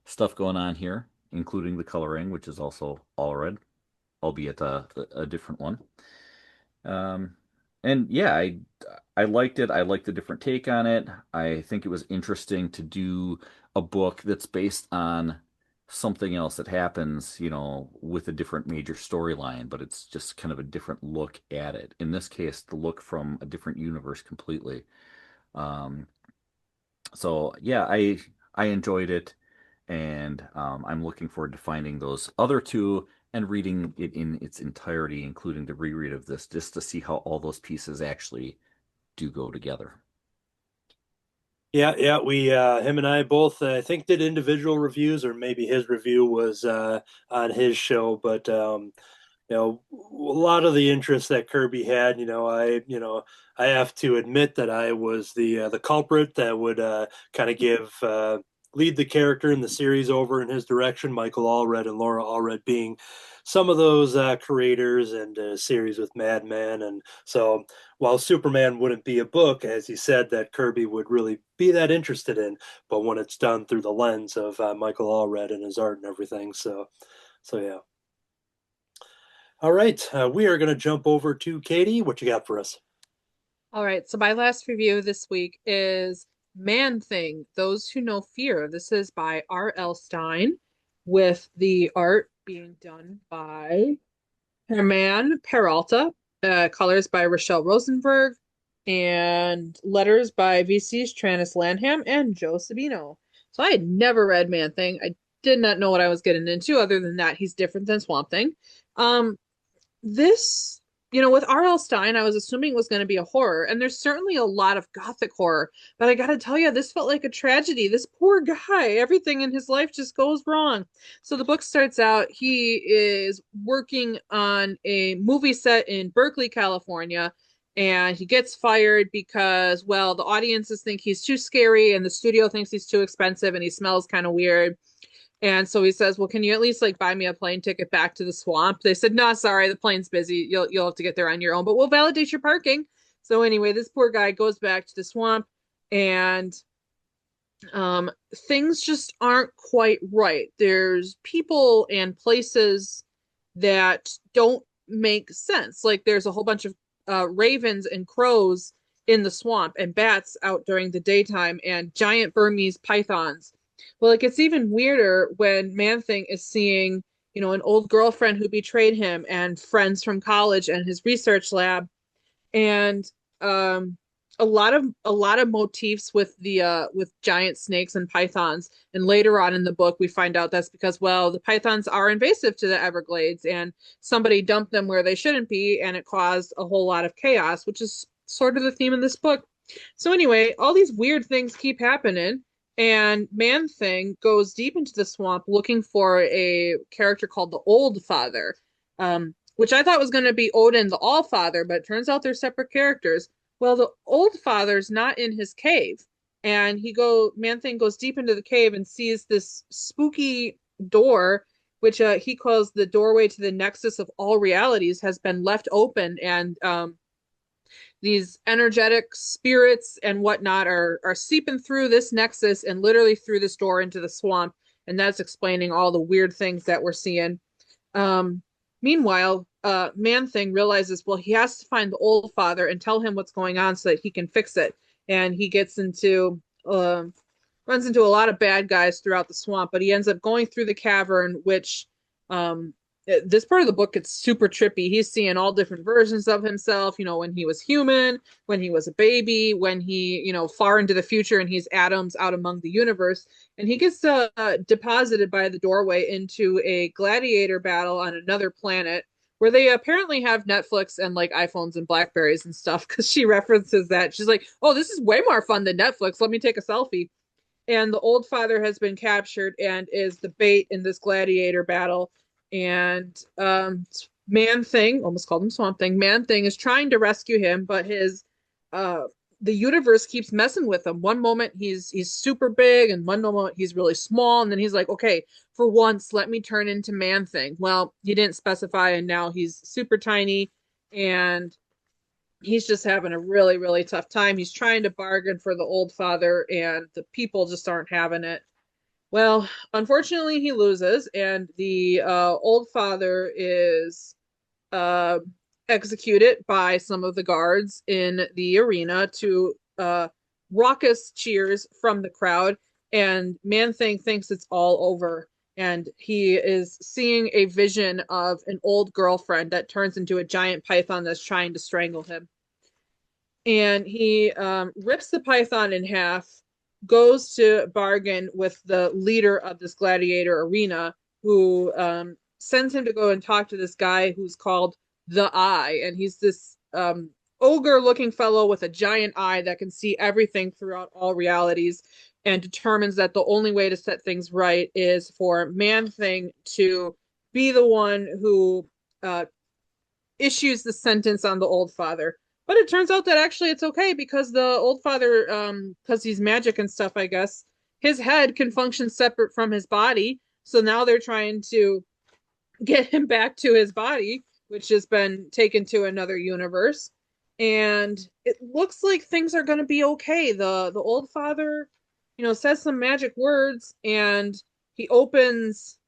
stuff going on here, including the coloring, which is also Allred, albeit a different one. And yeah, I liked it. I liked the different take on it. I think it was interesting to do a book that's based on something else that happens, you know, with a different major storyline, but it's just kind of a different look at it. In this case, the look from a different universe completely. Um, so yeah, I enjoyed it, and I'm looking forward to finding those other two and reading it in its entirety, including the reread of this, just to see how all those pieces actually do go together. Yeah, we him and I both I think did individual reviews, or maybe his review was on his show. But you know, a lot of the interest that Kirby had, I have to admit that I was the culprit that would kind of give lead the character in the series over in his direction. Michael Allred and Laura Allred being some of those creators and series with Madman. And so while Superman wouldn't be a book, as he said, that Kirby would really be that interested in, but when it's done through the lens of Michael Allred and his art and everything. So yeah. All right, we are going to jump over to Katie. What you got for us? All right, so my last review this week is Man Thing, Those Who Know Fear. This is by R.L. Stine, with the art being done by Herman Peralta, colors by Rochelle Rosenberg, and letters by VC's Trannis Lanham and Joe Sabino. So I had never read Man Thing. I did not know what I was getting into, other than that he's different than Swamp Thing. This, with R.L. Stine, I was assuming it was going to be a horror, and there's certainly a lot of gothic horror, but I gotta tell you, this felt like a tragedy. This poor guy, everything in his life just goes wrong. So the book starts out, he is working on a movie set in Berkeley, California, and he gets fired because, well, the audiences think he's too scary, and the studio thinks he's too expensive, and he smells kind of weird. And so he says, well, can you at least buy me a plane ticket back to the swamp? They said, no, sorry, the plane's busy. You'll have to get there on your own, but we'll validate your parking. So anyway, this poor guy goes back to the swamp, and things just aren't quite right. There's people and places that don't make sense. Like there's a whole bunch of ravens and crows in the swamp, and bats out during the daytime, and giant Burmese pythons. Well, it gets even weirder when Man-Thing is seeing, an old girlfriend who betrayed him, and friends from college and his research lab, and a lot of motifs with with giant snakes and pythons. And later on in the book, we find out that's because, well, the pythons are invasive to the Everglades, and somebody dumped them where they shouldn't be, and it caused a whole lot of chaos, which is sort of the theme in this book. So anyway, all these weird things keep happening. And Man-Thing goes deep into the swamp looking for a character called the Old Father, which I thought was going to be Odin the All-Father, but it turns out they're separate characters. Well, the Old Father's not in his cave, and Man-Thing goes deep into the cave and sees this spooky door, which he calls the doorway to the nexus of all realities, has been left open, and these energetic spirits and whatnot are seeping through this nexus and literally through this door into the swamp. And that's explaining all the weird things that we're seeing. Meanwhile, Man-Thing realizes, well, he has to find the Old Father and tell him what's going on so that he can fix it. And he runs into a lot of bad guys throughout the swamp, but he ends up going through the cavern, which this part of the book gets super trippy. He's seeing all different versions of himself, when he was human, when he was a baby, when he, far into the future, and he's atoms out among the universe. And he gets deposited by the doorway into a gladiator battle on another planet where they apparently have Netflix and like iPhones and Blackberries and stuff because she references that. She's like, "Oh, this is way more fun than Netflix. Let me take a selfie." And the old father has been captured and is the bait in this gladiator battle. And Man Thing, almost called him Swamp Thing, Man Thing is trying to rescue him, but his the universe keeps messing with him. One moment he's super big, and one moment he's really small, and then he's like, okay, for once, let me turn into Man Thing. Well, he didn't specify, and now he's super tiny, and he's just having a really, really tough time. He's trying to bargain for the old father, and the people just aren't having it. Well, unfortunately, he loses, and the old father is uh, executed by some of the guards in the arena to raucous cheers from the crowd. And Man Thing thinks it's all over, and he is seeing a vision of an old girlfriend that turns into a giant python that's trying to strangle him. And he rips the python in half, goes to bargain with the leader of this gladiator arena, who sends him to go and talk to this guy who's called the Eye. And he's this ogre-looking fellow with a giant eye that can see everything throughout all realities, and determines that the only way to set things right is for Man Thing to be the one who issues the sentence on the old father. But it turns out that actually it's okay, because the old father, because he's magic and stuff, I guess, his head can function separate from his body. So now they're trying to get him back to his body, which has been taken to another universe. And it looks like things are going to be okay. The old father, says some magic words, and he opens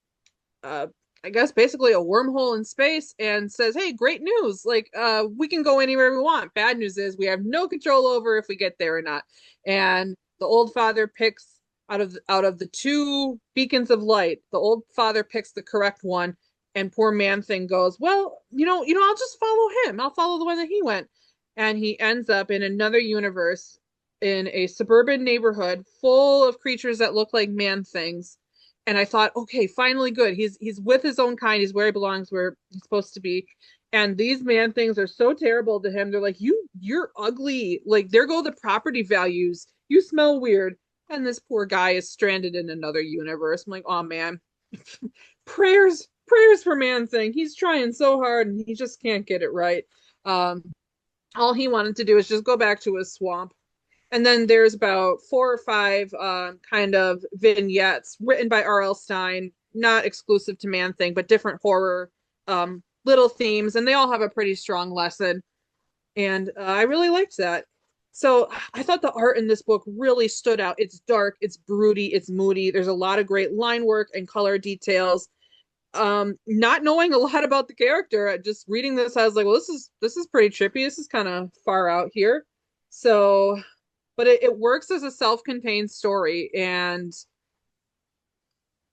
I guess basically a wormhole in space, and says, "Hey, great news! Like, we can go anywhere we want. Bad news is we have no control over if we get there or not." And the old father picks out of the two beacons of light, the old father picks the correct one, and poor Man Thing goes, "Well, I'll just follow him. I'll follow the way that he went." And he ends up in another universe, in a suburban neighborhood full of creatures that look like man things. And I thought, okay, finally good. He's with his own kind. He's where he belongs, where he's supposed to be. And these man things are so terrible to him. They're like, you're ugly. Like, there go the property values. You smell weird. And this poor guy is stranded in another universe. I'm like, oh man. prayers for Man Thing. He's trying so hard and he just can't get it right. All he wanted to do is just go back to his swamp. And then there's about 4 or 5 kind of vignettes written by R.L. Stine, not exclusive to Man Thing, but different horror little themes, and they all have a pretty strong lesson. And I really liked that. So I thought the art in this book really stood out. It's dark, it's broody, it's moody. There's a lot of great line work and color details. Not knowing a lot about the character, just reading this, I was like, well, this is pretty trippy. This is kind of far out here. So, but it works as a self-contained story, and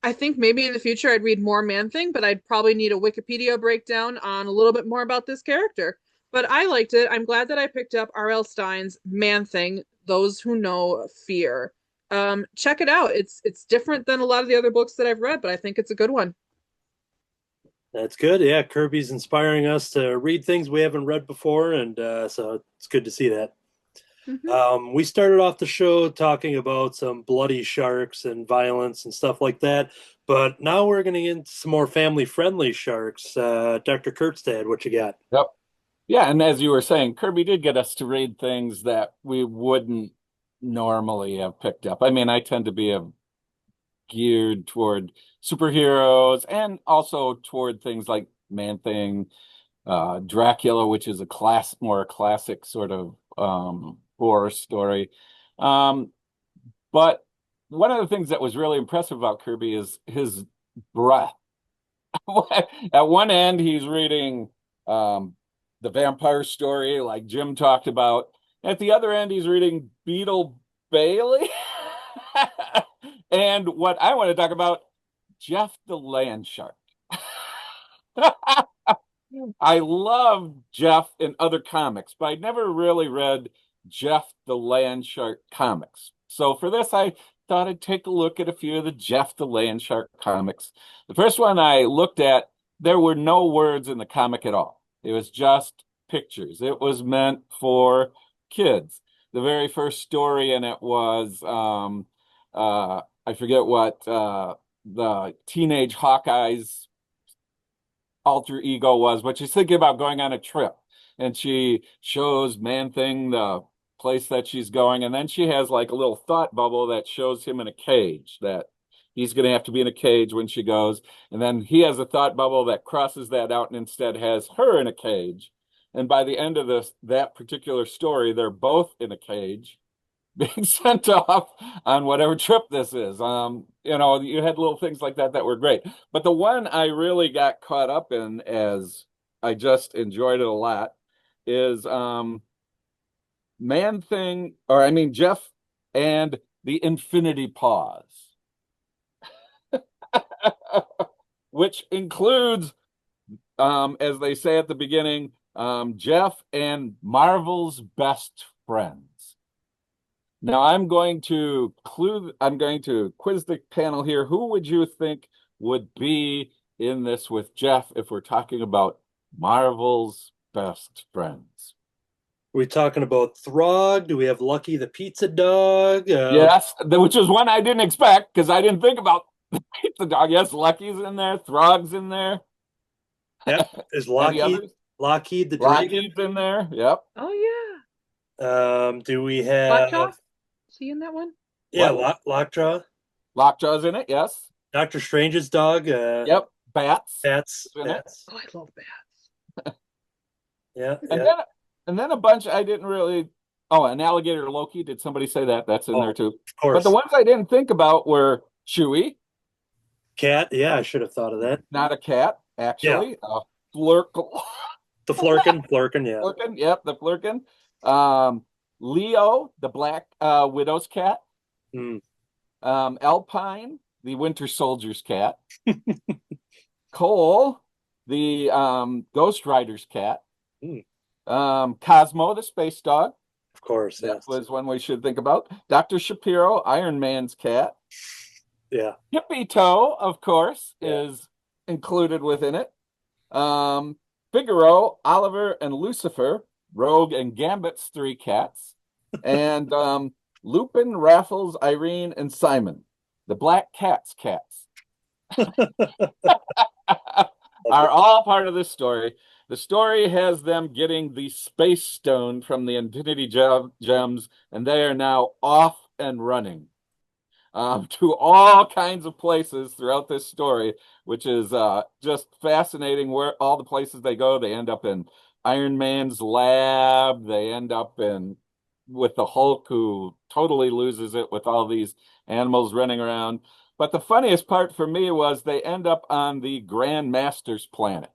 I think maybe in the future I'd read more Man Thing, but I'd probably need a Wikipedia breakdown on a little bit more about this character. But I liked it. I'm glad that I picked up R.L. Stine's Man Thing, Those Who Know Fear. Check it out. It's different than a lot of the other books that I've read, but I think it's a good one. That's good. Yeah, Kirby's inspiring us to read things we haven't read before, and so it's good to see that. Mm-hmm. We started off the show talking about some bloody sharks and violence and stuff like that, but now we're going to get into some more family-friendly sharks. Dr. Kurtzstad, what you got? Yep. Yeah, and as you were saying, Kirby did get us to read things that we wouldn't normally have picked up. I mean, I tend to be geared toward superheroes and also toward things like Man Thing, Dracula, which is more classic sort of horror story. But one of the things that was really impressive about Kirby is his breadth. At one end, he's reading the vampire story, like Jim talked about. At the other end, he's reading Beetle Bailey. And what I want to talk about, Jeff the Land Shark. I love Jeff in other comics, but I never really read Jeff the Land Shark comics. So for this, I thought I'd take a look at a few of the Jeff the Land Shark comics. The first one I looked at there were no words in the comic at all. It was just pictures. It was meant for kids. The very first story in it was I forget what the teenage Hawkeye's alter ego was, but she's thinking about going on a trip, and she shows Man-Thing the place that she's going, and then she has like a little thought bubble that shows him in a cage, that he's going to have to be in a cage when she goes, and then he has a thought bubble that crosses that out and instead has her in a cage. And by the end of that particular story, they're both in a cage being sent off on whatever trip this is. You had little things like that that were great. But the one I really got caught up in, as I just enjoyed it a lot, is Jeff and the Infinity Paws. Which includes, as they say at the beginning, Jeff and Marvel's best friends. Now I'm going to quiz the panel here. Who would you think would be in this with Jeff if we're talking about Marvel's best friends? Are we talking about Throg? Do we have Lucky the Pizza Dog? Yes, which is one I didn't expect because I didn't think about the pizza dog. Yes, Lucky's in there. Throg's in there. Yeah, is Lockheed the Dragon? Lockheed's in there. Yep. Oh yeah. Do we have Lockjaw? Is he in that one? Yeah, Lockjaw. Lockjaw's in it. Yes. Doctor Strange's dog. Yep. Bats. Bats. Oh, I love bats. Yeah. And then a bunch I didn't really. Oh, an alligator Loki. Did somebody say that? That's in there too. Of course. But the ones I didn't think about were Chewie. Cat. Yeah, I should have thought of that. Not a cat, actually. Yeah. Flurkle. The Flurkin. Yeah. Flurkin. Yep, the Flurkin. Leo, the Black Widow's cat. Alpine, the Winter Soldier's cat. Cole, the Ghost Rider's cat. Cosmo, the space dog. Of course, that was one we should think about. Dr. Shapiro, Iron Man's cat. Yeah. Hippie Toe, of course, is included within it. Figaro, Oliver, and Lucifer, Rogue and Gambit's three cats. And Lupin, Raffles, Irene, and Simon, the Black Cat's cats. Are all part of this story. The story has them getting the Space Stone from the Infinity Gems, and they are now off and running to all kinds of places throughout this story, which is just fascinating. Where all the places they go, they end up in Iron Man's lab. They end up with the Hulk, who totally loses it with all these animals running around. But the funniest part for me was they end up on the Grand Master's planet.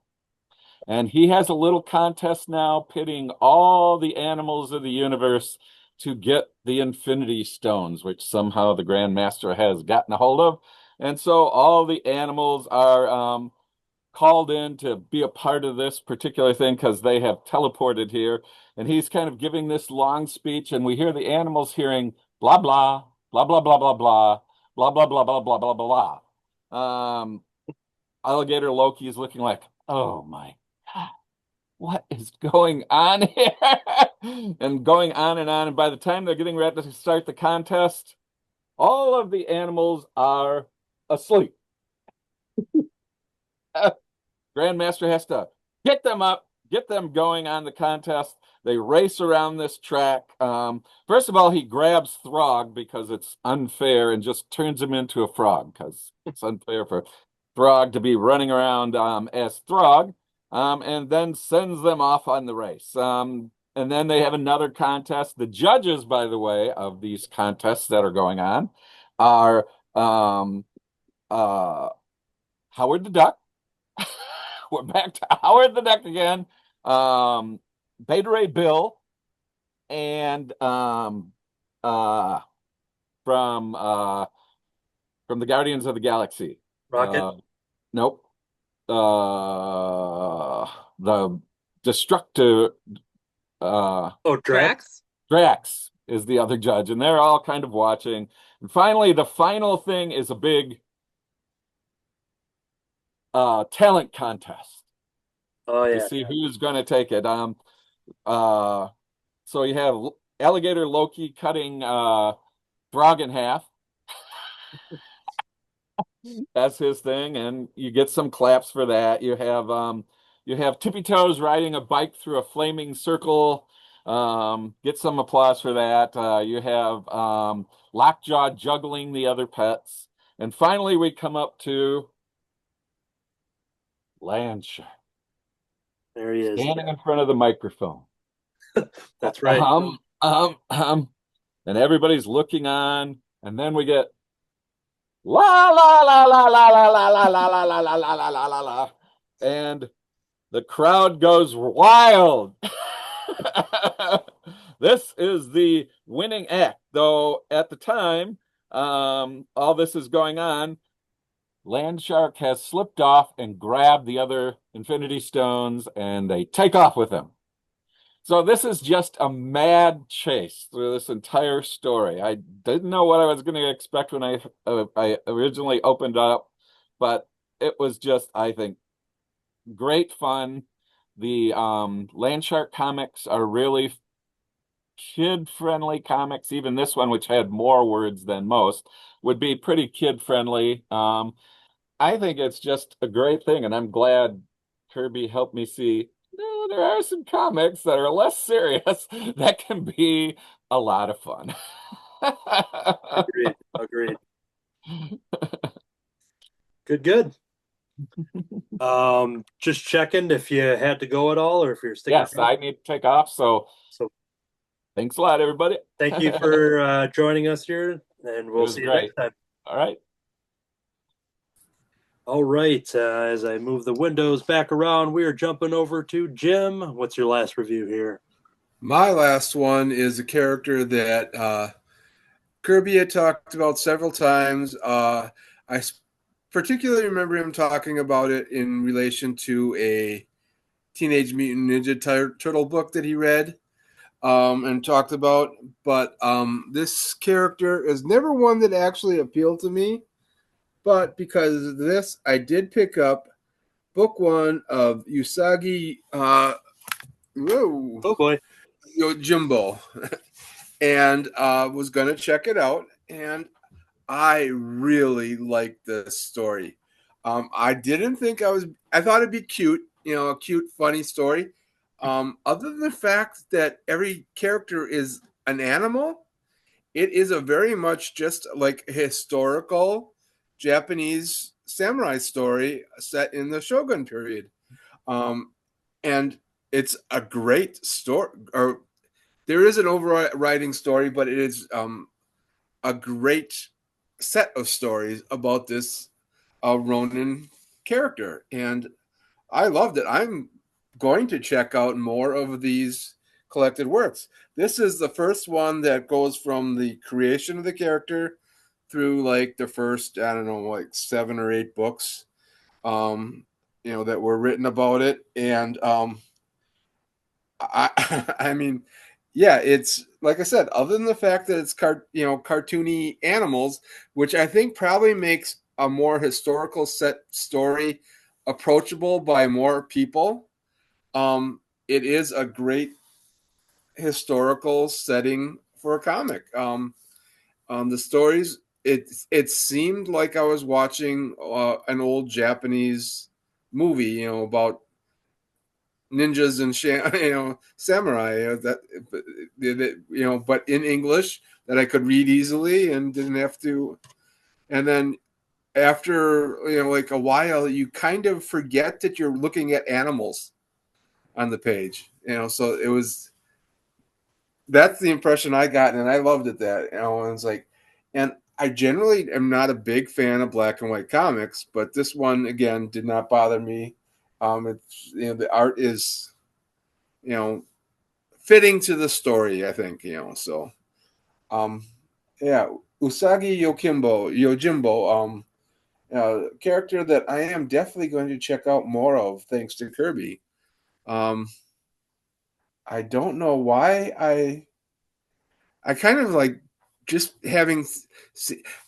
And he has a little contest now pitting all the animals of the universe to get the Infinity Stones, which somehow the Grand Master has gotten a hold of. And so all the animals are called in to be a part of this particular thing because they have teleported here. And he's kind of giving this long speech, and we hear the animals hearing blah, blah, blah, blah, blah, blah, blah, blah, blah, blah, blah, blah, blah, blah. Alligator Loki is looking like, oh my God, what is going on here? And going on. And by the time they're getting ready to start the contest, all of the animals are asleep. Grandmaster has to get them up, get them going on the contest. They race around this track. First of all, he grabs Throg because it's unfair and just turns him into a frog because it's unfair for Throg to be running around as Throg, and then sends them off on the race. And then they have another contest. The judges, by the way, of these contests that are going on are Howard the Duck. We're back to Howard the Duck again. Beta Ray Bill, and from the Guardians of the Galaxy. Rocket. Nope. The Destructor. Drax. Drax is the other judge, and they're all kind of watching. And finally, the final thing is a big talent contest Oh to yeah. see who's going to take it. So you have Alligator Loki cutting Frog in half. That's his thing, and you get some claps for that. You have Tippy Toes riding a bike through a flaming circle. Get some applause for that. You have Lockjaw juggling the other pets. And finally we come up to Landshark There he is. standing in front of the microphone. That's right. And everybody's looking on, and then we get la la la la la la la la la la la la la la la la, and the crowd goes wild. This is the winning act, though. At the time, all this is going on, Landshark has slipped off and grabbed the other Infinity Stones, and they take off with him. So this is just a mad chase through this entire story. I didn't know what I was going to expect when I originally opened up, but it was just, I think, great fun. The Landshark comics are really kid-friendly comics. Even this one, which had more words than most, would be pretty kid-friendly. I think it's just a great thing, and I'm glad Kirby helped me see there are some comics that are less serious that can be a lot of fun. Agreed. Good. Just checking if you had to go at all or if you're sticking Yes, around. I need to take off. So thanks a lot, everybody. Thank you for joining us here, and we'll see you next time. All right. All right. As I move the windows back around, we are jumping over to Jim. What's your last review here? My last one is a character that Kirby had talked about several times. I particularly remember him talking about it in relation to a Teenage Mutant Ninja Turtle book that he read and talked about. But this character is never one that actually appealed to me. But because of this, I did pick up book 1 of Usagi. Oh boy, Yojimbo, and was gonna check it out, and I really liked this story. I didn't think I thought it'd be cute, a cute, funny story. Other than the fact that every character is an animal, it is a very much just like historical Japanese samurai story set in the Shogun period. And it's a great story. Or there is an overriding story, but it is a great set of stories about this Ronin character. And I loved it. I'm going to check out more of these collected works. This is the first one that goes from the creation of the character through like the first, I don't know, like 7 or 8 books, that were written about it. And I mean, yeah, it's like I said, other than the fact that it's cartoony animals, which I think probably makes a more historical set story approachable by more people. It is a great historical setting for a comic. The stories, it seemed like I was watching an old Japanese movie, about ninjas and samurai, but in English that I could read easily and didn't have to. And then after like a while, you kind of forget that you're looking at animals on the page. So that's the impression I got, and I loved it. And it's like, and I generally am not a big fan of black and white comics, but this one again did not bother me. It's the art is fitting to the story, I think. So Usagi Yojimbo, character that I am definitely going to check out more of thanks to Kirby. I don't know why I kind of like just having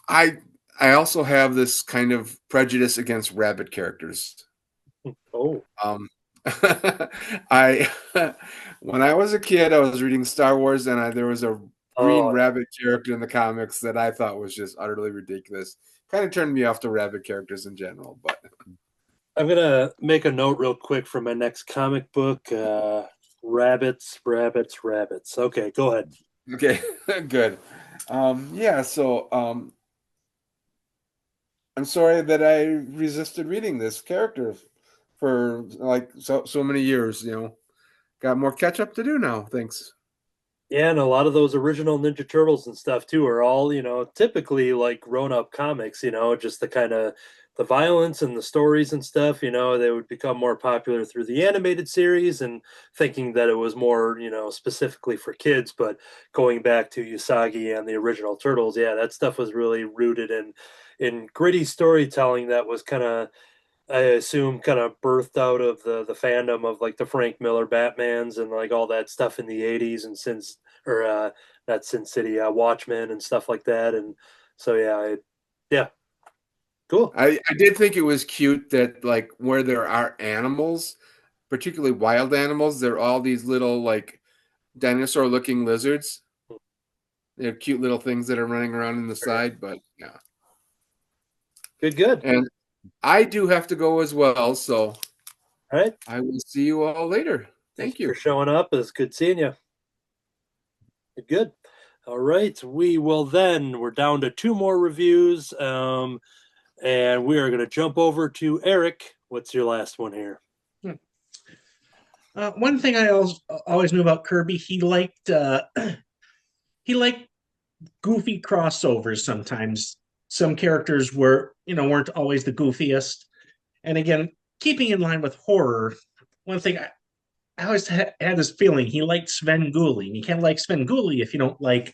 I I also have this kind of prejudice against rabbit characters. Oh, I when I was a kid, I was reading Star Wars, and there was a green Oh. rabbit character in the comics that I thought was just utterly ridiculous. Kind of turned me off to rabbit characters in general. But I'm gonna make a note real quick for my next comic book. Rabbits. Okay, go ahead. okay, good. Yeah, so I'm sorry that I resisted reading this character for like so many years. Got more catch up to do now. Thanks. Yeah, and a lot of those original Ninja Turtles and stuff too are all, typically like grown-up comics, just the kind of the violence and the stories and stuff, they would become more popular through the animated series and thinking that it was more, specifically for kids, but going back to Usagi and the original Turtles, yeah, that stuff was really rooted in gritty storytelling that was kind of, I assume, kind of birthed out of the fandom of like the Frank Miller Batmans and like all that stuff in the 80s and not Sin City, Watchmen and stuff like that. And so yeah, cool. I did think it was cute that like where there are animals, particularly wild animals, they're all these little like dinosaur looking lizards. They're cute little things that are running around in the side, but yeah. Good. And I do have to go as well, so all right. I will see you all later. Thank you for showing up. It's good seeing you. Good. All right. We're down to 2 more reviews. And we are going to jump over to Eric. What's your last one here? One thing I always knew about Kirby, he liked goofy crossovers sometimes. Some characters weren't always the goofiest. And again, keeping in line with horror, one thing I always had this feeling he liked Svengoolie. And you can't like Svengoolie if you don't like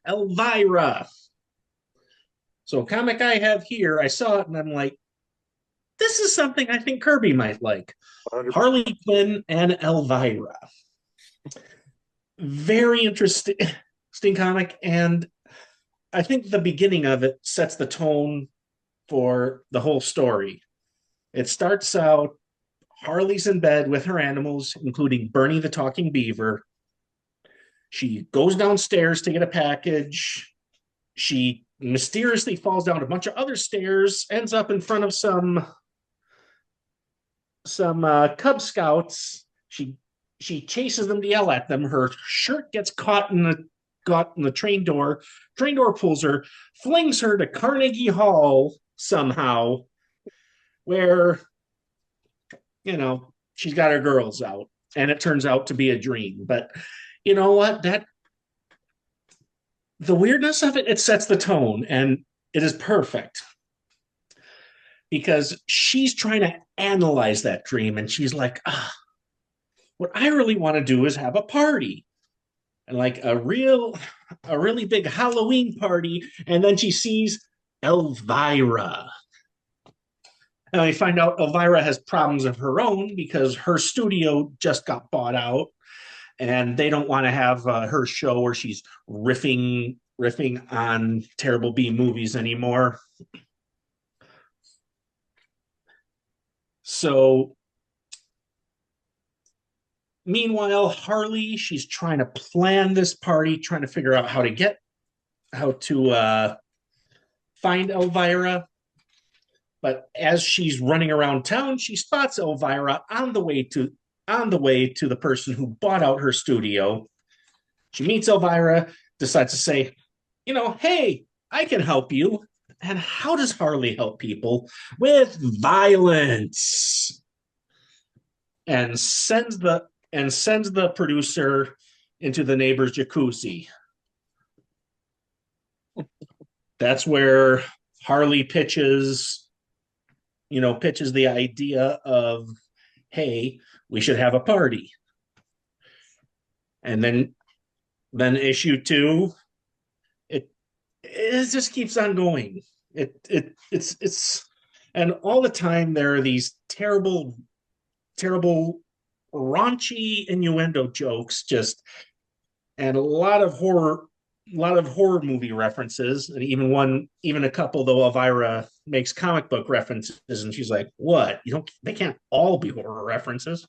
Elvira. So a comic I have here, I saw it and I'm like, this is something I think Kirby might like. 100%. Harley Quinn and Elvira. Very interesting comic, and I think the beginning of it sets the tone for the whole story. It starts out, Harley's in bed with her animals, including Bernie the talking beaver. She goes downstairs to get a package. She mysteriously falls down a bunch of other stairs, ends up in front of some Cub Scouts. She chases them to yell at them. Her shirt gets caught in the train door. Train door pulls her, flings her to Carnegie Hall somehow, where, she's got her girls out, and it turns out to be a dream. But you know what? The weirdness of it sets the tone, and it is perfect. Because she's trying to analyze that dream, and she's like, what I really want to do is have a party. And like a really big Halloween party, and then she sees Elvira. And we find out Elvira has problems of her own because her studio just got bought out, and they don't want to have her show where she's riffing on terrible B movies anymore. So meanwhile, Harley, she's trying to plan this party, trying to figure out how to find Elvira. But as she's running around town, she spots Elvira on the way to the person who bought out her studio. She meets Elvira, decides to say, hey, I can help you. And how does Harley help people? With violence. And sends the producer into the neighbor's jacuzzi. That's where Harley pitches the idea of, hey, we should have a party. And then issue 2, it just keeps on going. It's and all the time there are these terrible raunchy innuendo jokes, and a lot of horror lot of horror movie references, and even a couple though Elvira makes comic book references, and she's like, "What? They can't all be horror references,"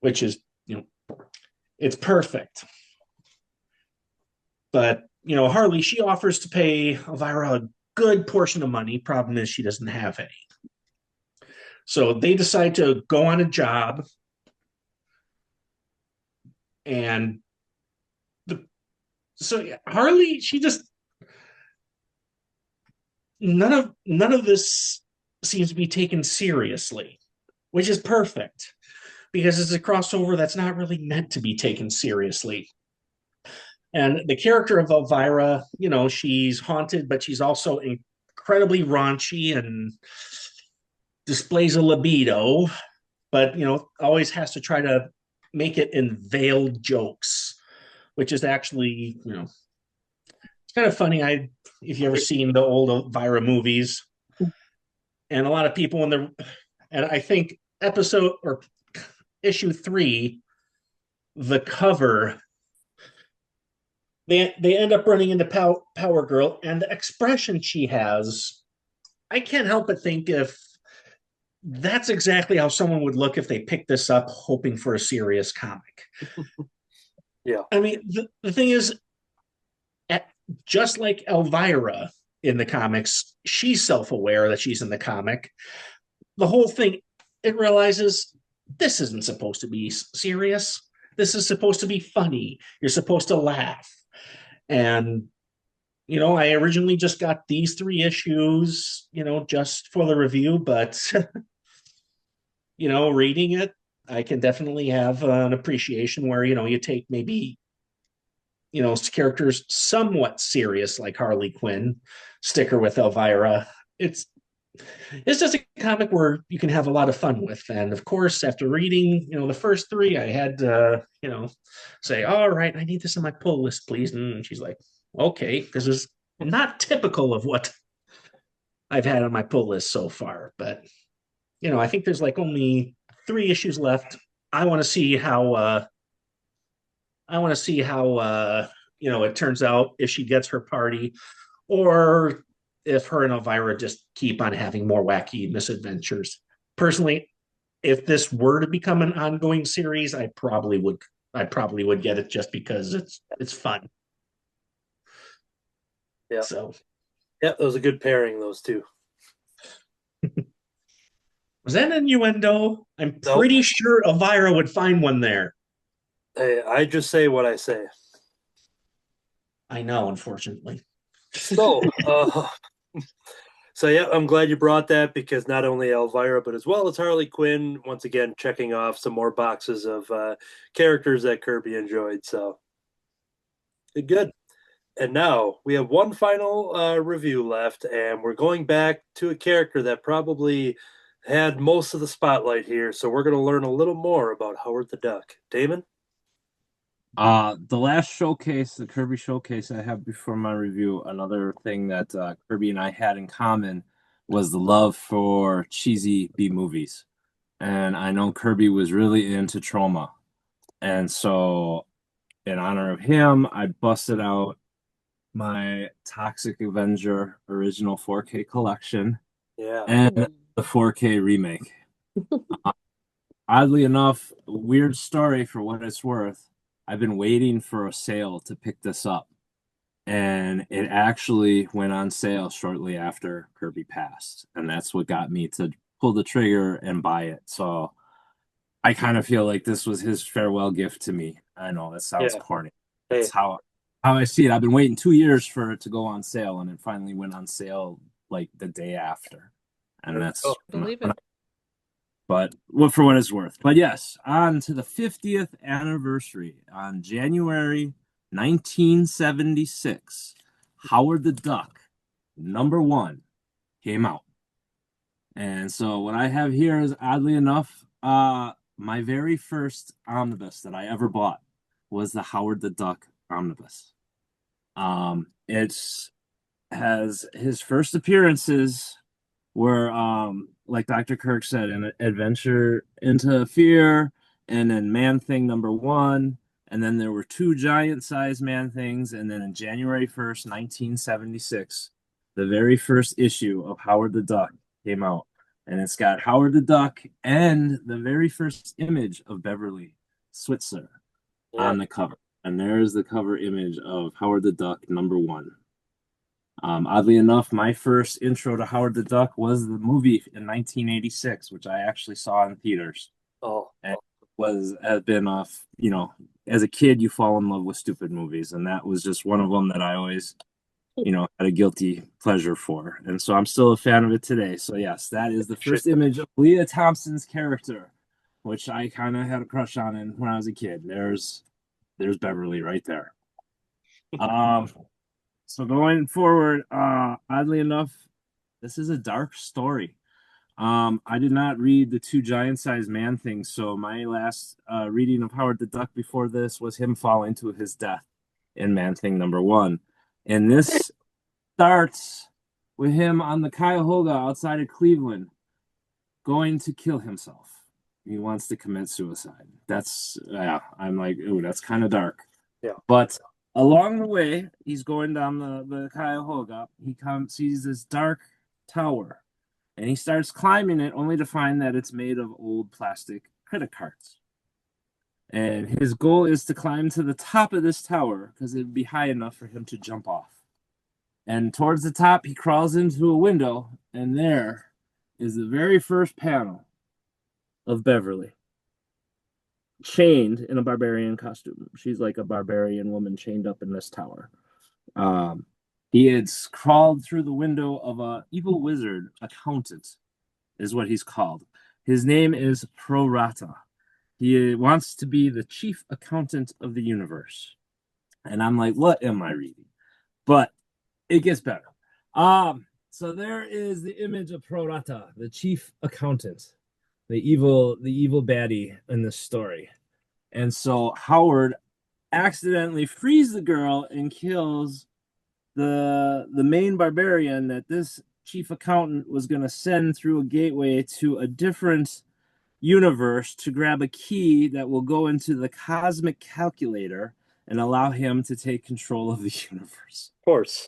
which is, it's perfect. But Harley, she offers to pay Elvira a good portion of money. Problem is, she doesn't have any. So they decide to go on a job, and Harley, she just none of this seems to be taken seriously, which is perfect because it's a crossover that's not really meant to be taken seriously. And the character of Elvira, she's haunted, but she's also incredibly raunchy and displays a libido, but always has to try to make it in veiled jokes, which is actually, it's kind of funny. If you ever seen the old Elvira movies, and a lot of people and I think episode or issue 3, the cover, they end up running into Power Girl, and the expression she has, I can't help but think if that's exactly how someone would look if they picked this up hoping for a serious comic. Yeah. I mean, the thing is, just like Elvira in the comics, she's self-aware that she's in the comic. The whole thing, it realizes this isn't supposed to be serious. This is supposed to be funny. You're supposed to laugh. And, I originally just got these 3 issues, just for the review, but, reading it, I can definitely have an appreciation where, you take maybe characters somewhat serious like Harley Quinn, stick her with Elvira. It's just a comic where you can have a lot of fun with. And of course, after reading, the first 3, I had to, say, all right, I need this on my pull list, please. And she's like, okay, this is not typical of what I've had on my pull list so far. But, I think there's like only 3 issues left. I want to see how it turns out, if she gets her party, or if her and Elvira just keep on having more wacky misadventures. Personally, if this were to become an ongoing series, I probably would get it just because it's fun. Yeah. So yeah, that was a good pairing, those two. Was that an innuendo? I'm pretty sure Elvira would find one there. Hey, I just say what I say. I know, unfortunately. So, yeah, I'm glad you brought that, because not only Elvira, but as well as Harley Quinn, once again, checking off some more boxes of characters that Kirby enjoyed. So, good. And now we have one final review left, and we're going back to a character that probably had most of the spotlight here. So we're going to learn a little more about Howard the Duck. Damon? The last showcase, the Kirby showcase I have before my review, another thing that Kirby and I had in common was the love for cheesy B movies. And I know Kirby was really into Trauma. And so in honor of him, I busted out my Toxic Avenger original 4K collection. Yeah. And the 4K remake. Oddly enough, weird story for what it's worth. I've been waiting for a sale to pick this up, and it actually went on sale shortly after Kirby passed, and that's what got me to pull the trigger and buy it. So I kind of feel like this was his farewell gift to me. I know that sounds corny. That's how I see it. I've been waiting 2 years for it to go on sale, and it finally went on sale like the day after, and that's believe it. But for what it's worth. But yes, on to the 50th anniversary on January 1976, Howard the Duck #1 came out. And so what I have here is, oddly enough, my very first omnibus that I ever bought was the Howard the Duck omnibus. It's has his first appearances were like Dr. Kirk said, an adventure into fear, and then Man Thing #1, And then there were 2 giant-sized Man-Things, and then on January 1st, 1976, the very first issue of Howard the Duck came out. And it's got Howard the Duck and the very first image of Beverly Switzer on the cover. And there's the cover image of Howard the Duck #1. Oddly enough, my first intro to Howard the Duck was the movie in 1986, which I actually saw in theaters. And has been as a kid, you fall in love with stupid movies, and that was just one of them that I always, had a guilty pleasure for. And so I'm still a fan of it today. So yes, that is the first image of Leah Thompson's character, which I kind of had a crush on when I was a kid. There's Beverly right there. So going forward, oddly enough, this is a dark story. I did not read the 2 giant-sized Man-Things, so my last reading of Howard the Duck before this was him falling to his death in Man-Thing #1. And this starts with him on the Cuyahoga outside of Cleveland going to kill himself. He wants to commit suicide. I'm like, ooh, that's kind of dark. Yeah. But along the way, he's going down the Cuyahoga. He sees this dark tower, and he starts climbing it only to find that it's made of old plastic credit cards. And his goal is to climb to the top of this tower because it'd be high enough for him to jump off. And towards the top, he crawls into a window, and there is the very first panel of Beverly, chained in a barbarian costume. She's like a barbarian woman chained up in this tower. He had crawled through the window of a evil wizard accountant, is what he's called. His name is Prorata. He wants to be the chief accountant of the universe. And I'm like, what am I reading? But it gets better. So there is the image of Prorata, the chief accountant, the evil baddie in this story. And so Howard accidentally frees the girl and kills the main barbarian that this chief accountant was going to send through a gateway to a different universe to grab a key that will go into the cosmic calculator and allow him to take control of the universe. Of course.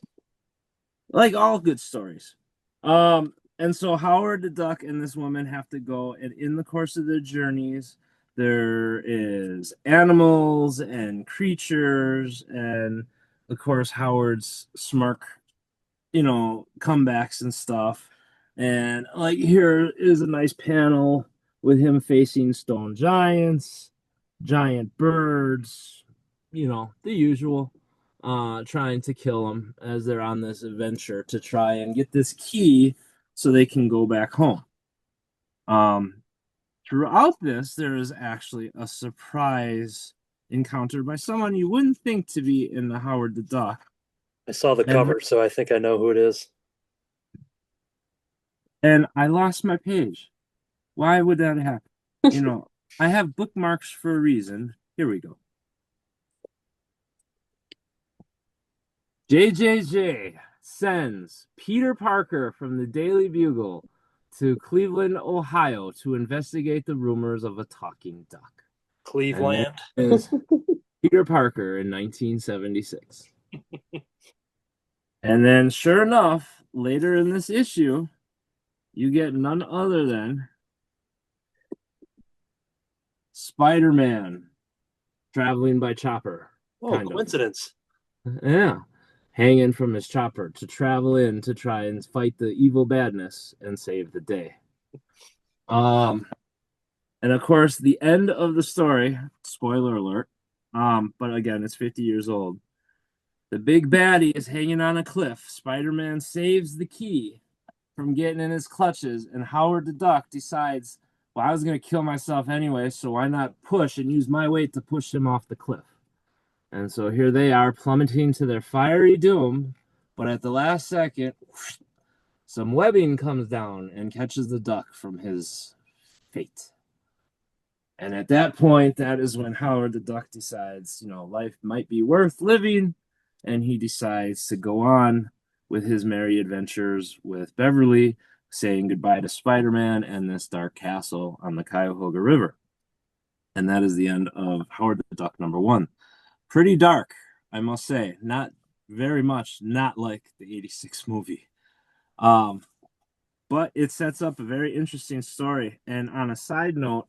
Like all good stories. And so Howard the Duck and this woman have to go, and in the course of their journeys, there is animals and creatures, and of course Howard's smirk, comebacks and stuff. And like here is a nice panel with him facing stone giants, giant birds, the usual, trying to kill him as they're on this adventure to try and get this key so they can go back home. Throughout this, there is actually a surprise encounter by someone you wouldn't think to be in the Howard the Duck. I saw the cover, so I think I know who it is. And I lost my page. Why would that happen? I have bookmarks for a reason. Here we go. JJJ sends Peter Parker from the Daily Bugle to Cleveland, Ohio to investigate the rumors of a talking duck. Cleveland. Is Peter Parker in 1976. And then, sure enough, later in this issue, you get none other than Spider-Man traveling by chopper. Oh, coincidence. Yeah. Hanging from his chopper to travel in to try and fight the evil badness and save the day. And of course, the end of the story, spoiler alert, but again, it's 50 years old. The big baddie is hanging on a cliff. Spider-Man saves the key from getting in his clutches, and Howard the Duck decides, well, I was going to kill myself anyway, so why not push and use my weight to push him off the cliff? And so here they are plummeting to their fiery doom, but at the last second, whoosh, some webbing comes down and catches the duck from his fate. And at that point, that is when Howard the Duck decides, life might be worth living, and he decides to go on with his merry adventures with Beverly, saying goodbye to Spider-Man and this dark castle on the Cuyahoga River. And that is the end of Howard the Duck #1. Pretty dark, I must say. Not very much, not like the 86 movie. But it sets up a very interesting story. And on a side note,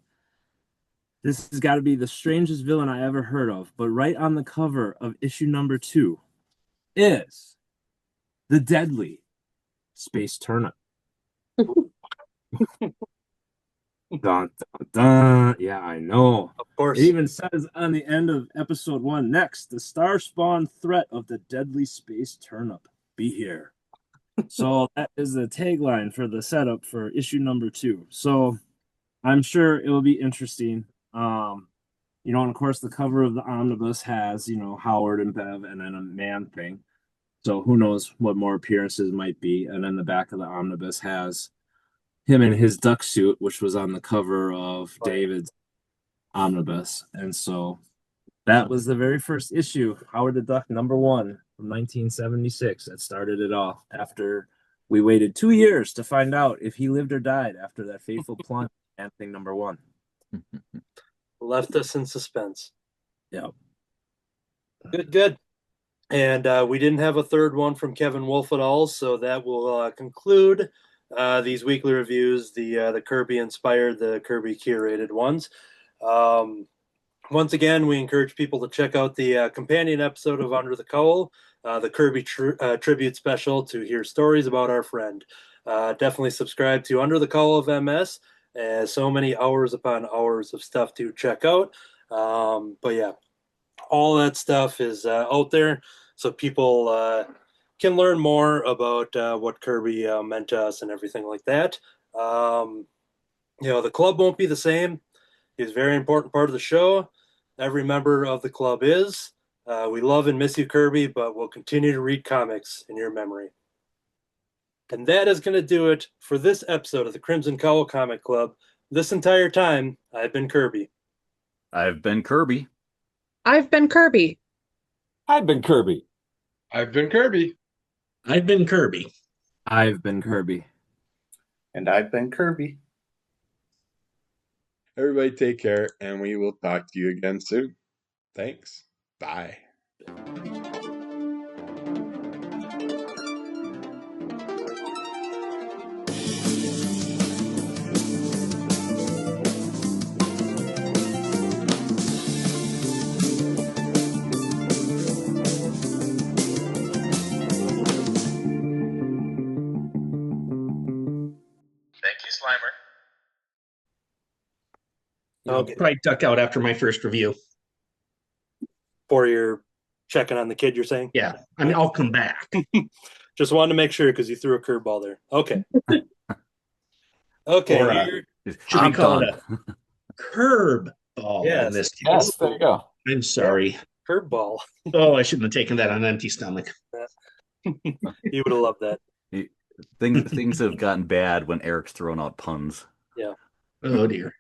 this has got to be the strangest villain I ever heard of. But right on the cover of issue #2 is the deadly Space Turnip. Dun, dun, dun. Yeah, I know. Of course. It even says on the end of episode 1, next, the star spawn threat of the deadly Space Turnip. Be here. So that is the tagline for the setup for issue #2. So I'm sure it will be interesting. And of course, the cover of the Omnibus has, Howard and Bev and then a man thing. So who knows what more appearances might be. And then the back of the Omnibus has him in his duck suit, which was on the cover of David's Omnibus. And so that was the very first issue, Howard the Duck #1 from 1976. That started it off after we waited 2 years to find out if he lived or died after that fateful plunge and thing #1. Left us in suspense. Yeah. Good. And we didn't have a third one from Kevin Wolf at all, so that will conclude these weekly reviews, the Kirby inspired, the Kirby curated ones. Once again, we encourage people to check out the companion episode of Under the Cowl, the Kirby Tribute Special, to hear stories about our friend. Definitely subscribe to Under the Cowl of MS. So many hours upon hours of stuff to check out. But yeah, all that stuff is out there, so people can learn more about what Kirby meant to us and everything like that. The club won't be the same. He's a very important part of the show. Every member of the club is. We love and miss you, Kirby, but we'll continue to read comics in your memory. And that is going to do it for this episode of the Crimson Cowl Comic Club. This entire time, I've been Kirby. I've been Kirby. I've been Kirby. I've been Kirby. I've been Kirby. I've been Kirby. I've been Kirby. And I've been Kirby. Everybody take care, and we will talk to you again soon. Thanks. Bye. Slimer. Okay. I'll probably duck out after my first review. For your checking on the kid, you're saying? Yeah. I mean, I'll come back. Just wanted to make sure because you threw a curveball there. Okay. Okay. Or, here- should we call it a curb ball Yes. in this case? Yes, there you go. I'm sorry. Curveball. Oh, I shouldn't have taken that on an empty stomach. You would have loved that. Things have gotten bad when Eric's thrown out puns. Yeah. Oh, dear.